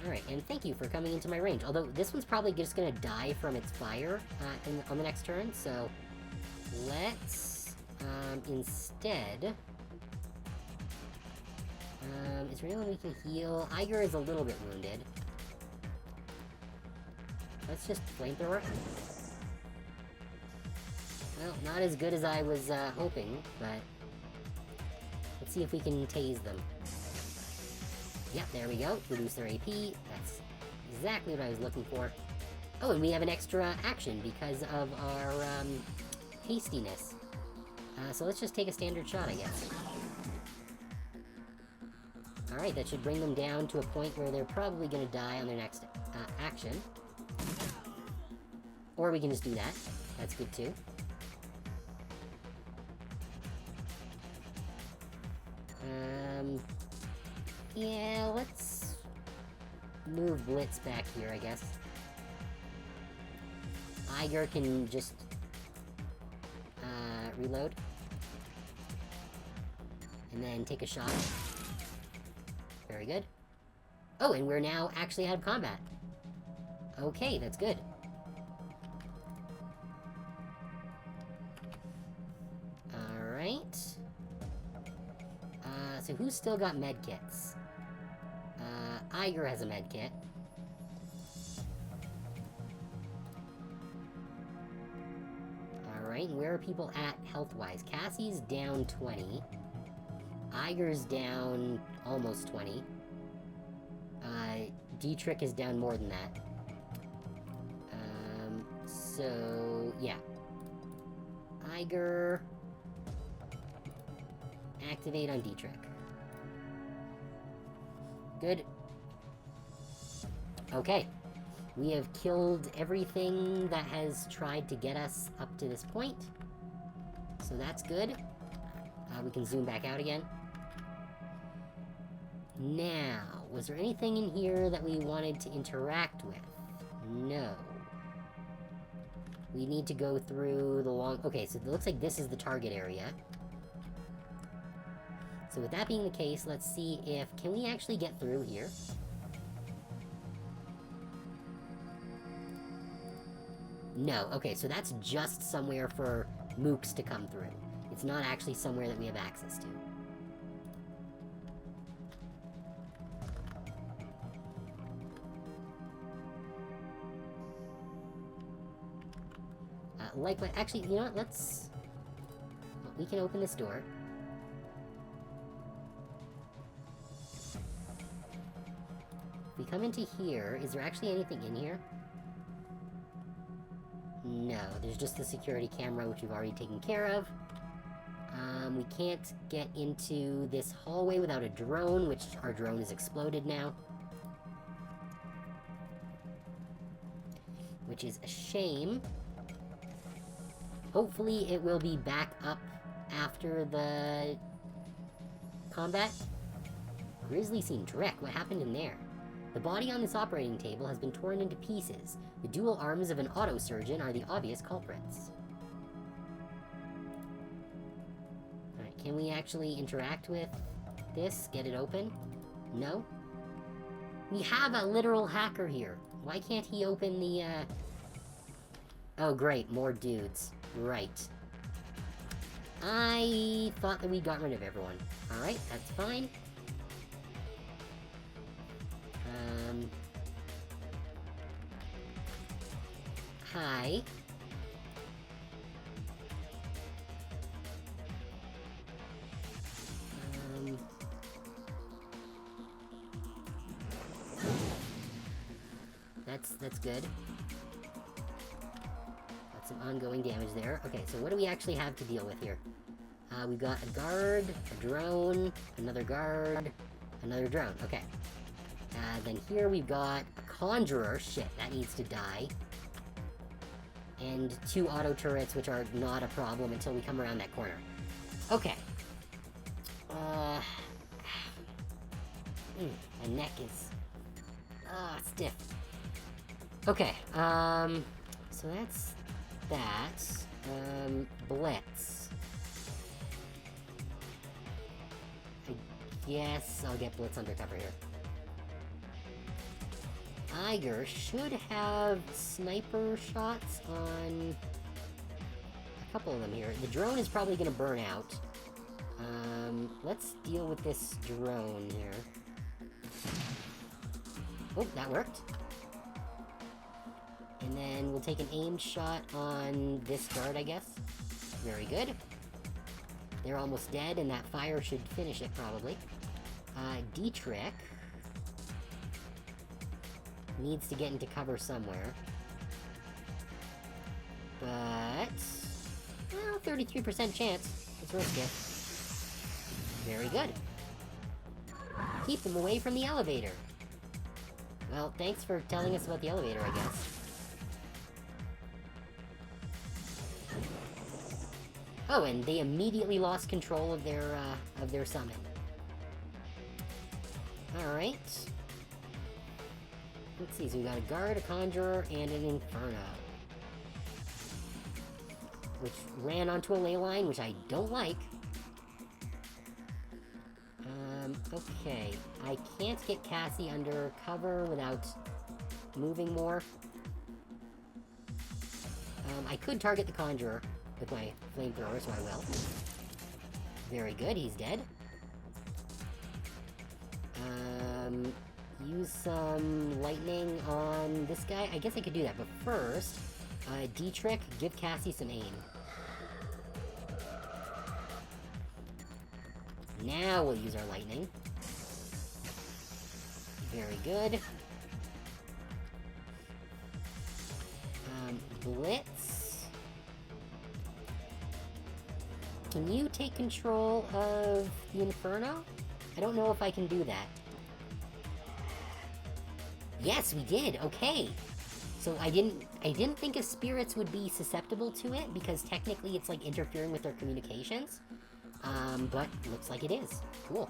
Alright, and thank you for coming into my range. Although, this one's probably just gonna die from its fire on the next turn, so... Let's... instead... is there anyone we can heal? Iger is a little bit wounded. Let's just flamethrower. Well, not as good as I was hoping, but... Let's see if we can tase them. Yep, there we go. Reduce their AP. That's exactly what I was looking for. Oh, and we have an extra action because of our hastiness. So let's just take a standard shot, I guess. Alright, that should bring them down to a point where they're probably going to die on their next action. Or we can just do that. That's good too. Yeah, let's move Blitz back here, I guess. Iger can just reload. And then take a shot. Very good. Oh, and we're now actually out of combat. Okay, that's good. Alright. So who's still got medkits? Iger has a medkit. Alright, where are people at health-wise? Cassie's down 20. Iger's down almost 20. D-Trick is down more than that. So, yeah. Iger... Activate on D-Trick. Good. Okay. We have killed everything that has tried to get us up to this point. So that's good. We can zoom back out again. Now, was there anything in here that we wanted to interact with? No. We need to go through the long... Okay, so it looks like this is the target area. So with that being the case, let's see if... Can we actually get through here? No. Okay, so that's just somewhere for mooks to come through. It's not actually somewhere that we have access to. Likewise, actually, you know what, let's... Well, we can open this door. If we come into here, is there actually anything in here? No, there's just the security camera, which we've already taken care of. We can't get into this hallway without a drone, which our drone is exploded now. which is a shame. Hopefully it will be back up after the combat. Grizzly scene. Drek, what happened in there? The body on this operating table has been torn into pieces. The dual arms of an autosurgeon are the obvious culprits. Alright, can we actually interact with this? Get it open? No? We have a literal hacker here. Why can't he open the, Oh, great, more dudes. Right. I thought that we got rid of everyone. Alright, that's fine. Hi. That's good. Got some ongoing damage there. Okay, so what do we actually have to deal with here? We've got a guard, a drone, another guard, another drone. Okay. Then here we've got a conjurer. Shit, that needs to die. And 2 auto turrets, which are not a problem until we come around that corner. Okay. My neck is... stiff. Okay, so that's that. Blitz. I guess I'll get Blitz undercover here. Iger should have sniper shots on a couple of them here. The drone is probably gonna burn out. Let's deal with this drone here. Oh, that worked. And then we'll take an aimed shot on this guard, I guess. Very good. They're almost dead, and that fire should finish it, probably. Dietrich needs to get into cover somewhere. But... well, 33% chance. Let's risk it. Very good. Keep them away from the elevator. Well, thanks for telling us about the elevator, I guess. Oh, and they immediately lost control of their summon. Alright. Let's see, so we got a guard, a conjurer, and an inferno. Which ran onto a ley line, which I don't like. Okay. I can't get Cassie under cover without moving more. I could target the conjurer with my flamethrower, so I will. Very good, he's dead. Use some lightning on this guy. I guess I could do that, but first, Dietrich, give Cassie some aim. Now we'll use our lightning. Very good. Blitz. Can you take control of the Inferno? I don't know if I can do that. Yes, we did! Okay! So I didn't think spirits would be susceptible to it, because technically it's like interfering with their communications. But looks like it is. Cool.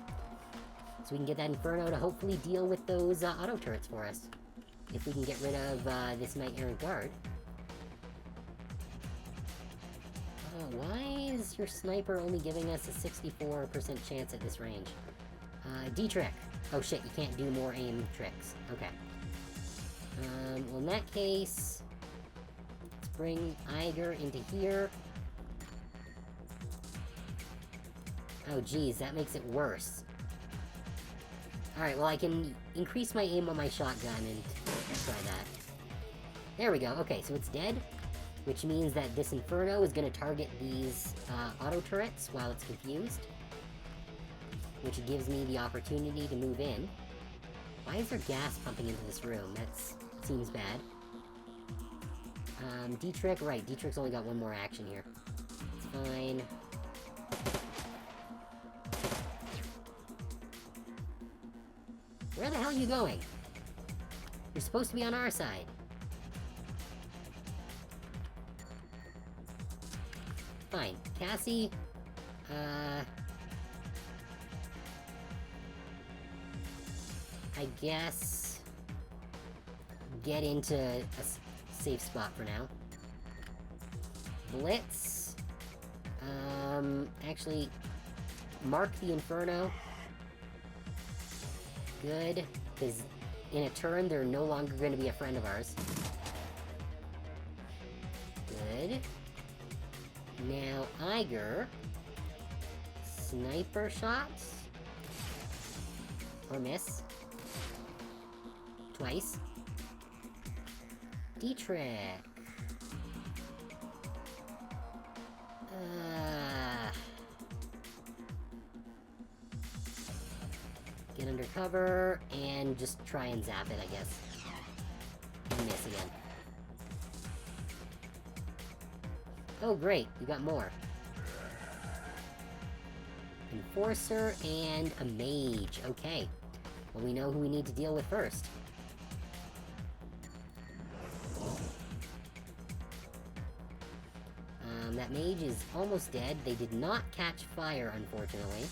So we can get that Inferno to hopefully deal with those auto turrets for us. If we can get rid of this Knight Errant Guard. Why is your sniper only giving us a 64% chance at this range? Dietrich. Oh shit, you can't do more aim tricks. Okay. Well in that case, let's bring Iger into here. Oh geez, that makes it worse. Alright, well I can increase my aim on my shotgun and try that. There we go, okay, so it's dead. Which means that this Inferno is going to target these auto turrets while it's confused. Which gives me the opportunity to move in. Why is there gas pumping into this room? That seems bad. Dietrich, right, Dietrich's only got one more action here. It's fine. Where the hell are you going? You're supposed to be on our side. fine. Cassie, I guess get into a safe spot for now. Blitz, actually mark the Inferno. Good, because in a turn they're no longer going to be a friend of ours. Good. Now Iger, sniper shots, or miss. Twice. Dietrich. Get under cover and just try and zap it, I guess. And miss again. Oh, great. You got more. Enforcer and a mage. Okay. Well, we know who we need to deal with first. That mage is almost dead. They did not catch fire, unfortunately.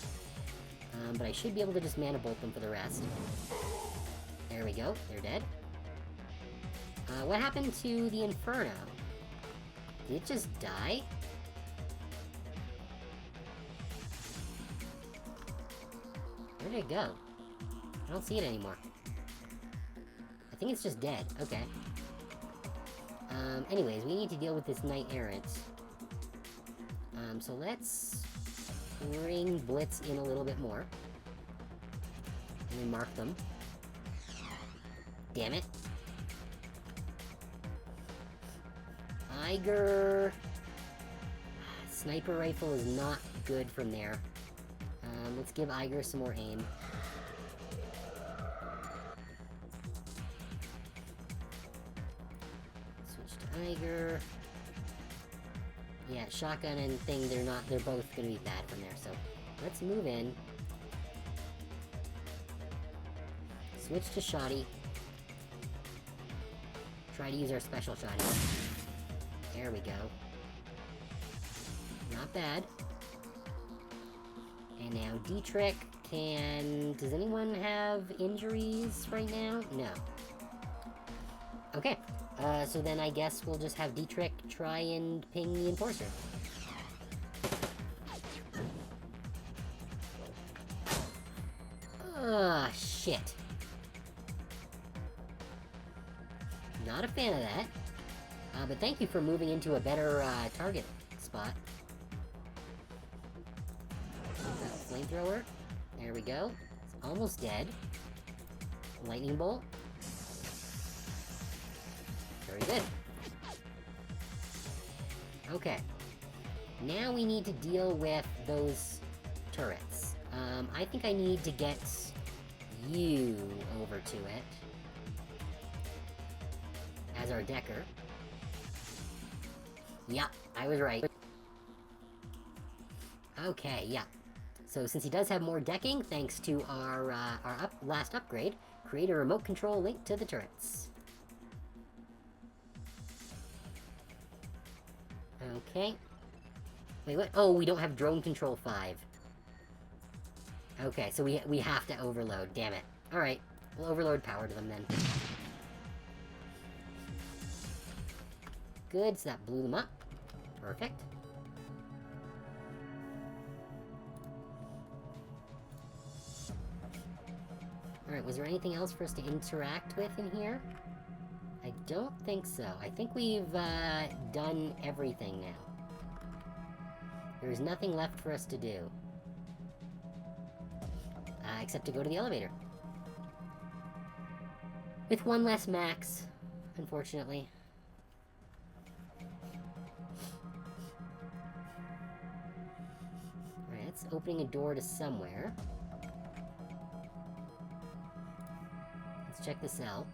But I should be able to just mana bolt them for the rest. There we go. They're dead. What happened to the Inferno? Did it just die? Where did it go? I don't see it anymore. I think it's just dead. Okay. Anyways, we need to deal with this Knight Errant. So let's bring Blitz in a little bit more. And then mark them. Damn it. Iger... Sniper rifle is not good from there. Let's give Iger some more aim. Switch to Iger. Yeah, shotgun and thing, they're both gonna be bad from there, so let's move in. Switch to Shoddy. Try to use our special Shoddy. There we go. Not bad. And now Dietrich can... Does anyone have injuries right now? No. Okay. So then I guess we'll just have Dietrich try and ping the Enforcer. Shit. Not a fan of that. But thank you for moving into a better, target spot. Flamethrower. There we go. It's almost dead. Lightning bolt. Very good. Okay. Now we need to deal with those turrets. I think I need to get you over to it. As our decker. Yeah, I was right. Okay, yeah. So since he does have more decking, thanks to our last upgrade, create a remote control link to the turrets. Okay. Wait, what? Oh, we don't have drone control 5. Okay, so we have to overload, damn it. Alright, we'll overload power to them then. Good, so that blew them up. Perfect. Alright, was there anything else for us to interact with in here? I don't think so. I think we've done everything now. There's nothing left for us to do. Except to go to the elevator. With one less max, unfortunately. Alright, that's opening a door to somewhere. Let's check the cell.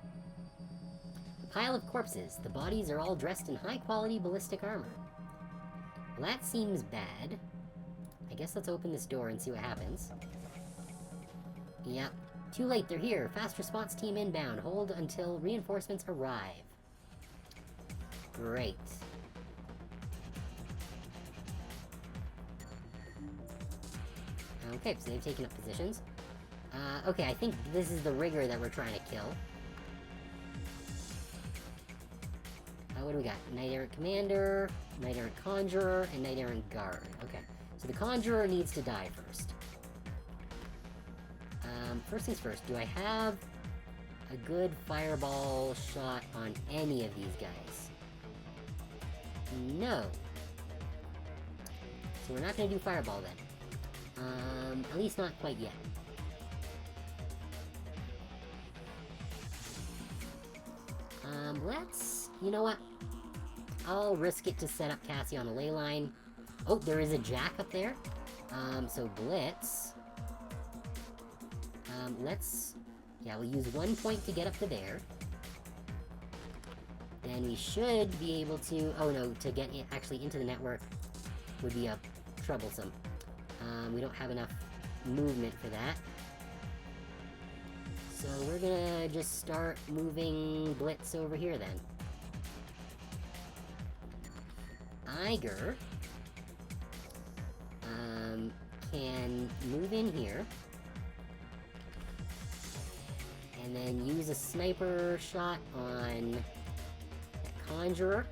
A pile of corpses. The bodies are all dressed in high-quality ballistic armor. Well, that seems bad. I guess let's open this door and see what happens. Yep. Too late, they're here. Fast response team inbound. Hold until reinforcements arrive. Great. Okay, so they've taken up positions. Okay, I think this is the rigger that we're trying to kill. What do we got? Knight Errant Commander, Knight Errant Conjurer, and Knight Errant Guard. Okay, so the Conjurer needs to die first. First things first, do I have a good fireball shot on any of these guys? No. So we're not going to do fireball then. At least not quite yet. Let's... You know what? I'll risk it to set up Cassie on a ley line. Oh, there is a jack up there. So Blitz. Let's... Yeah, we'll use 1 point to get up to there. Then we should be able to... Oh no, to get actually into the network would be troublesome. We don't have enough movement for that. So we're gonna just start moving Blitz over here then. Iger can move in here and then use a sniper shot on that Conjurer.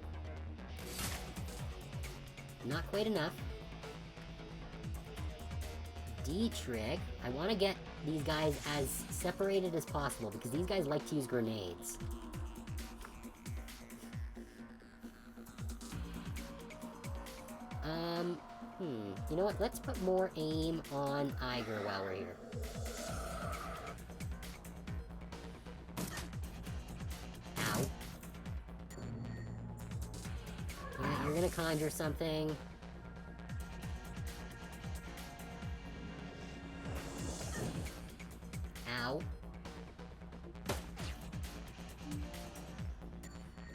Not quite enough. Dietrich, I want to get these guys as separated as possible because these guys like to use grenades. You know what? Let's put more aim on Iger while we're here. Ow. Yeah, you're gonna conjure something. Ow.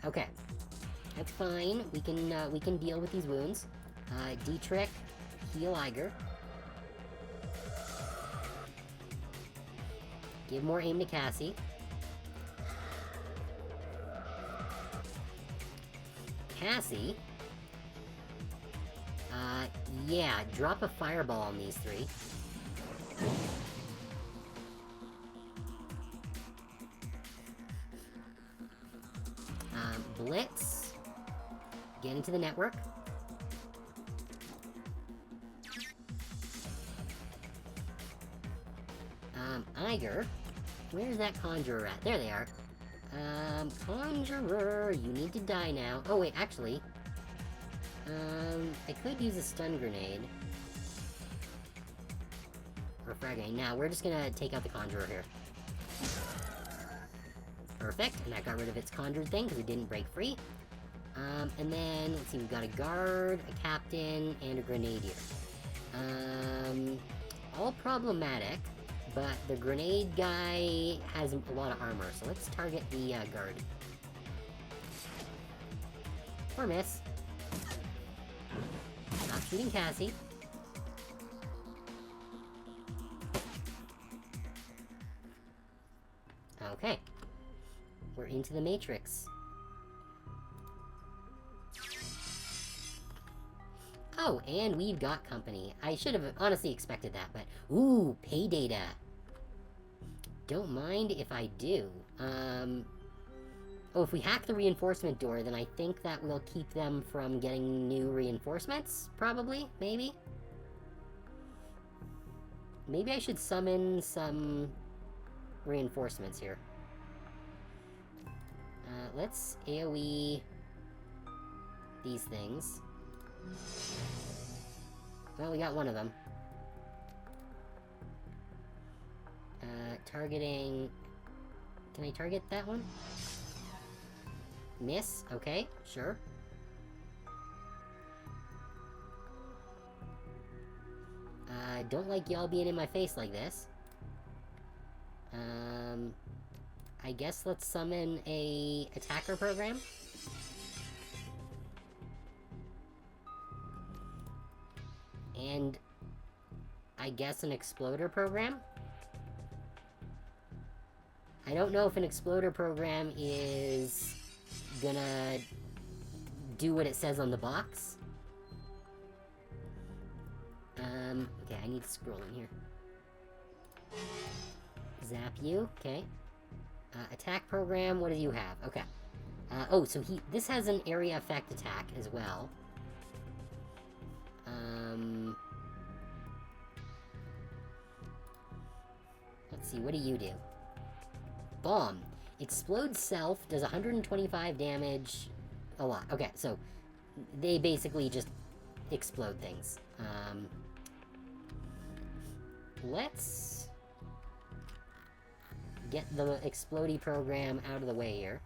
Okay. That's fine. We can deal with these wounds. Dietrich, heal Iger. Give more aim to Cassie. Cassie. Yeah, drop a fireball on these three. Blitz. Get into the network. Iger. Where's that Conjurer at? There they are. Conjurer, you need to die now. Oh, wait, actually. I could use a stun grenade. Or a frag grenade. Now, we're just gonna take out the Conjurer here. Perfect, and that got rid of its conjured thing, because it didn't break free. And then, let's see, we've got a guard, a captain, and a grenadier. All problematic. But the grenade guy has a lot of armor, so let's target the guard. Or miss. Stop shooting Cassie. Okay. We're into the Matrix. Oh, and we've got company. I should have honestly expected that, but... Ooh, pay data. Don't mind if I do. Oh, if we hack the reinforcement door, then I think that will keep them from getting new reinforcements? Probably? Maybe? Maybe I should summon some reinforcements here. Let's AoE these things. Well, we got one of them. Targeting... Can I target that one? Miss? Okay, sure. Don't like y'all being in my face like this. I guess let's summon a attacker program. And I guess an exploder program? I don't know if an exploder program is gonna do what it says on the box. Okay, I need to scroll in here. Zap you, okay. Attack program, what do you have? Okay. Oh, so this has an area effect attack as well. Let's see, what do you do? Bomb. Explodes self, does 125 damage a lot. Okay, so they basically just explode things. Let's get the explodey program out of the way here.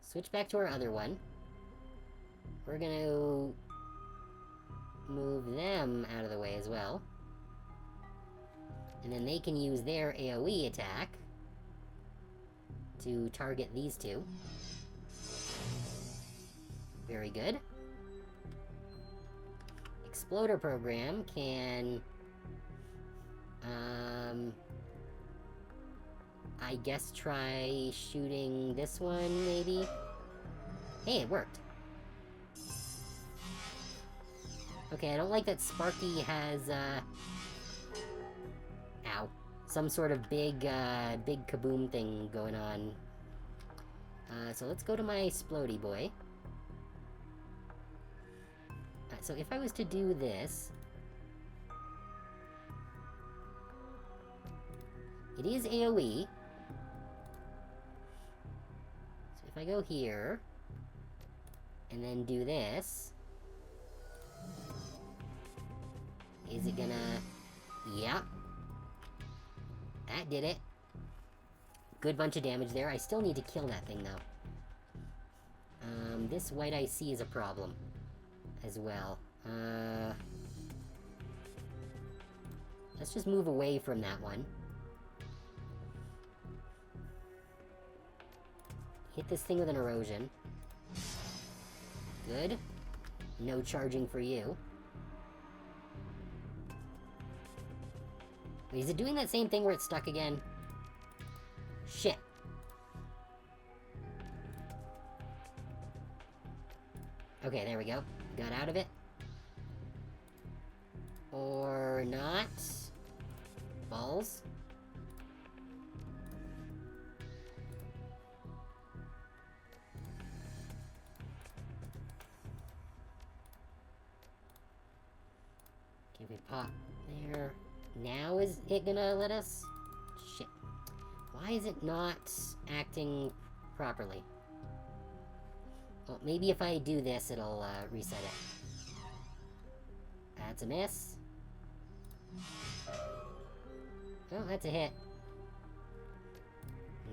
Switch back to our other one. We're gonna move them out of the way as well. And then they can use their AoE attack to target these two. Very good. Exploder program can... I guess try shooting this one, maybe? Hey, it worked. Okay, I don't like that Sparky has, ow. Some sort of big kaboom thing going on. So let's go to my Splody boy. So if I was to do this... It is AoE. So if I go here... and then do this... Is it gonna... Yep. That did it. Good bunch of damage there. I still need to kill that thing, though. This white I see is a problem. As well. Let's just move away from that one. Hit this thing with an erosion. Good. No charging for you. Wait, is it doing that same thing where it's stuck again? Shit. Okay, there we go. Got out of it. Or not. Balls. Okay, we pop there. Now is it gonna let us? Shit. Why is it not acting properly? Well, maybe if I do this, it'll reset it. That's a miss. Oh, that's a hit.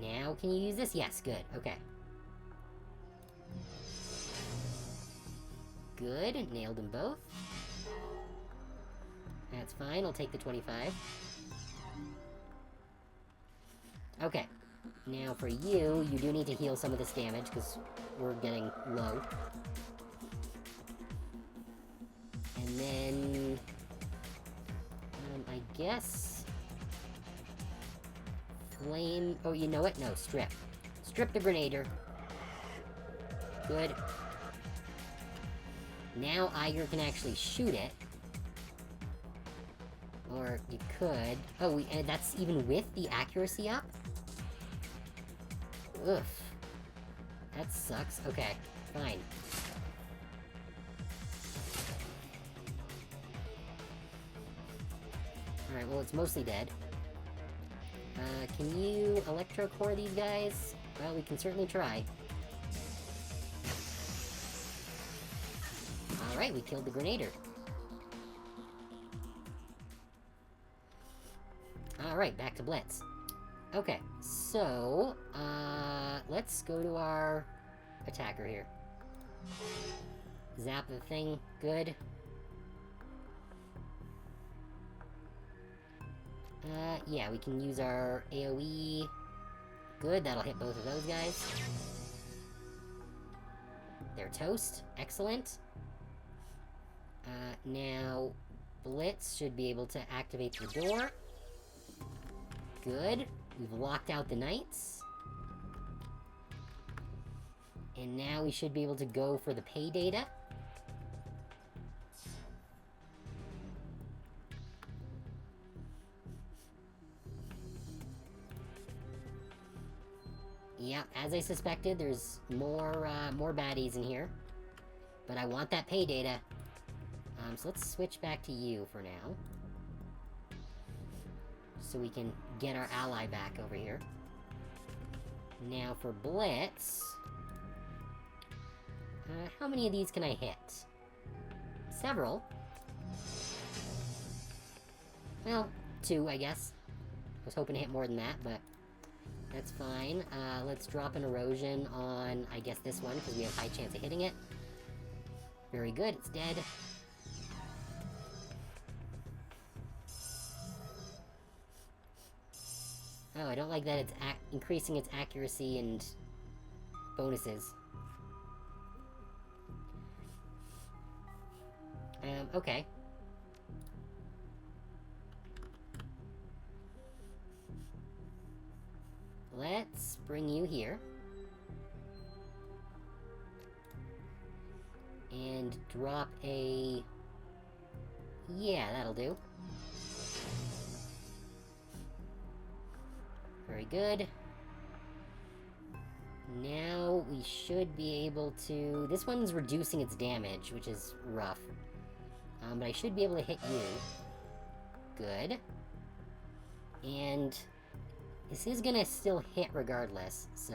Now, can you use this? Yes, good. Okay. Good. Nailed them both. That's fine. I'll take the 25. Okay. Now, for you, you do need to heal some of this damage, because we're getting low. And then... I guess... Flame... Oh, you know what? No, strip. Strip the Grenader. Good. Now Iger can actually shoot it. Or you could... Oh, and that's even with the accuracy up? Ugh. That sucks. Okay, fine. Alright, well, it's mostly dead. Can you electrocore these guys? Well, we can certainly try. Alright, we killed the Grenader. Alright, back to Blitz. Okay, so, let's go to our attacker here. Zap the thing, good. Yeah, we can use our AoE. Good, that'll hit both of those guys. They're toast, excellent. Now, Blitz should be able to activate the door. Good. We've locked out the knights. And now we should be able to go for the pay data. Yep, as I suspected, there's more baddies in here. But I want that pay data. So let's switch back to you for now. So we can get our ally back over here. Now for Blitz... how many of these can I hit? Several. Well, 2, I guess. I was hoping to hit more than that, but that's fine. Let's drop an erosion on, I guess, this one, because we have high chance of hitting it. Very good, it's dead. Oh, I don't like that it's increasing its accuracy and bonuses. Okay. Let's bring you here. And drop a... Yeah, that'll do. Very good. Now we should be able to... This one's reducing its damage, which is rough. But I should be able to hit you. Good. And this is gonna still hit regardless, so...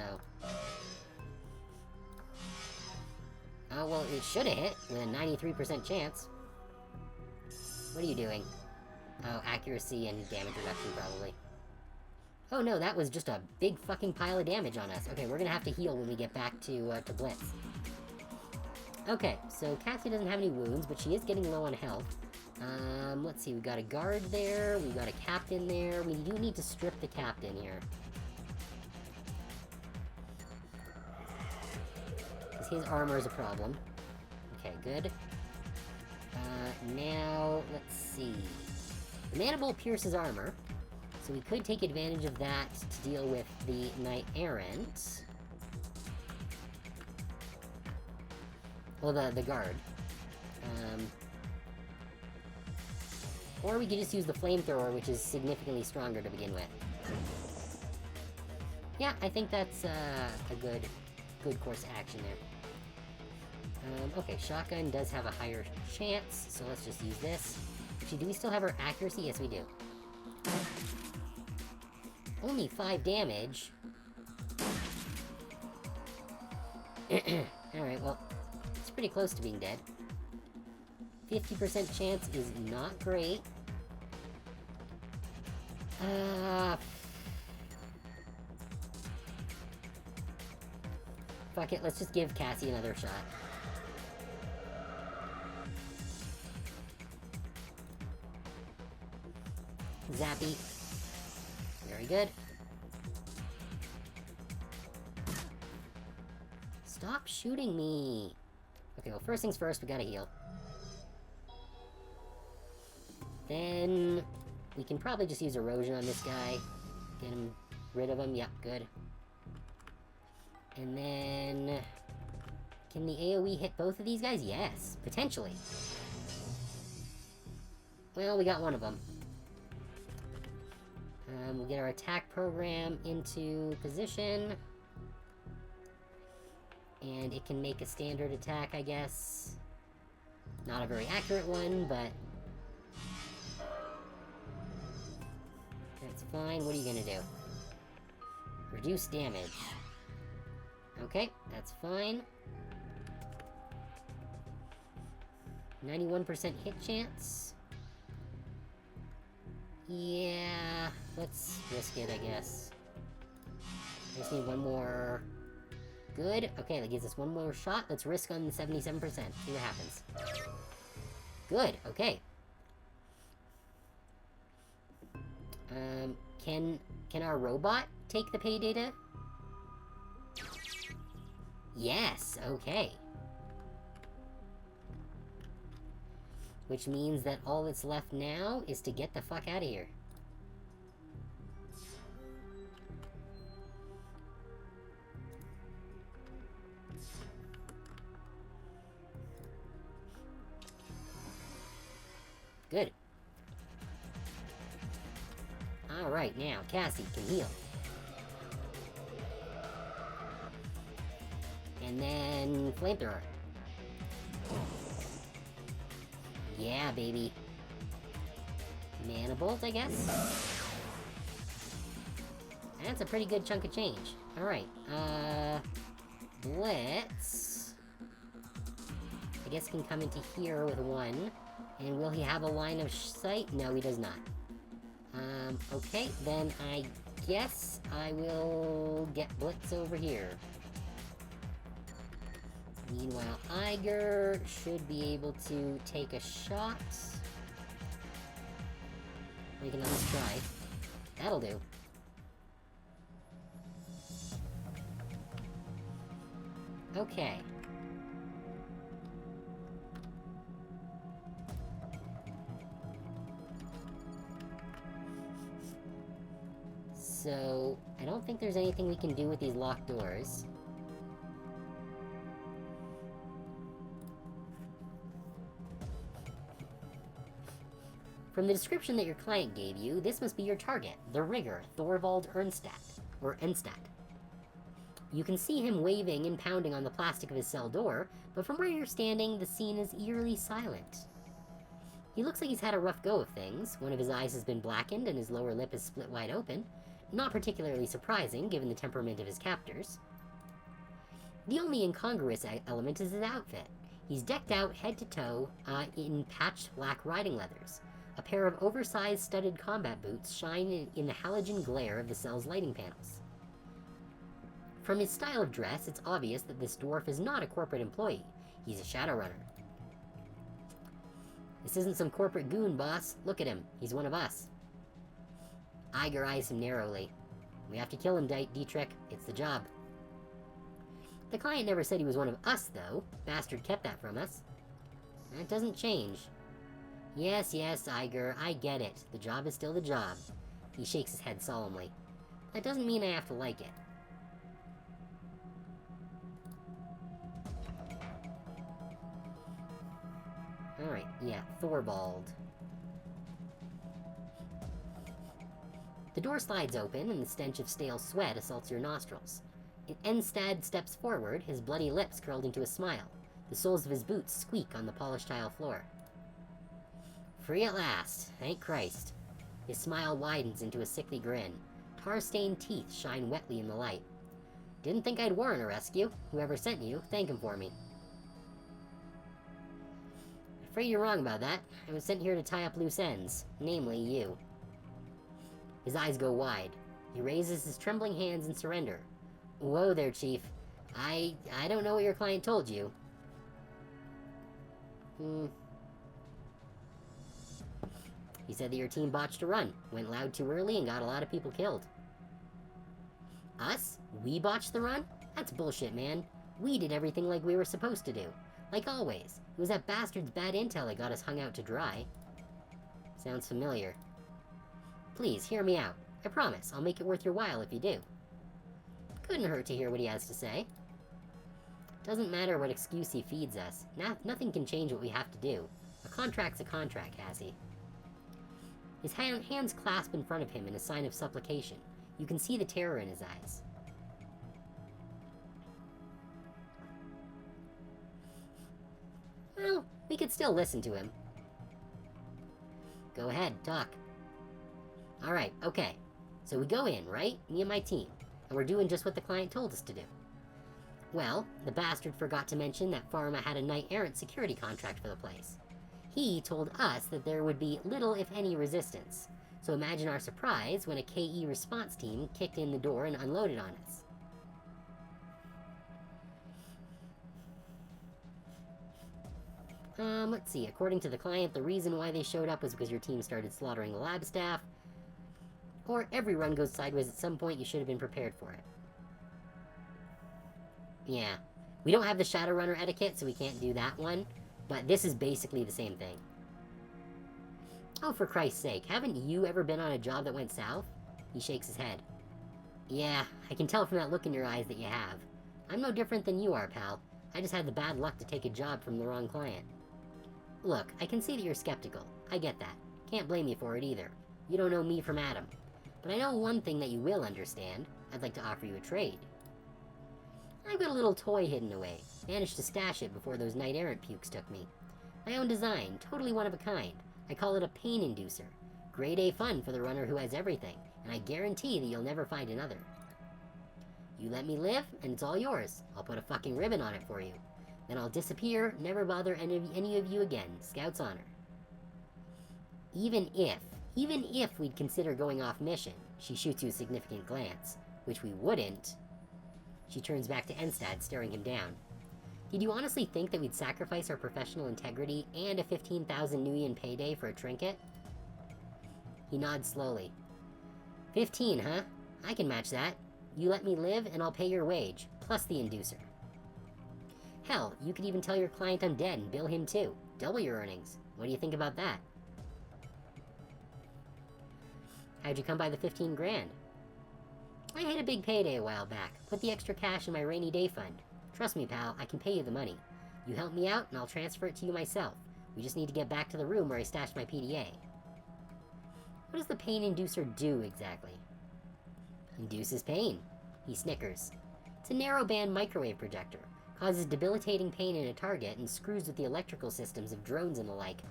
Oh, well, it should have hit with a 93% chance. What are you doing? Oh, accuracy and damage reduction, probably. Oh no, that was just a big fucking pile of damage on us. Okay, we're gonna have to heal when we get back to Blitz. Okay, so Cassie doesn't have any wounds, but she is getting low on health. Let's see, we got a guard there, we got a captain there. We do need to strip the captain here. Because his armor is a problem. Okay, good. Now, let's see. The Maniple pierces armor, so we could take advantage of that to deal with the Knight Errant. Well, the guard. Or we could just use the flamethrower, which is significantly stronger to begin with. Yeah, I think that's a good course of action there. Okay, shotgun does have a higher chance, so let's just use this. Actually, do we still have our accuracy? Yes, we do. Only 5 damage. Alright, well, it's pretty close to being dead. 50% chance is not great. Fuck it, let's just give Cassie another shot. Zappy. Very good. Stop shooting me! Okay, well, first things first, we gotta heal. Then... we can probably just use erosion on this guy. Get him rid of him. Yep, good. And then... can the AoE hit both of these guys? Yes, potentially. Well, we got one of them. We'll get our attack program into position. And it can make a standard attack, I guess. Not a very accurate one, but... that's fine. What are you gonna do? Reduce damage. Okay, that's fine. 91% hit chance. Yeah, let's risk it, I guess. I just need one more. Good. Okay, that gives us one more shot. Let's risk on 77%. See what happens. Good. Okay. Can our robot take the pay data? Yes. Okay. Which means that all that's left now is to get the fuck out of here. Good. Alright, now, Cassie can heal. And then flamethrower. Yeah, baby. Mana bolt, I guess? That's a pretty good chunk of change. Alright, Blitz... I guess can come into here with one. And will he have a line of sight? No, he does not. Okay, then I guess I will get Blitz over here. Meanwhile, Iger should be able to take a shot. We can at least try. That'll do. Okay. So, I don't think there's anything we can do with these locked doors. From the description that your client gave you, this must be your target, the rigger, Thorvald Ernstad. You can see him waving and pounding on the plastic of his cell door, but from where you're standing, the scene is eerily silent. He looks like he's had a rough go of things. One of his eyes has been blackened and his lower lip is split wide open. Not particularly surprising, given the temperament of his captors. The only incongruous element is his outfit. He's decked out head to toe in patched black riding leathers. A pair of oversized studded combat boots shine in the halogen glare of the cell's lighting panels. From his style of dress, it's obvious that this dwarf is not a corporate employee. He's a Shadowrunner. This isn't some corporate goon, boss. Look at him. He's one of us. Iger eyes him narrowly. We have to kill him, Dietrich. It's the job. The client never said he was one of us, though. Bastard kept that from us. That doesn't change. Yes, Iger, I get it. The job is still the job. He shakes his head solemnly. That doesn't mean I have to like it. Alright, yeah, Thorvald. The door slides open, and the stench of stale sweat assaults your nostrils. Ernstad steps forward, his bloody lips curled into a smile. The soles of his boots squeak on the polished tile floor. Free at last, thank Christ. His smile widens into a sickly grin. Tar-stained teeth shine wetly in the light. Didn't think I'd warrant a rescue. Whoever sent you, thank him for me. Afraid you're wrong about that. I was sent here to tie up loose ends, namely you. His eyes go wide. He raises his trembling hands in surrender. Whoa there, Chief. I don't know what your client told you. He said that your team botched a run, went loud too early, and got a lot of people killed. Us? We botched the run? That's bullshit, man. We did everything like we were supposed to do. Like always. It was that bastard's bad intel that got us hung out to dry. Sounds familiar. Please, hear me out. I promise, I'll make it worth your while if you do. Couldn't hurt to hear what he has to say. Doesn't matter what excuse he feeds us. Nothing can change what we have to do. A contract's a contract, Cassie. His hands clasp in front of him in a sign of supplication. You can see the terror in his eyes. Well, we could still listen to him. Go ahead, talk. Alright, okay. So we go in, right? Me and my team. And we're doing just what the client told us to do. Well, the bastard forgot to mention that Pharma had a knight-errant security contract for the place. He told us that there would be little if any resistance. So imagine our surprise when a KE response team kicked in the door and unloaded on us. Let's see. According to the client, the reason why they showed up was because your team started slaughtering the lab staff. Or every run goes sideways at some point, you should have been prepared for it. Yeah. We don't have the Shadowrunner etiquette, so we can't do that one. But this is basically the same thing. Oh, for Christ's sake, haven't you ever been on a job that went south? He shakes his head. Yeah, I can tell from that look in your eyes that you have. I'm no different than you are, pal. I just had the bad luck to take a job from the wrong client. Look, I can see that you're skeptical. I get that. Can't blame you for it either. You don't know me from Adam. But I know one thing that you will understand. I'd like to offer you a trade. I've got a little toy hidden away. Managed to stash it before those knight-errant pukes took me. My own design, totally one of a kind. I call it a pain inducer. Grade A fun for the runner who has everything, and I guarantee that you'll never find another. You let me live, and it's all yours. I'll put a fucking ribbon on it for you. Then I'll disappear, never bother any of you again. Scout's honor. Even if we'd consider going off mission, she shoots you a significant glance, which we wouldn't. She turns back to Enstad, staring him down. Did you honestly think that we'd sacrifice our professional integrity and a 15,000 Nuyen payday for a trinket? He nods slowly. 15, huh? I can match that. You let me live, and I'll pay your wage, plus the inducer. Hell, you could even tell your client I'm dead and bill him too. Double your earnings. What do you think about that? How'd you come by the 15 grand? I had a big payday a while back. Put the extra cash in my rainy day fund. Trust me, pal, I can pay you the money. You help me out, and I'll transfer it to you myself. We just need to get back to the room where I stashed my PDA. What does the pain inducer do, exactly? Induces pain. He snickers. It's a narrowband microwave projector. Causes debilitating pain in a target and screws with the electrical systems of drones and the like.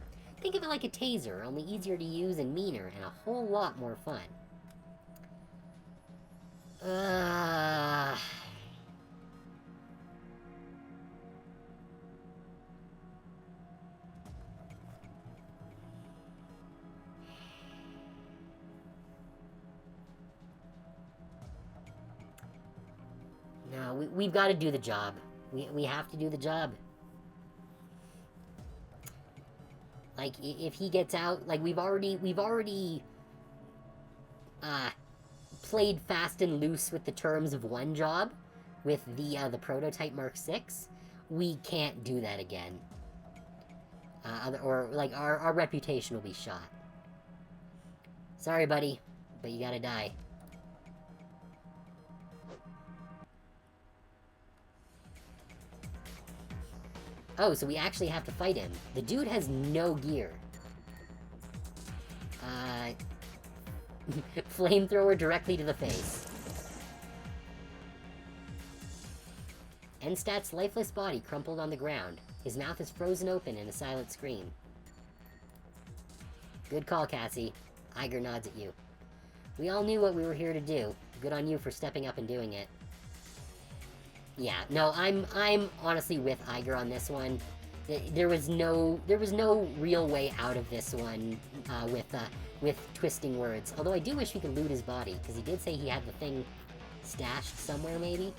Think of it like a taser, only easier to use and meaner, and a whole lot more fun. No, we've got to do the job. We have to do the job. Like, if he gets out, like, we've already played fast and loose with the terms of one job with the prototype Mark 6. We can't do that again. Or like our reputation will be shot. Sorry, buddy, but you gotta die. Oh, so we actually have to fight him. The dude has no gear. Flamethrower directly to the face. Enstat's lifeless body crumpled on the ground. His mouth is frozen open in a silent scream. Good call, Cassie. Iger nods at you. We all knew what we were here to do. Good on you for stepping up and doing it. Yeah, no, I'm honestly with Iger on this one. There was no real way out of this one with twisting words. Although I do wish we could loot his body, because he did say he had the thing stashed somewhere, maybe.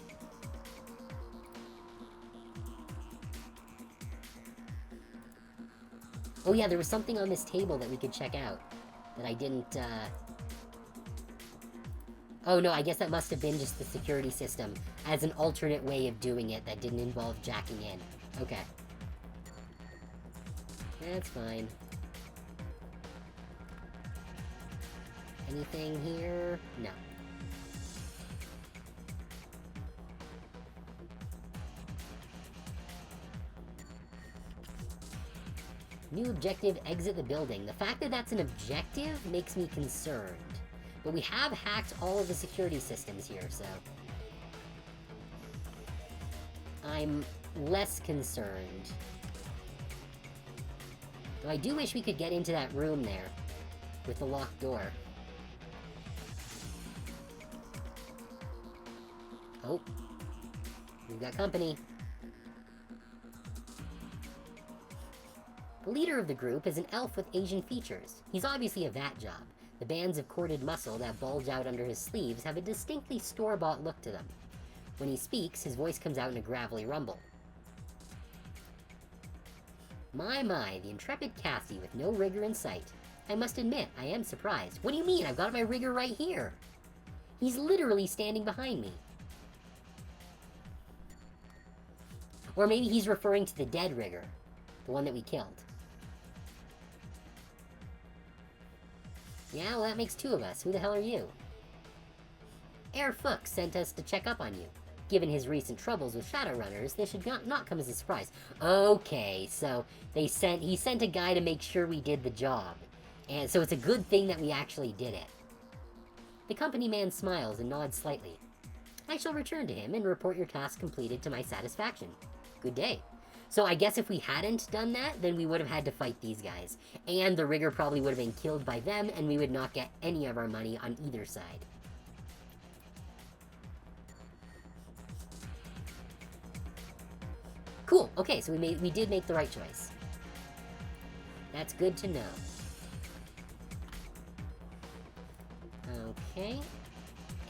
Oh yeah, there was something on this table that we could check out that I didn't. Oh no, I guess that must have been just the security system as an alternate way of doing it that didn't involve jacking in. Okay. That's fine. Anything here? No. New objective, exit the building. The fact that that's an objective makes me concerned. But we have hacked all of the security systems here, so I'm less concerned. Though I do wish we could get into that room there with the locked door. Oh, we've got company. The leader of the group is an elf with Asian features. He's obviously a vat job. The bands of corded muscle that bulge out under his sleeves have a distinctly store-bought look to them. When he speaks, his voice comes out in a gravelly rumble. My, the intrepid Cassie with no rigor in sight. I must admit, I am surprised. What do you mean? I've got my rigger right here. He's literally standing behind me. Or maybe he's referring to the dead rigger, the one that we killed. Yeah, well, that makes two of us. Who the hell are you? Herr Fuchs sent us to check up on you. Given his recent troubles with Shadowrunners, this should not come as a surprise. Okay, so he sent a guy to make sure we did the job. And so it's a good thing that we actually did it. The company man smiles and nods slightly. I shall return to him and report your task completed to my satisfaction. Good day. So I guess if we hadn't done that, then we would have had to fight these guys. And the rigger probably would have been killed by them, and we would not get any of our money on either side. Cool. Okay, so we did make the right choice. That's good to know. Okay.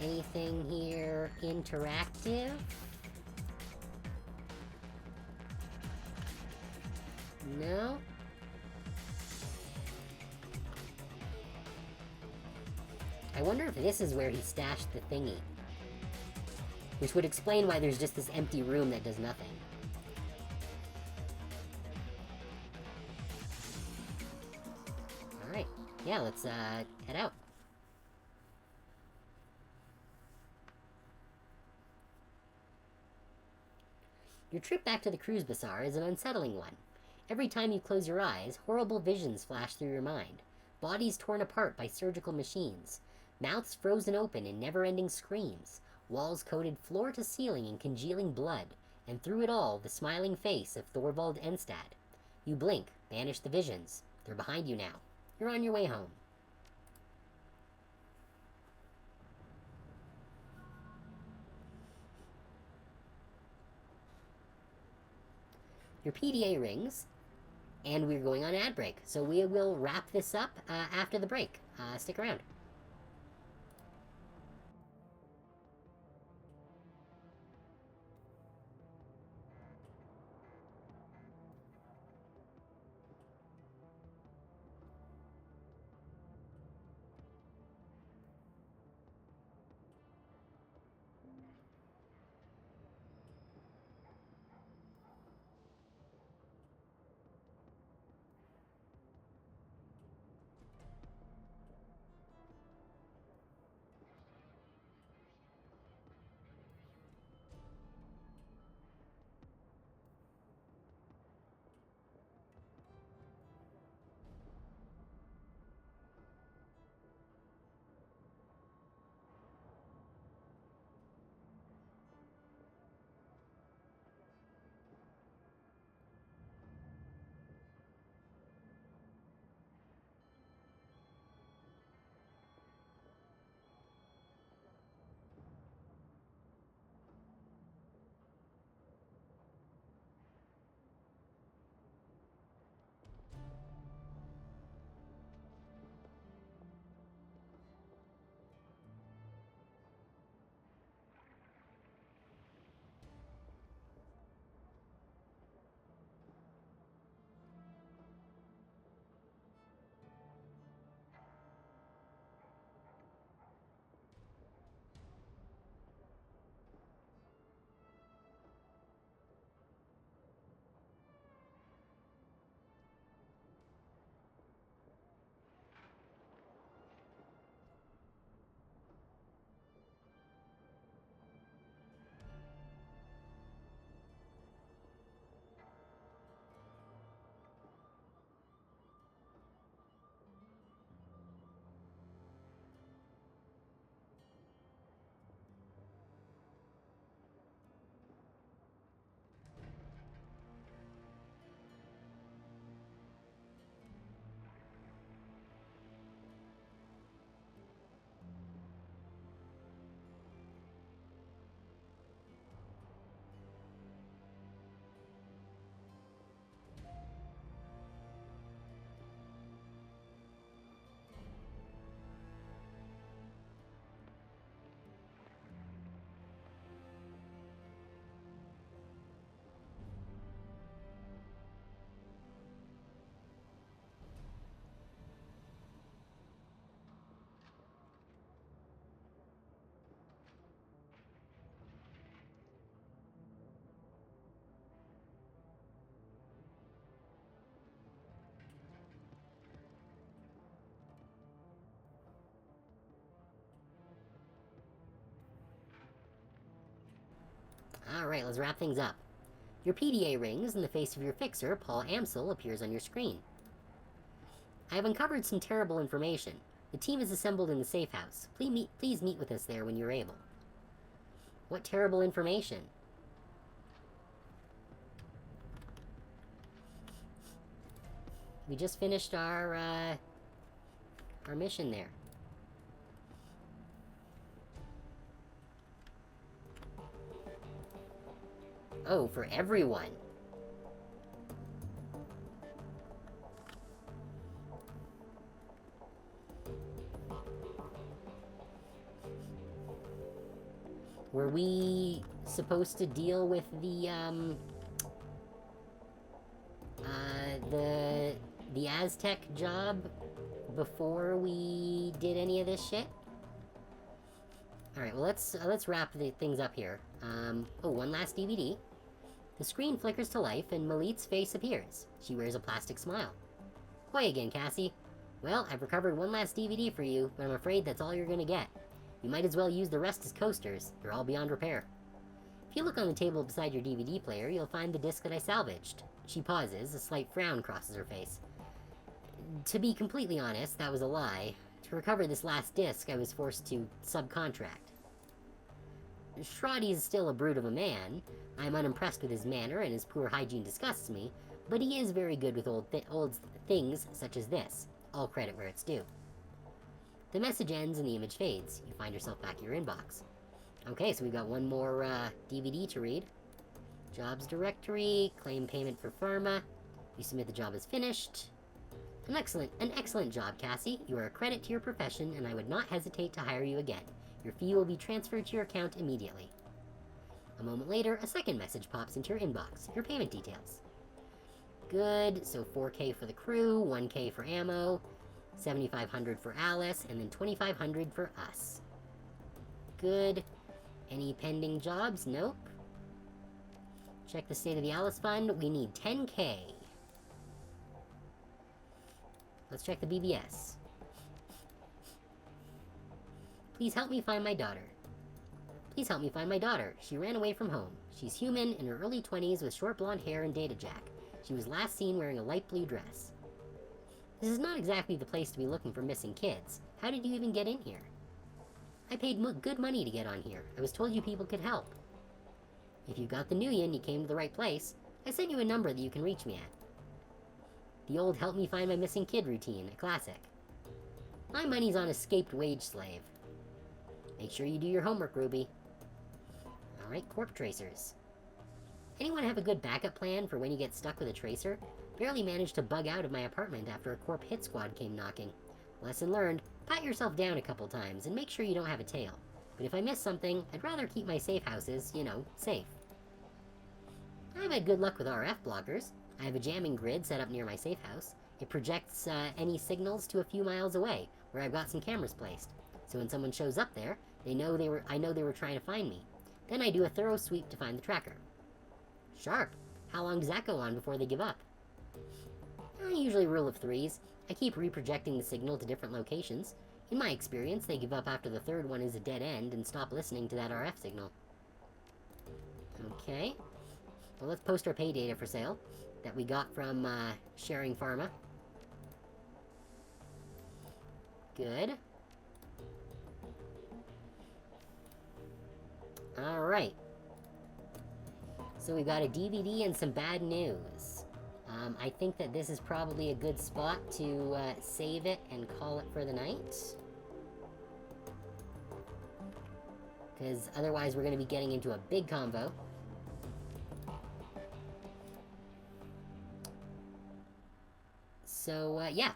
Anything here interactive? No? I wonder if this is where he stashed the thingy. Which would explain why there's just this empty room that does nothing. Alright. Yeah, let's head out. Your trip back to the cruise bazaar is an unsettling one. Every time you close your eyes, horrible visions flash through your mind. Bodies torn apart by surgical machines. Mouths frozen open in never-ending screams. Walls coated floor to ceiling in congealing blood. And through it all, the smiling face of Thorvald Enstad. You blink, banish the visions. They're behind you now. You're on your way home. Your PDA rings, and we're going on ad break. So we will wrap this up after the break. Stick around. Alright, let's wrap things up. Your PDA rings, and the face of your fixer, Paul Amsel, appears on your screen. I have uncovered some terrible information. The team is assembled in the safe house. Please meet with us there when you're able. What terrible information. We just finished our mission there. Oh, for everyone. Were we supposed to deal with the Aztec job before we did any of this shit? Alright, well, let's wrap things up here. Oh, one last DVD. The screen flickers to life, and Malit's face appears. She wears a plastic smile. Hoy again, Cassie. Well, I've recovered one last DVD for you, but I'm afraid that's all you're gonna get. You might as well use the rest as coasters. They're all beyond repair. If you look on the table beside your DVD player, you'll find the disc that I salvaged. She pauses, a slight frown crosses her face. To be completely honest, that was a lie. To recover this last disc, I was forced to subcontract. Shrotty is still a brute of a man. I'm unimpressed with his manner, and his poor hygiene disgusts me, but he is very good with old things such as this. All credit where it's due. The message ends and the image fades. You find yourself back in your inbox. Okay, so we've got one more DVD to read. Jobs directory, claim payment for pharma. You submit the job as finished. An excellent job, Cassie. You are a credit to your profession, and I would not hesitate to hire you again. Your fee will be transferred to your account immediately. A moment later, a second message pops into your inbox. Your payment details. Good, so 4K for the crew, 1K for ammo, 7,500 for Alice, and then 2,500 for us. Good. Any pending jobs? Nope. Check the state of the Alice Fund. We need 10K. Let's check the BBS. Please help me find my daughter. Please help me find my daughter. She ran away from home. She's human, in her early 20s, with short blonde hair and data jack. She was last seen wearing a light blue dress. This is not exactly the place to be looking for missing kids. How did you even get in here? I paid good money to get on here. I was told you people could help. If you got the Nuyen, you came to the right place. I sent you a number that you can reach me at. The old help me find my missing kid routine, a classic. My money's on escaped wage slave. Make sure you do your homework, Ruby. Alright, corp tracers. Anyone have a good backup plan for when you get stuck with a tracer? Barely managed to bug out of my apartment after a corp hit squad came knocking. Lesson learned, pat yourself down a couple times and make sure you don't have a tail. But if I miss something, I'd rather keep my safe houses, you know, safe. I've had good luck with RF blockers. I have a jamming grid set up near my safe house. It projects any signals to a few miles away, where I've got some cameras placed. So when someone shows up there, I know they were trying to find me. Then I do a thorough sweep to find the tracker. Sharp. How long does that go on before they give up? Usually rule of threes. I keep reprojecting the signal to different locations. In my experience, they give up after the third one is a dead end and stop listening to that RF signal. Okay. Well, let's post our pay data for sale that we got from Sharing Pharma. Good. Alright. So we got a DVD and some bad news. I think that this is probably a good spot to save it and call it for the night. Because otherwise we're going to be getting into a big convo. So, yeah.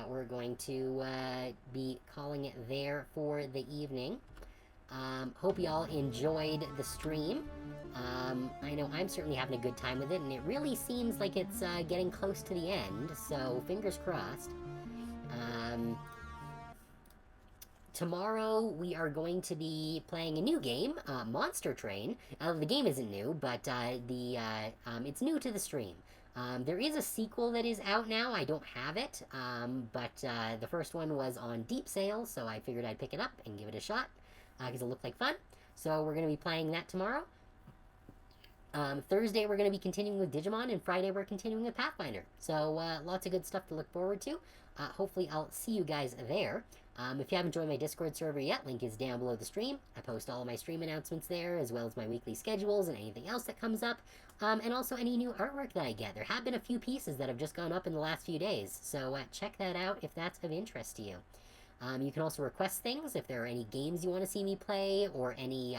We're going to be calling it there for the evening. Hope y'all enjoyed the stream. I know I'm certainly having a good time with it, and it really seems like it's getting close to the end, so fingers crossed. Tomorrow we are going to be playing a new game, Monster Train. The game isn't new, but it's new to the stream. There is a sequel that is out now. I don't have it, but the first one was on deep sale, so I figured I'd pick it up and give it a shot, because it looked like fun. So we're going to be playing that tomorrow. Thursday we're going to be continuing with Digimon, and Friday we're continuing with Pathfinder. So lots of good stuff to look forward to. Hopefully I'll see you guys there. If you haven't joined my Discord server yet, link is down below the stream. I post all of my stream announcements there, as well as my weekly schedules and anything else that comes up, and also any new artwork that I get. There have been a few pieces that have just gone up in the last few days, so check that out if that's of interest to you. You can also request things if there are any games you want to see me play, or any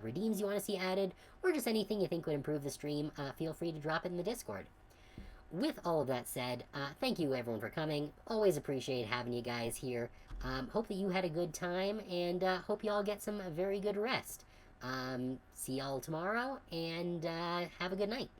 redeems you want to see added, or just anything you think would improve the stream. Feel free to drop it in the Discord. With all of that said, thank you everyone for coming. Always appreciate having you guys here. Hope that you had a good time, and hope you all get some very good rest. See y'all tomorrow, and have a good night.